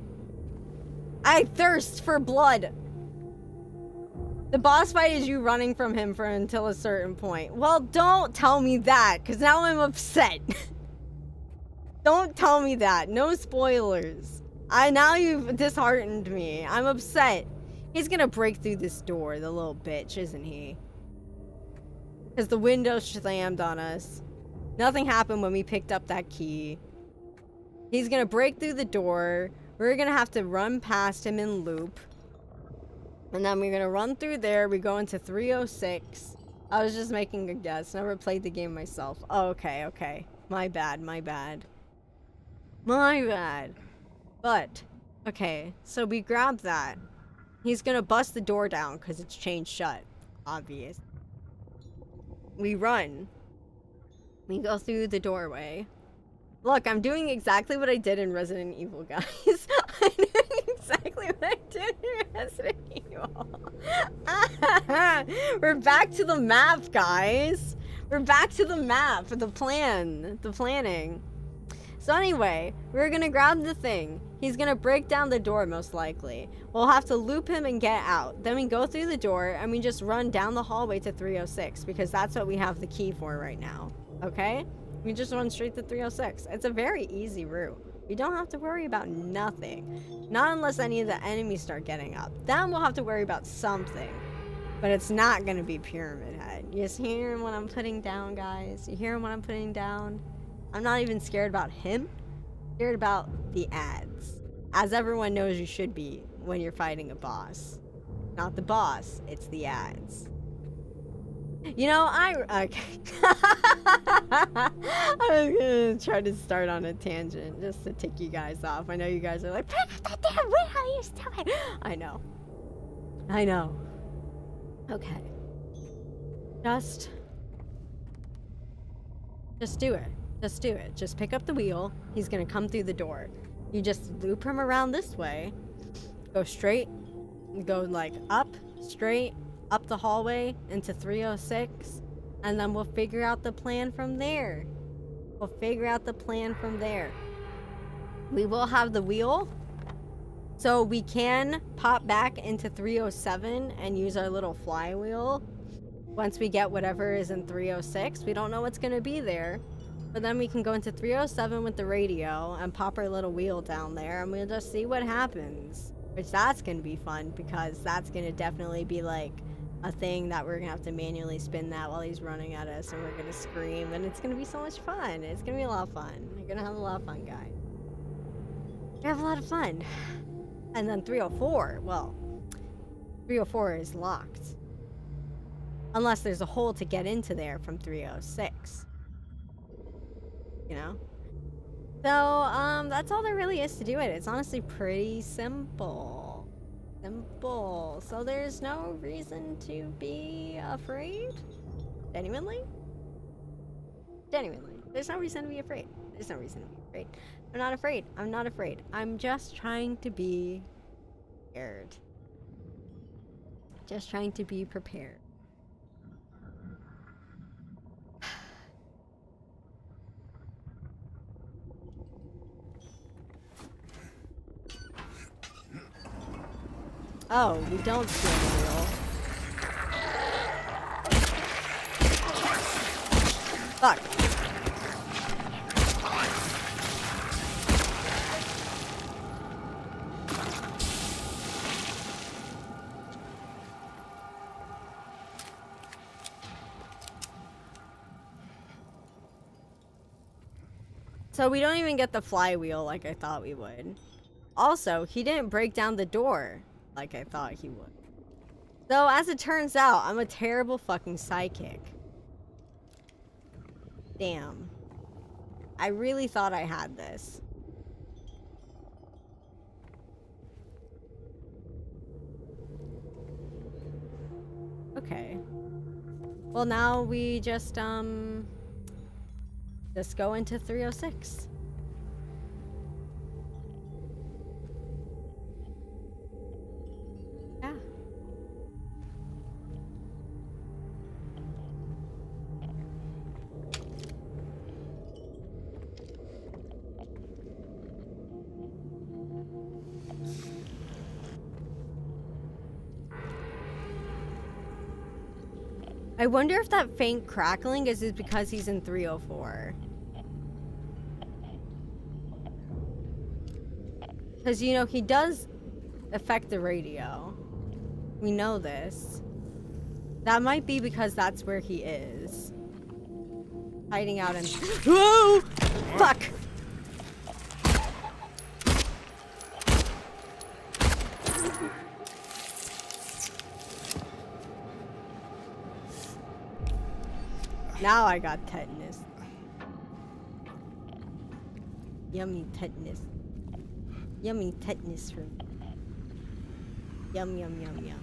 I thirst for blood. The boss fight is you running from him for until a certain point. Well, don't tell me that, because now I'm upset. Don't tell me that. No spoilers. Now you've disheartened me. I'm upset. He's gonna break through this door, the little bitch, isn't he? Because the window slammed on us. Nothing happened when we picked up that key. He's gonna break through the door. We're gonna have to run past him in loop. And then we're gonna run through there. We go into 306. I was just making a guess. Never played the game myself. Oh, okay, okay. My bad, my bad. My bad. But, okay. So we grab that. He's gonna bust the door down because it's chained shut. Obvious. We run. We go through the doorway. Look, I'm doing exactly what I did in Resident Evil, guys. I'm doing exactly what I did in Resident Evil. We're back to the map, guys. We're back to the map, the plan, the planning. So anyway, we're gonna grab the thing. He's gonna break down the door, most likely. We'll have to loop him and get out. Then we go through the door and we just run down the hallway to 306 because that's what we have the key for right now. Okay? We just run straight to 306. It's a very easy route. We don't have to worry about nothing. Not unless any of the enemies start getting up. Then we'll have to worry about something. But it's not gonna be Pyramid Head. You just hearing what I'm putting down, guys? You hearing what I'm putting down? I'm not even scared about him. I'm scared about the ads. As everyone knows you should be when you're fighting a boss. Not the boss, it's the ads. You know, okay. I was gonna try to start on a tangent just to tick you guys off. I know you guys are like, what are you doing? I know. I know. Okay. Just do it. Just do it. Just pick up the wheel. He's gonna come through the door. You just loop him around this way. Go straight. Go like up, straight, up the hallway into 306. And then we'll figure out the plan from there. We'll figure out the plan from there. We will have the wheel. So we can pop back into 307 and use our little flywheel. Once we get whatever is in 306. We don't know what's gonna be there. But then we can go into 307 with the radio and pop our little wheel down there and we'll just see what happens. Which that's gonna be fun because that's gonna definitely be like a thing that we're gonna have to manually spin that while he's running at us and we're gonna scream and it's gonna be so much fun. It's gonna be a lot of fun. You're gonna have a lot of fun, guys. You're gonna have a lot of fun. And then 304, well, 304 is locked. Unless there's a hole to get into there from 306. You know? So, that's all there really is to do it. It's honestly pretty simple. Simple. So there's no reason to be afraid? Genuinely? Genuinely. There's no reason to be afraid. There's no reason to be afraid. I'm not afraid. I'm not afraid. I'm just trying to be prepared. Just trying to be prepared. Oh, we don't steal the wheel. Fuck. So we don't even get the flywheel like I thought we would. Also, he didn't break down the door like I thought he would. So as it turns out, I'm a terrible fucking psychic. Damn. I really thought I had this. Okay. Well, now we just go into 306. Yeah. I wonder if that faint crackling is because he's in 304. Because, you know, he does affect the radio. We know this. That might be because that's where he is. Hiding out in... Whoa! Fuck! Now I got tetanus. Yummy tetanus. Yummy tetanus for me. Yum, yum, yum, yum.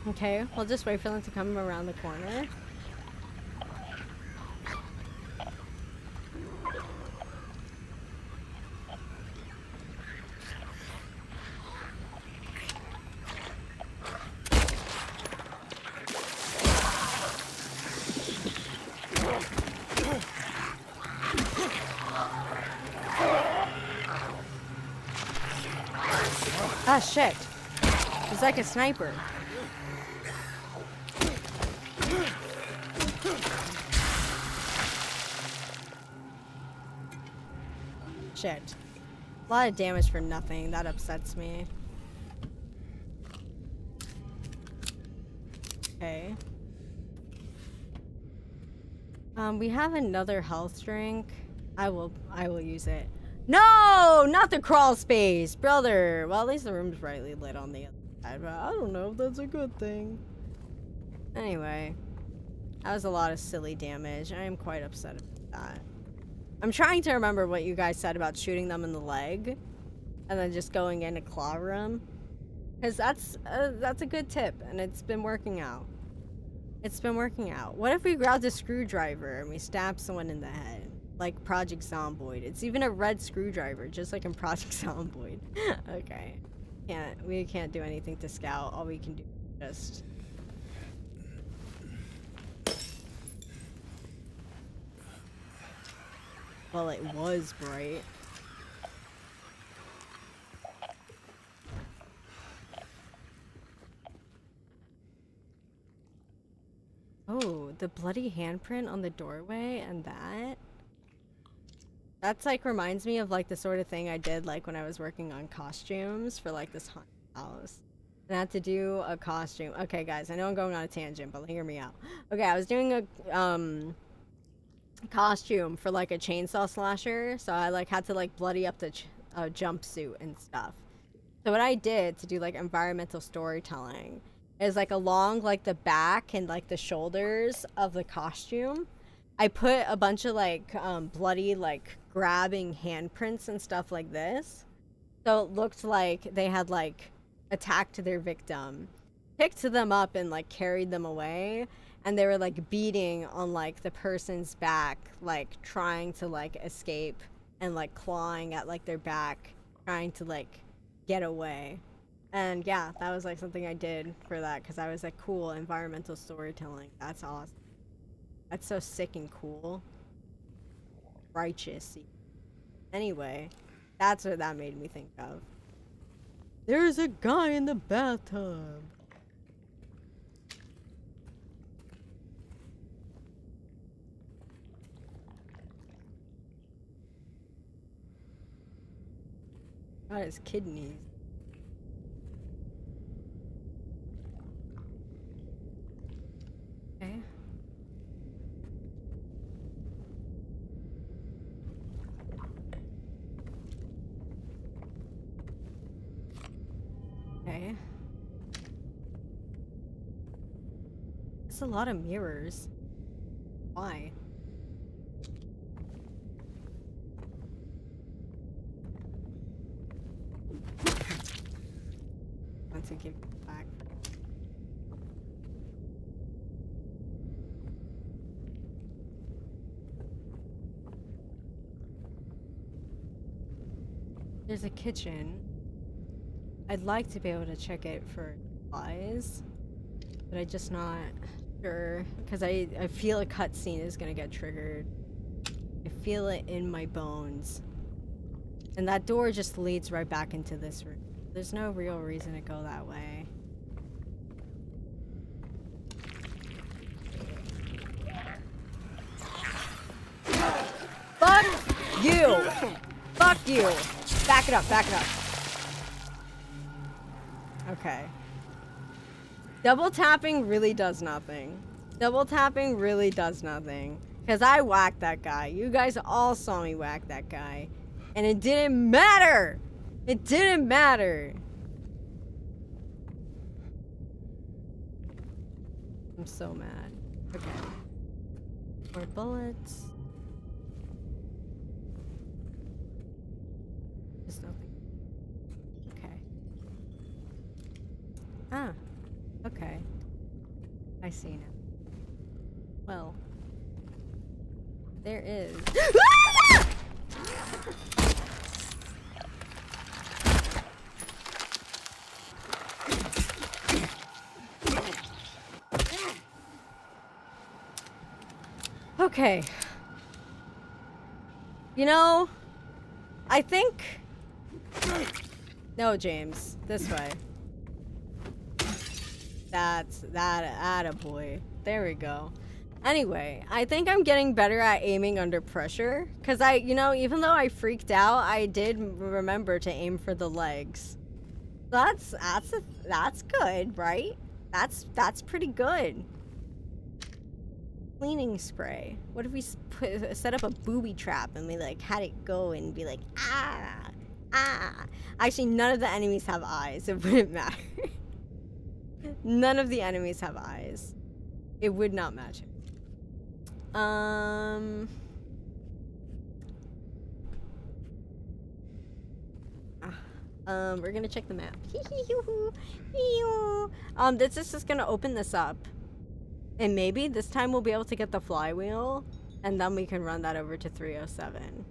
Okay, we'll just wait for them to come around the corner. Ah, shit. He's like a sniper. Shit. A lot of damage for nothing. That upsets me. Okay. We have another health drink. I will use it. No! Not the crawl space! Brother! Well, at least the room's brightly lit on the other side, but I don't know if that's a good thing. Anyway. That was a lot of silly damage. I am quite upset about that. I'm trying to remember what you guys said about shooting them in the leg and then just going in a claw room, because that's a good tip and it's been working out. It's been working out. What if we grabbed a screwdriver and we stabbed someone in the head, like Project Zomboid? It's even a red screwdriver, just like in Project Zomboid. Okay, we can't do anything to Scout. All we can do is just. Well, it was bright. Oh, the bloody handprint on the doorway and that. That's like reminds me of like the sort of thing I did like when I was working on costumes for like this haunted house. And I had to do a costume. Okay, guys, I know I'm going on a tangent, but hear me out. Okay, I was doing a costume for like a chainsaw slasher, so I like had to like bloody up the jumpsuit and stuff. So what I did to do like environmental storytelling is like along like the back and like the shoulders of the costume, I put a bunch of like bloody like grabbing handprints and stuff like this, so it looked like they had like attacked their victim, picked them up and like carried them away, and they were like beating on like the person's back, like trying to like escape and like clawing at like their back, trying to like get away. And yeah, that was like something I did for that because I was like, cool, environmental storytelling. That's awesome. That's so sick and cool. Righteous. Anyway, that's what that made me think of. There's a guy in the bathtub. Got his kidneys. Okay. Okay. It's a lot of mirrors. Why? to give you back. There's a kitchen. I'd like to be able to check it for supplies, but I'm just not sure because I feel a cutscene is gonna get triggered. I feel it in my bones. And that door just leads right back into this room. There's no real reason to go that way. Fuck you! Fuck you! Back it up, back it up. Okay. Double tapping really does nothing. Double tapping really does nothing. Because I whacked that guy. You guys all saw me whack that guy. And it didn't matter! It didn't matter! I'm so mad. Okay. More bullets. Just nothing. Okay. Ah. Okay. I see now. Well. There is. Okay. You know, I think... No, James. This way. That's that attaboy. There we go. Anyway, I think I'm getting better at aiming under pressure. Because you know, even though I freaked out, I did remember to aim for the legs. That's good, right? That's pretty good. Cleaning spray. What if we set up a booby trap and we like had it go and be like, ah, ah. Actually, none of the enemies have eyes. It wouldn't matter. None of the enemies have eyes. It would not matter. We're gonna check the map. This is just gonna open this up. And maybe this time we'll be able to get the flywheel, and then we can run that over to 307.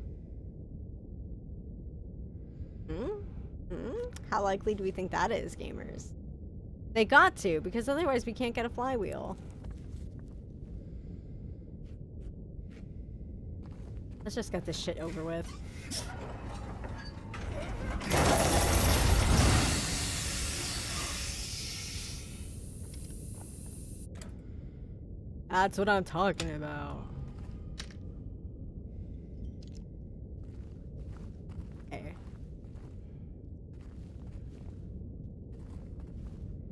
How likely do we think that is, gamers? They got to, because otherwise we can't get a flywheel. Let's just get this shit over with. That's what I'm talking about. Okay.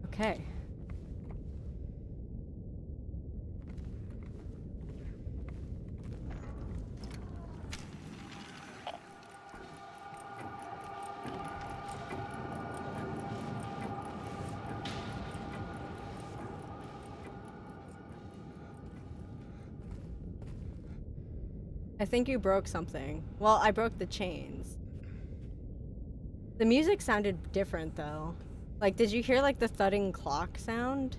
Okay. I think you broke something. Well, I broke the chains. The music sounded different though. Like, did you hear like the thudding clock sound?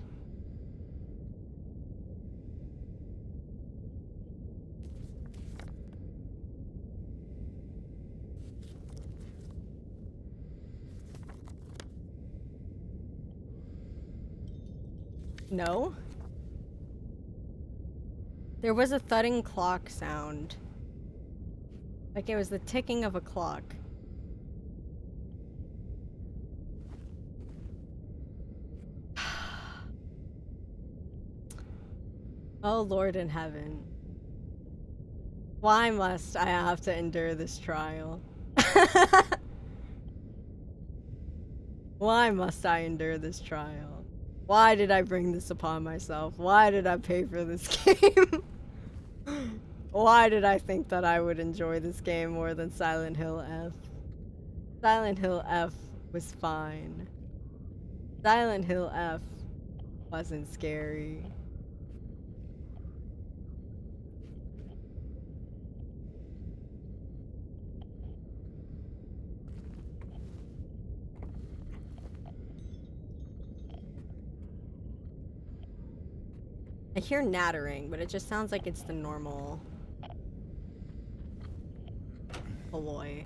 No? There was a thudding clock sound. Like it was the ticking of a clock. Oh Lord in heaven. Why must I have to endure this trial? Why must I endure this trial? Why did I bring this upon myself? Why did I pay for this game? Why did I think that I would enjoy this game more than Silent Hill F? Silent Hill F was fine. Silent Hill F wasn't scary. I hear nattering, but it just sounds like it's the normal alloy.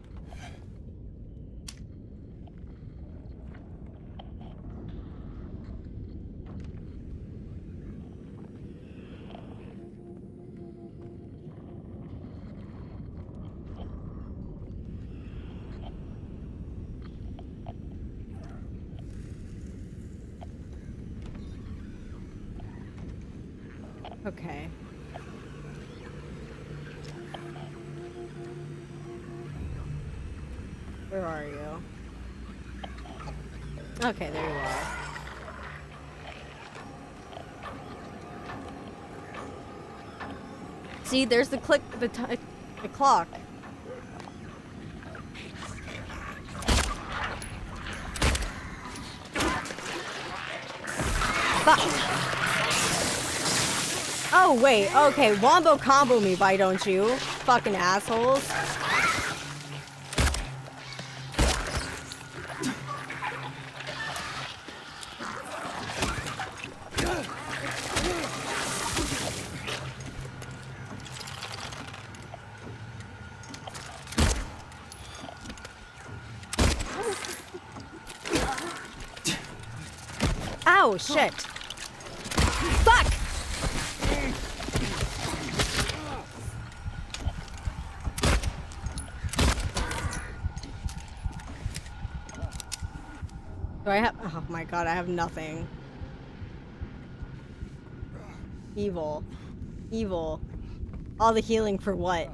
Okay. Where are you? Okay, there you are. See, there's the the clock. Fuck. Oh, wait. Okay, wombo combo me, why don't you? Fucking assholes. Ow, shit. Fuck! Do I have— oh my god, I have nothing. Evil. Evil. All the healing for what?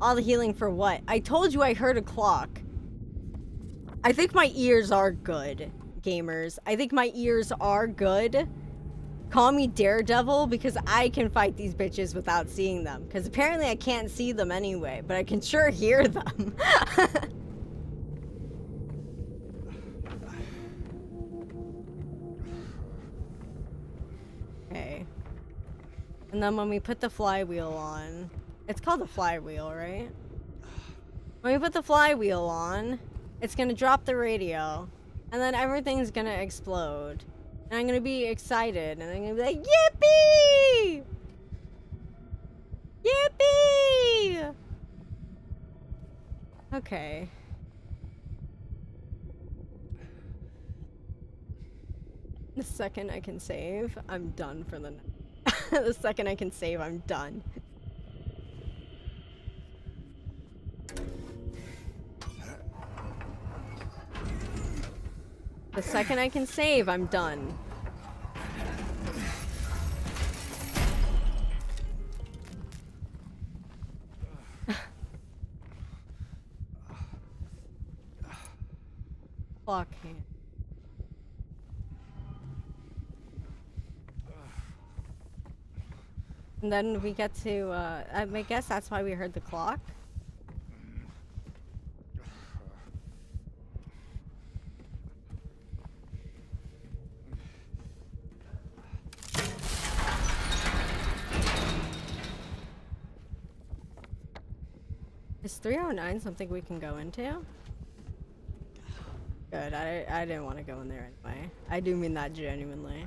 All the healing for what? I told you I heard a clock. I think my ears are good, gamers. I think my ears are good. Call me Daredevil because I can fight these bitches without seeing them. Because apparently I can't see them anyway, but I can sure hear them. Okay. And then when we put the flywheel on, it's called the flywheel, right? When we put the flywheel on, it's gonna drop the radio, and then everything's gonna explode. And I'm gonna be excited, and I'm gonna be like, yippee! Yippee! Okay. The second I can save, I'm done for the night. The second I can save, I'm done. The second I can save, I'm done. Fuck him. And then we get to, I guess that's why we heard the clock. Is 309 something we can go into? Good, I didn't want to go in there anyway. I do mean that genuinely.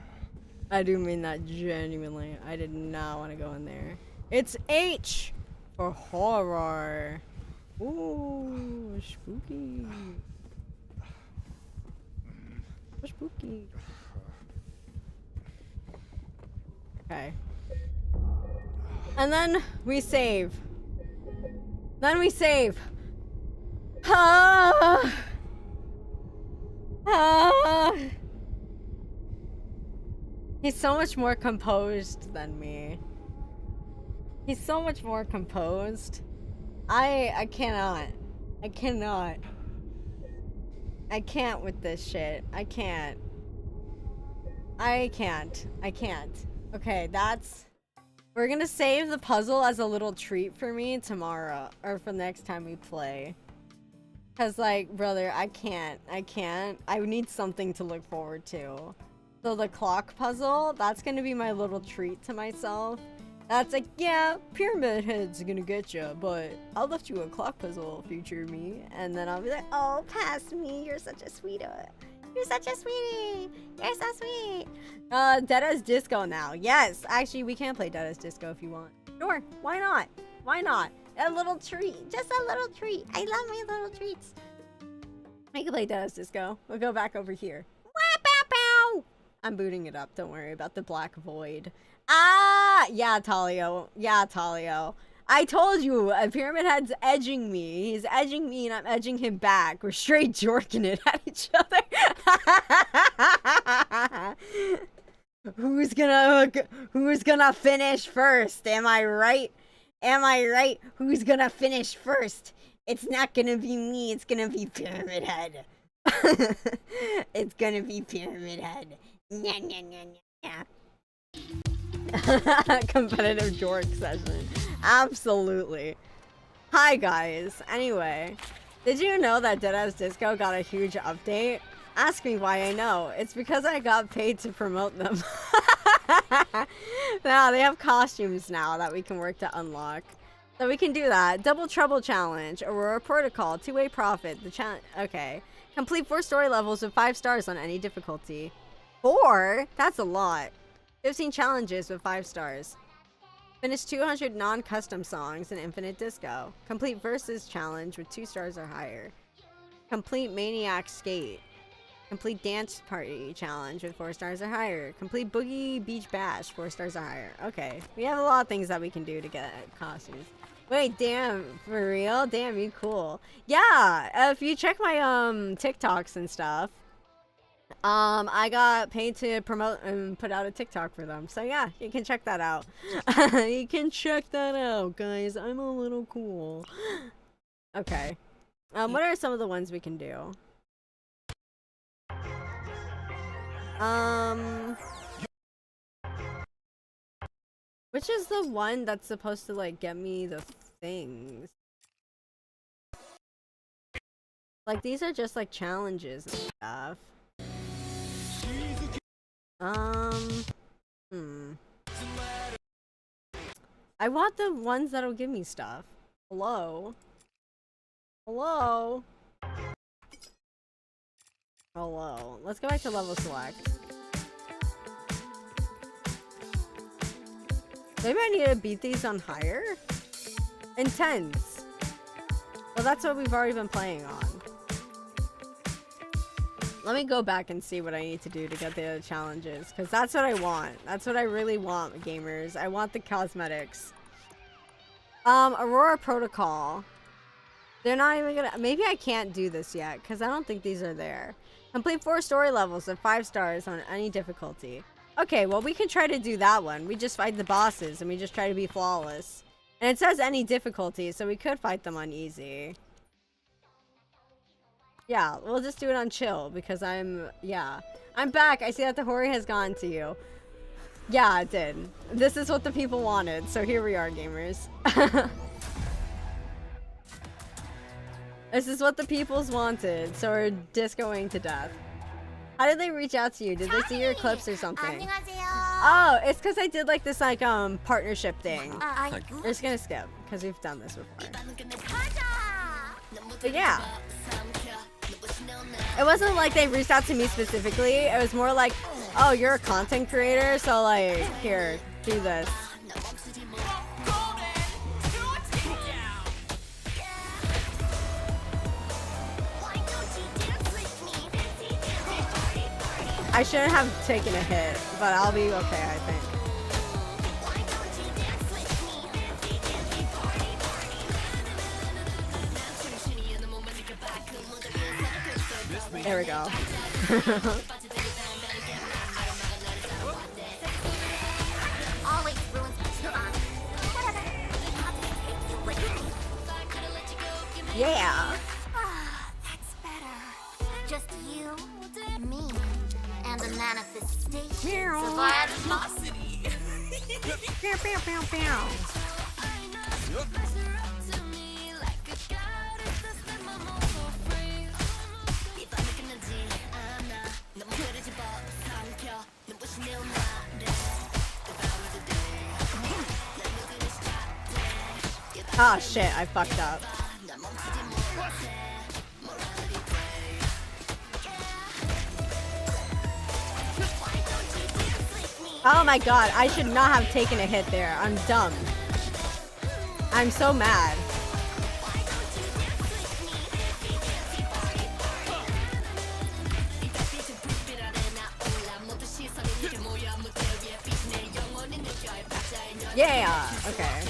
I do mean that genuinely. I did not want to go in there. It's H for horror. Ooh, spooky. Spooky. Okay. And then we save. Then we save. Ah. Ah. He's so much more composed than me. He's so much more composed. I cannot. I cannot. I can't with this shit. I can't. I can't. I can't. Okay, that's... We're gonna save the puzzle as a little treat for me tomorrow. Or for next time we play. Cause like, brother, I can't. I can't. I need something to look forward to. So the clock puzzle, that's gonna be my little treat to myself. That's like, yeah, Pyramid Head's gonna get you, but I'll lift you a clock puzzle, future me. And then I'll be like, oh, pass me, you're such a sweetheart. You're such a sweetie. You're so sweet. Dead as Disco now. Yes, actually, we can play Dead as Disco if you want. Sure, why not? Why not? A little treat, just a little treat. I love my little treats. We can play Dead as Disco. We'll go back over here. I'm booting it up. Don't worry about the black void. Ah, yeah, Talio. Yeah, Talio. I told you, Pyramid Head's edging me. He's edging me and I'm edging him back. We're straight jorking it at each other. Who's gonna finish first? Am I right? Am I right? Who's gonna finish first? It's not gonna be me, it's gonna be Pyramid Head. It's gonna be Pyramid Head. Nya, nya, nya, nya. Competitive dork session. Absolutely. Hi guys. Anyway, did you know that Deadass Disco got a huge update? Ask me why I know. It's because I got paid to promote them. Now they have costumes now that we can work to unlock. So we can do that. Double Trouble Challenge, Aurora Protocol, Two-Way Profit. The challenge. Okay. Complete 4 story levels with 5 stars on any difficulty. 4? That's a lot. 15 challenges with 5 stars. Finish 200 non-custom songs in Infinite Disco. Complete Versus Challenge with 2 stars or higher. Complete Maniac Skate. Complete Dance Party Challenge with 4 stars or higher. Complete Boogie Beach Bash, 4 stars or higher. Okay, we have a lot of things that we can do to get costumes. Wait, damn, for real? Damn, you cool. Yeah, if you check my TikToks and stuff, I got paid to promote and put out a TikTok for them. So yeah, you can check that out. You can check that out, guys. I'm a little cool. Okay. What are some of the ones we can do? Which is the one that's supposed to like get me the things? Like these are just like challenges and stuff. I want the ones that'll give me stuff. Hello? Hello? Hello. Let's go back to level select. Maybe I need to beat these on higher? Intense. Well, that's what we've already been playing on. Let me go back and see what I need to do to get the other challenges, because that's what I want. That's what I really want, gamers. I want the cosmetics. Aurora Protocol. They're not even gonna... Maybe I can't do this yet, because I don't think these are there. Complete 4 story levels of 5 stars on any difficulty. Okay, well, we can try to do that one. We just fight the bosses, and we just try to be flawless. And it says any difficulty, so we could fight them on easy. Yeah, we'll just do it on chill, because yeah. I'm back! I see that the Hori has gone to you. Yeah, it did. This is what the people wanted, so here we are, gamers. This is what the peoples wanted, so we're discoing to death. How did they reach out to you? Did they see your clips or something? Oh, it's because I did like this like partnership thing. We're just gonna skip because we've done this before. But yeah, it wasn't like they reached out to me specifically. It was more like, oh, you're a content creator, so like here, do this. I shouldn't have taken a hit, but I'll be okay, I think. There we go. Yeah. That's better. Just you, me, and the manifestation of our animosity. Pew, pew, pew, pew. Oh shit, I fucked up. Oh my god, I should not have taken a hit there. I'm dumb. I'm so mad. Yeah, okay.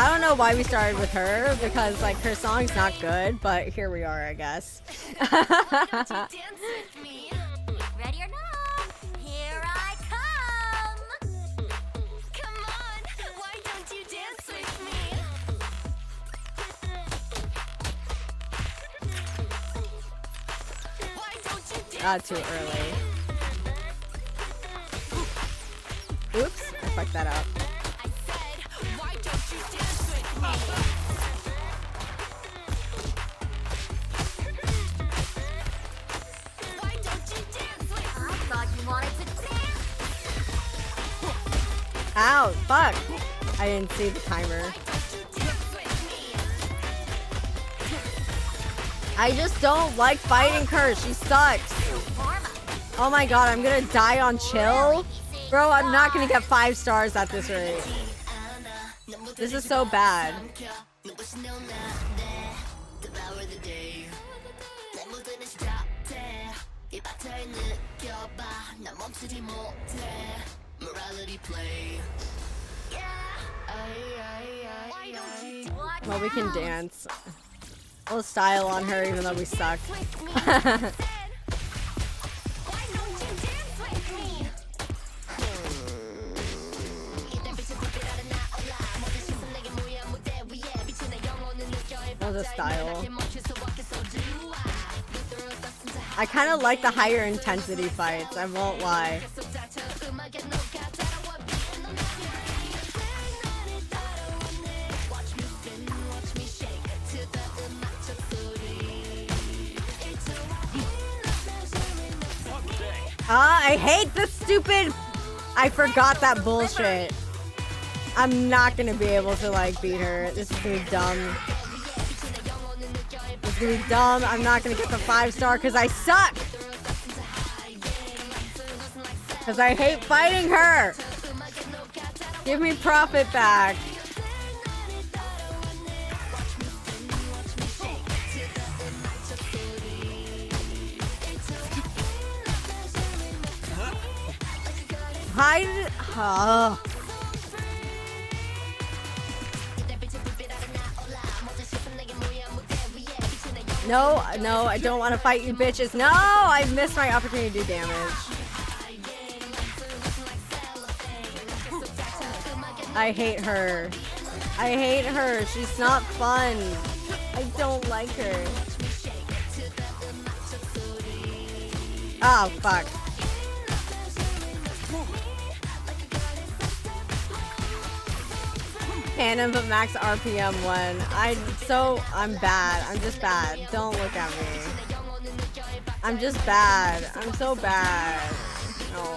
I don't know why we started with her, because like her song's not good, but here we are, I guess. Ready or not? Here I come! Come on, why don't you dance with me? Why don't you dance Not too early. Oops, I fucked that up. I said, why don't you dance with me? Why don't you dance with me? I thought you wanted to dance. Ow, fuck. I didn't see the timer. Why don't you dance with me? I just don't like fighting her. She sucks. Oh my god, I'm gonna die on chill? Bro, I'm not gonna get 5 stars at this rate. This is so bad. Well, we can dance. We'll style on her even though we suck. We'll just style. I kind of like the higher intensity fights, I won't lie. I hate the stupid... I forgot that bullshit. I'm not gonna be able to like beat her. This is gonna be dumb. It's gonna be dumb. I'm not gonna get the 5-star because I suck. Because I hate fighting her. Give me profit back. Hide. Oh. No, no, I don't want to fight you bitches. No, I missed my opportunity to do damage. I hate her. I hate her. She's not fun. I don't like her. Oh, fuck. Canon but max RPM 1. I'm bad. I'm just bad. Don't look at me. I'm just bad. I'm so bad. No.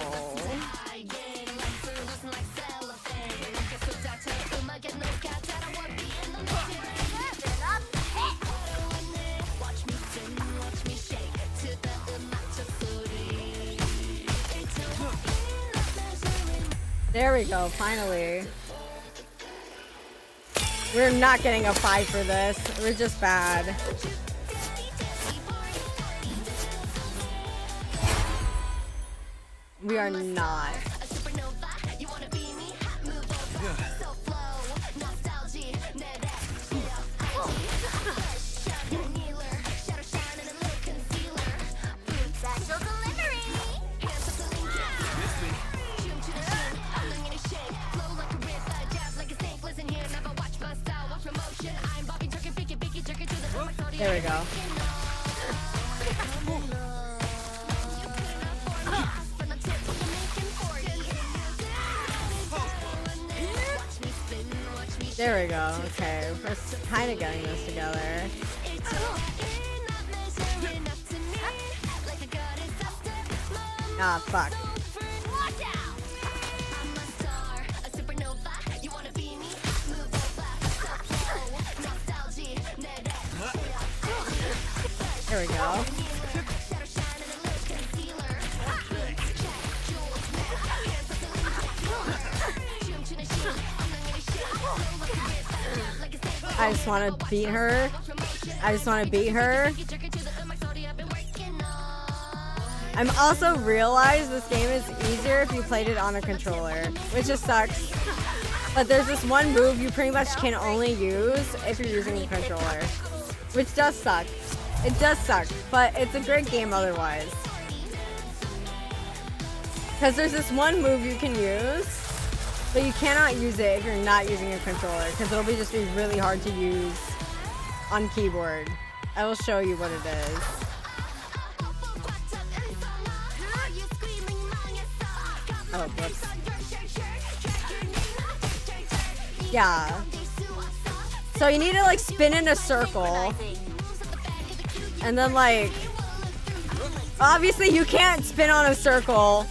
There we go, finally. We're not getting a 5 for this. We're just bad. We are not. There we go. There we go. Okay, we're kind of getting this together. Ah, fuck. There we go. I just want to beat her. I just want to beat her. I'm also realized this game is easier if you played it on a controller, which just sucks. But there's this one move you pretty much can only use if you're using a controller, which does suck. It does suck, but it's a great game otherwise. Because there's this one move you can use, but you cannot use it if you're not using a controller, because it'll just be really hard to use on keyboard. I will show you what it is. Oh, whoops. Yeah. So you need to like spin in a circle. And then like, obviously you can't spin on a circle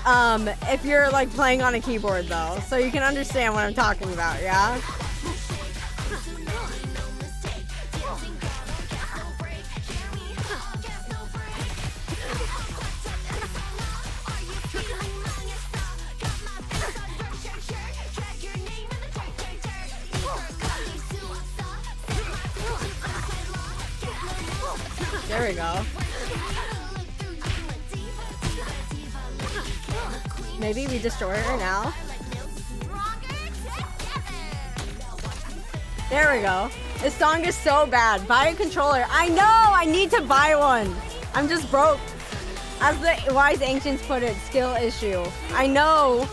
if you're like playing on a keyboard though. So you can understand what I'm talking about, yeah? There we go. Maybe we destroy her now. There we go. This song is so bad. Buy a controller. I know! I need to buy one. I'm just broke. As the wise ancients put it, skill issue. I know.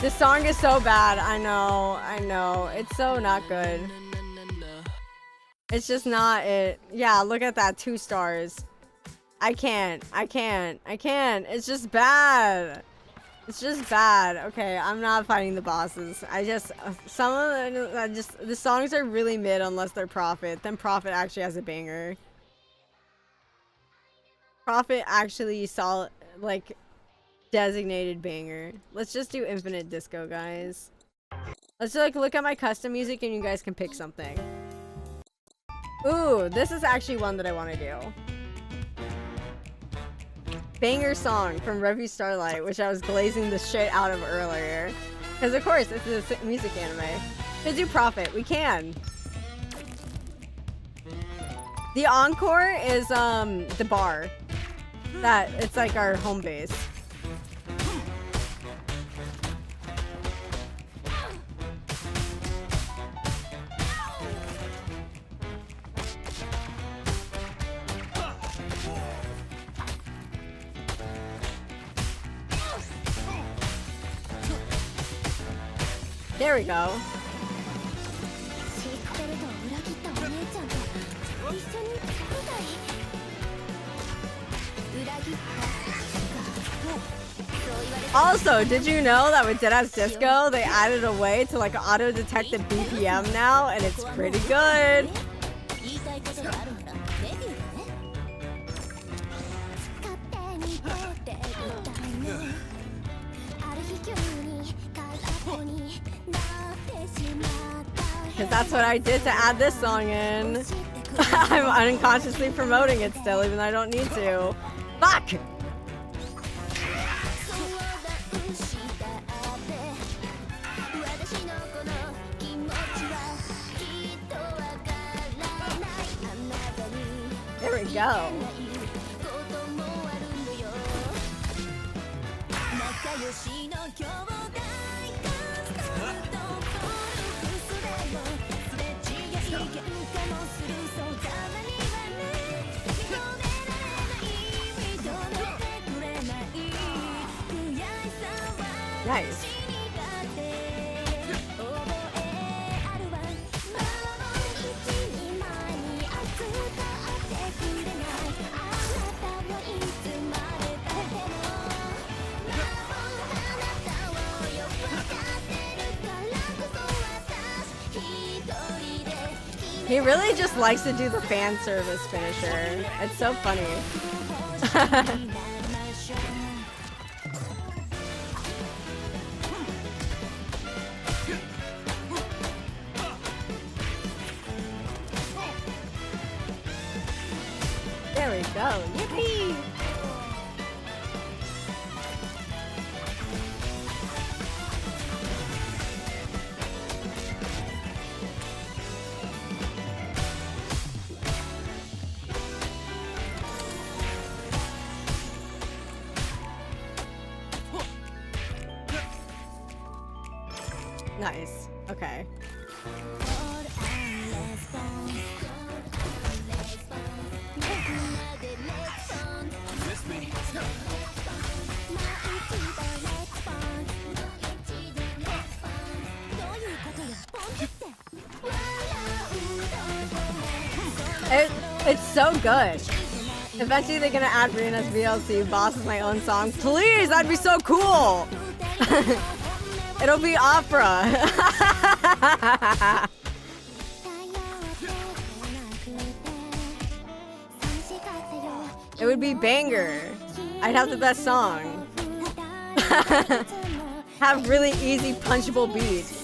This song is so bad. I know. I know. It's so not good. It's just not it. Yeah, look at that. 2 stars. I can't. It's just bad. It's just bad. Okay, I'm not fighting the bosses. Some of them, the songs are really mid unless they're Prophet. Then Prophet actually has a banger. Prophet actually saw, like, designated banger. Let's just do Infinite Disco, guys. Let's, like, look at my custom music and you guys can pick something. Ooh, this is actually one that I want to do. Banger song from Revue Starlight, which I was glazing the shit out of earlier. Because of course, it's a music anime. Let's do Prophet. We can. The encore is the bar. It's like our home base. There we go. Also, did you know that with Deadass Disco, they added a way to like auto-detect the BPM now, and it's pretty good. Because that's what I did to add this song in. I'm unconsciously promoting it still, even though I don't need to. Fuck! There we go. Nice. He really just likes to do the fan service finisher. It's so funny. There we go. Yippee! Nice. Okay. It's so good. Eventually they're gonna add Rina's VLC Boss as my own song. Please, that'd be so cool. It'll be opera. It would be banger. I'd have the best song. Have really easy punchable beats.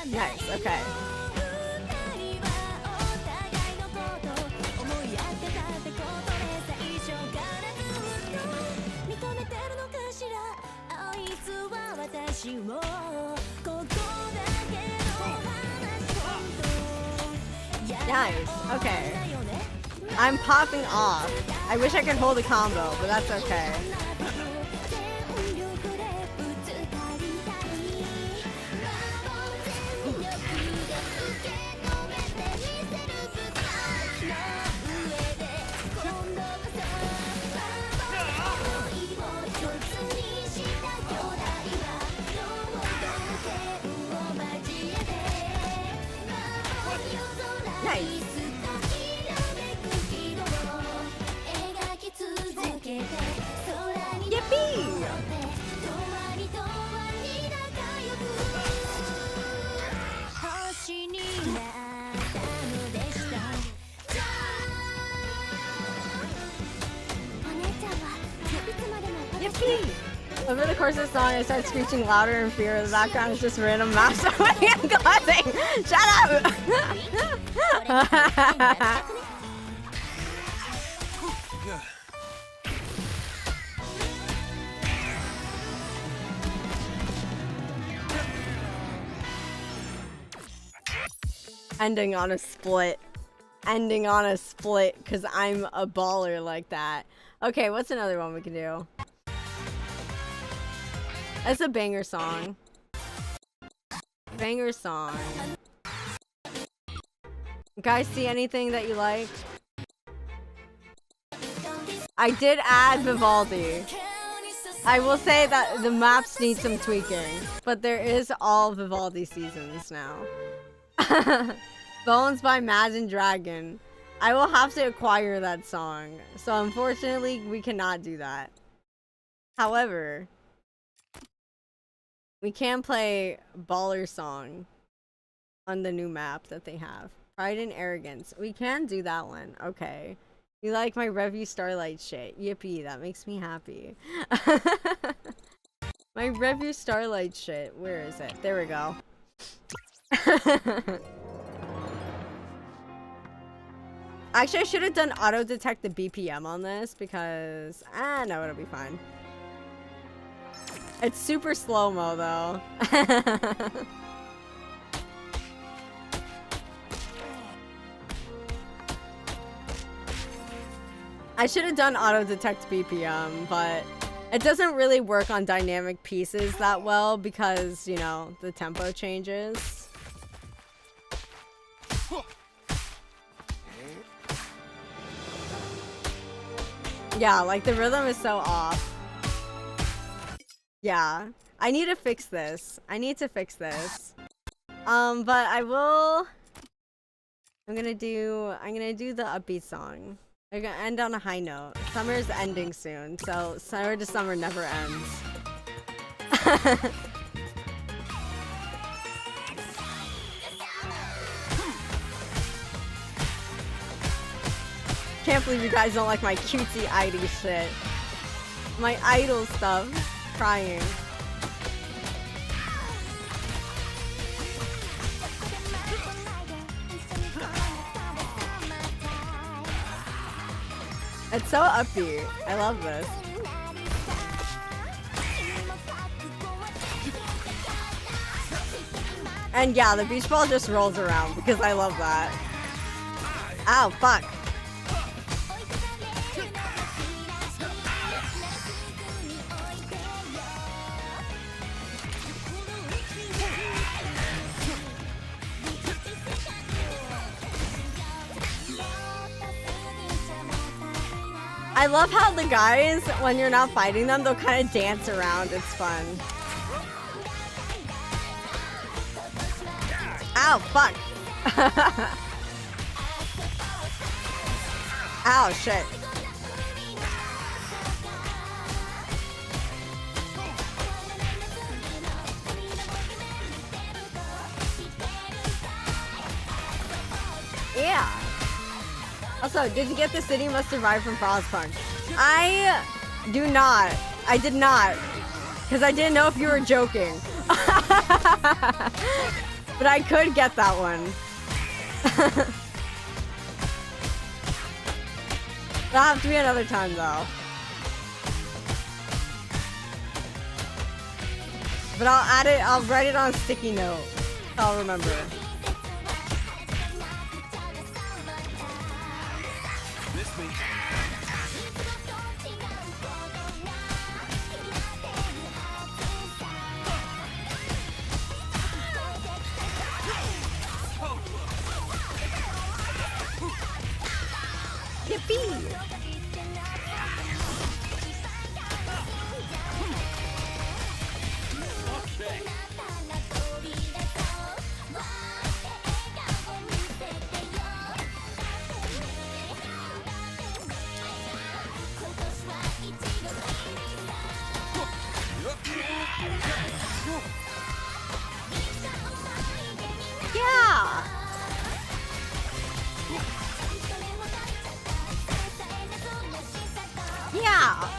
Nice, okay. Nice, okay. I'm popping off. I wish I could hold a combo, but that's okay. Over the course of the song, I start screeching louder in fear. The background is just random mouse opening and closing. Shut up! Ending on a split. Ending on a split, because I'm a baller like that. Okay, what's another one we can do? That's a banger song. Banger song. You guys see anything that you like? I did add Vivaldi. I will say that the maps need some tweaking, but there is all Vivaldi seasons now. Bones by Imagine Dragon. I will have to acquire that song, so unfortunately we cannot do that. However, we can play Baller Song on the new map that they have. Pride and Arrogance. We can do that one. Okay. You like my Revue Starlight shit. Yippee, that makes me happy. My Revue Starlight shit. Where is it? There we go. Actually, I should have done auto-detect the BPM on this because... no, it'll be fine. It's super slow-mo, though. I should have done auto-detect BPM, but it doesn't really work on dynamic pieces that well because, you know, the tempo changes. Yeah, like the rhythm is so off. Yeah, I need to fix this. I need to fix this. But I will. I'm gonna do the upbeat song. I'm gonna end on a high note. Summer's ending soon, so summer to summer never ends. Can't believe you guys don't like my cutesy ID shit. My idol stuff. Crying. It's so upbeat. I love this. And yeah, the beach ball just rolls around because I love that. Ow, fuck. I love how the guys, when you're not fighting them, they'll kind of dance around. It's fun. Ow, fuck. Ow, shit. Yeah. Also, did you get the city must survive from Frostpunk? I do not. I did not. Because I didn't know if you were joking. But I could get that one. That'll have to be another time though. But I'll add it, I'll write it on a sticky note. I'll remember. Yippee! Yeah! Yeah!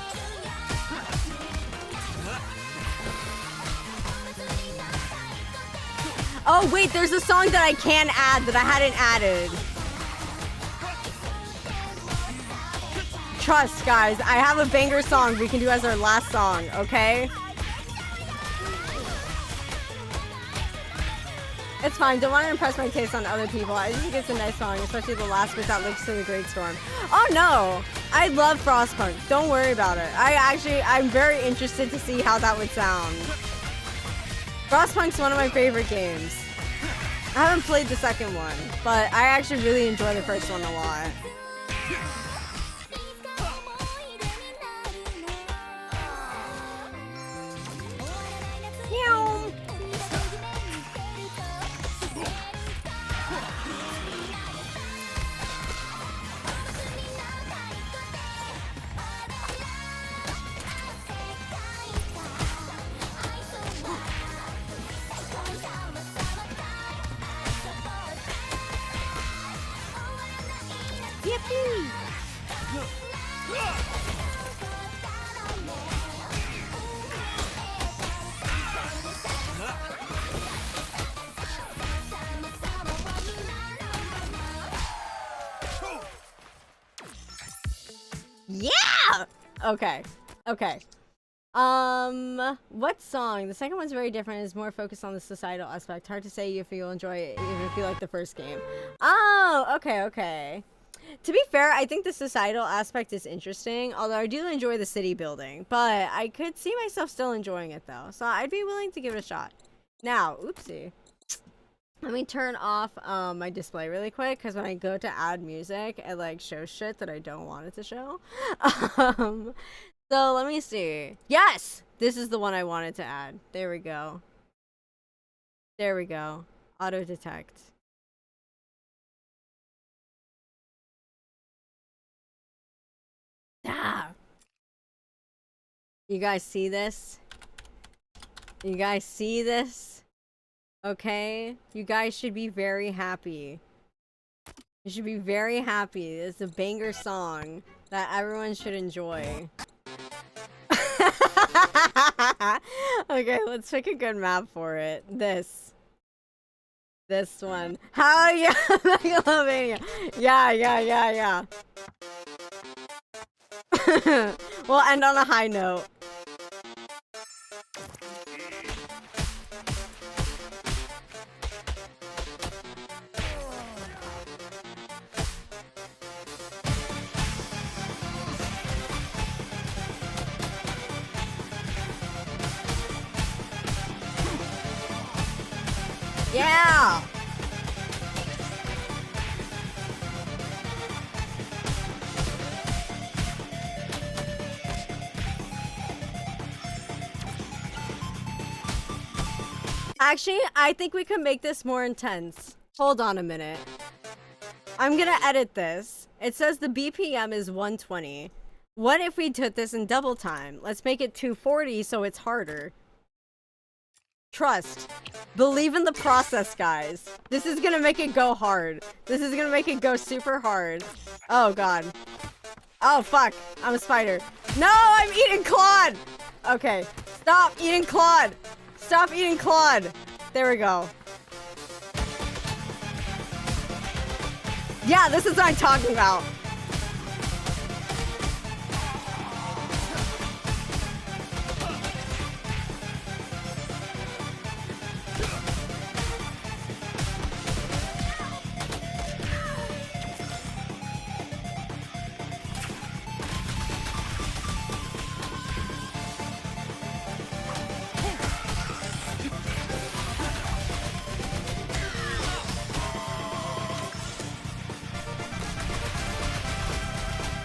Oh wait, there's a song that I can add that I hadn't added. Trust, guys, I have a banger song we can do as our last song, okay? It's fine, don't want to impress my taste on other people. I just think it's a nice song, especially the last bit that links to the Great Storm. Oh no! I love Frostpunk, don't worry about it. I'm very interested to see how that would sound. Frostpunk's one of my favorite games. I haven't played the second one, but I actually really enjoy the first one a lot. Meow. Yippee! Yeah! Okay. Okay. What song? The second one's very different. It's more focused on the societal aspect. Hard to say if you'll enjoy it, even if you like the first game. Oh, okay, okay. To be fair, I think the societal aspect is interesting, although I do enjoy the city building, but I could see myself still enjoying it though, so I'd be willing to give it a shot. Now, oopsie. Let me turn off my display really quick, because when I go to add music, it like shows shit that I don't want it to show. So let me see. Yes! This is the one I wanted to add. There we go. There we go. Auto detect. Ah. You guys see this? You guys see this? Okay? You guys should be very happy. You should be very happy. It's a banger song that everyone should enjoy. Okay, let's pick a good map for it. This one. How yeah, Megalomania. Yeah. We'll end on a high note. Yeah! Actually, I think we can make this more intense. Hold on a minute. I'm gonna edit this. It says the BPM is 120. What if we took this in double time? Let's make it 240 so it's harder. Trust. Believe in the process, guys. This is gonna make it go hard. This is gonna make it go super hard. Oh, God. Oh, fuck. I'm a spider. No, I'm eating Claude! Okay. Stop eating Claude! Stop eating Claude! There we go. Yeah, this is what I'm talking about.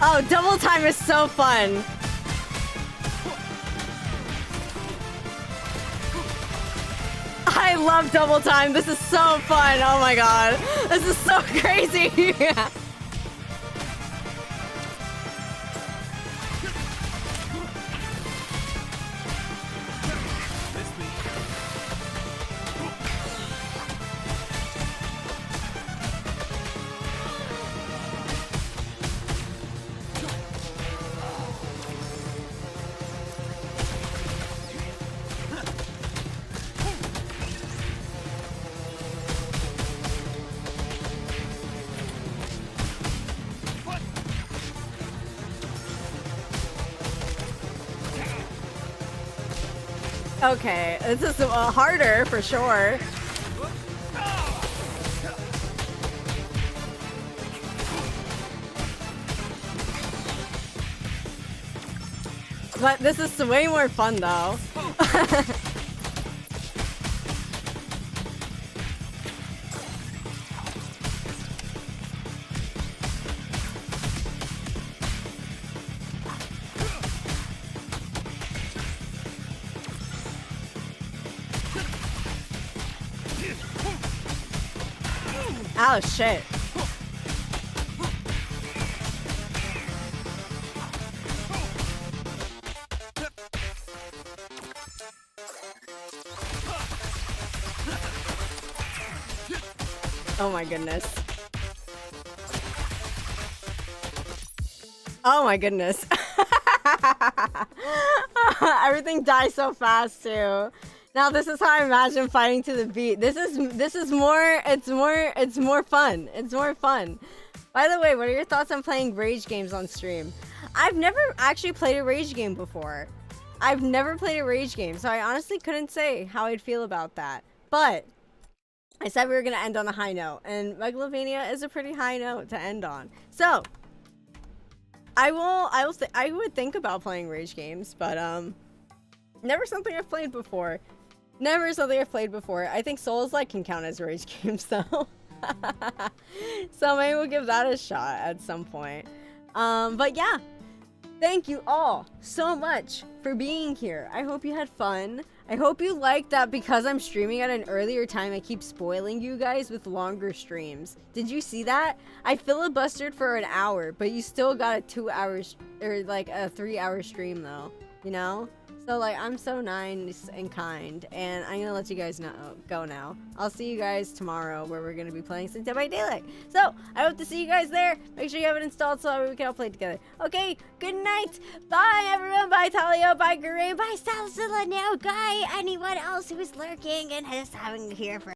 Oh, double time is so fun. I love double time. This is so fun. Oh my god. This is so crazy. Okay, this is harder for sure. But this is way more fun though. Oh shit. Oh my goodness. Oh my goodness. Everything dies so fast too. Now this is how I imagine fighting to the beat. This is more it's more fun. It's more fun. By the way, what are your thoughts on playing rage games on stream? I've never actually played a rage game before. I've never played a rage game, so I honestly couldn't say how I'd feel about that. But I said we were gonna end on a high note, and Megalovania is a pretty high note to end on. So I would think about playing rage games, but never something I've played before. Never something I've played before. I think Souls-like can count as rage games though. So maybe we'll give that a shot at some point. But yeah, thank you all so much for being here. I hope you had fun. I hope you liked that because I'm streaming at an earlier time, I keep spoiling you guys with longer streams. Did you see that? I filibustered for an hour, but you still got a 2 hours or like a 3 hour stream though, you know? So like, I'm so nice and kind, and I'm gonna let you guys go now. I'll see you guys tomorrow where we're gonna be playing some Dead by Daylight. So I hope to see you guys there. Make sure you have it installed so we can all play together. Okay, good night. Bye everyone. Bye Talia. Bye Garain. Bye Salsilla. Now, Guy. Anyone else who's lurking and is having here for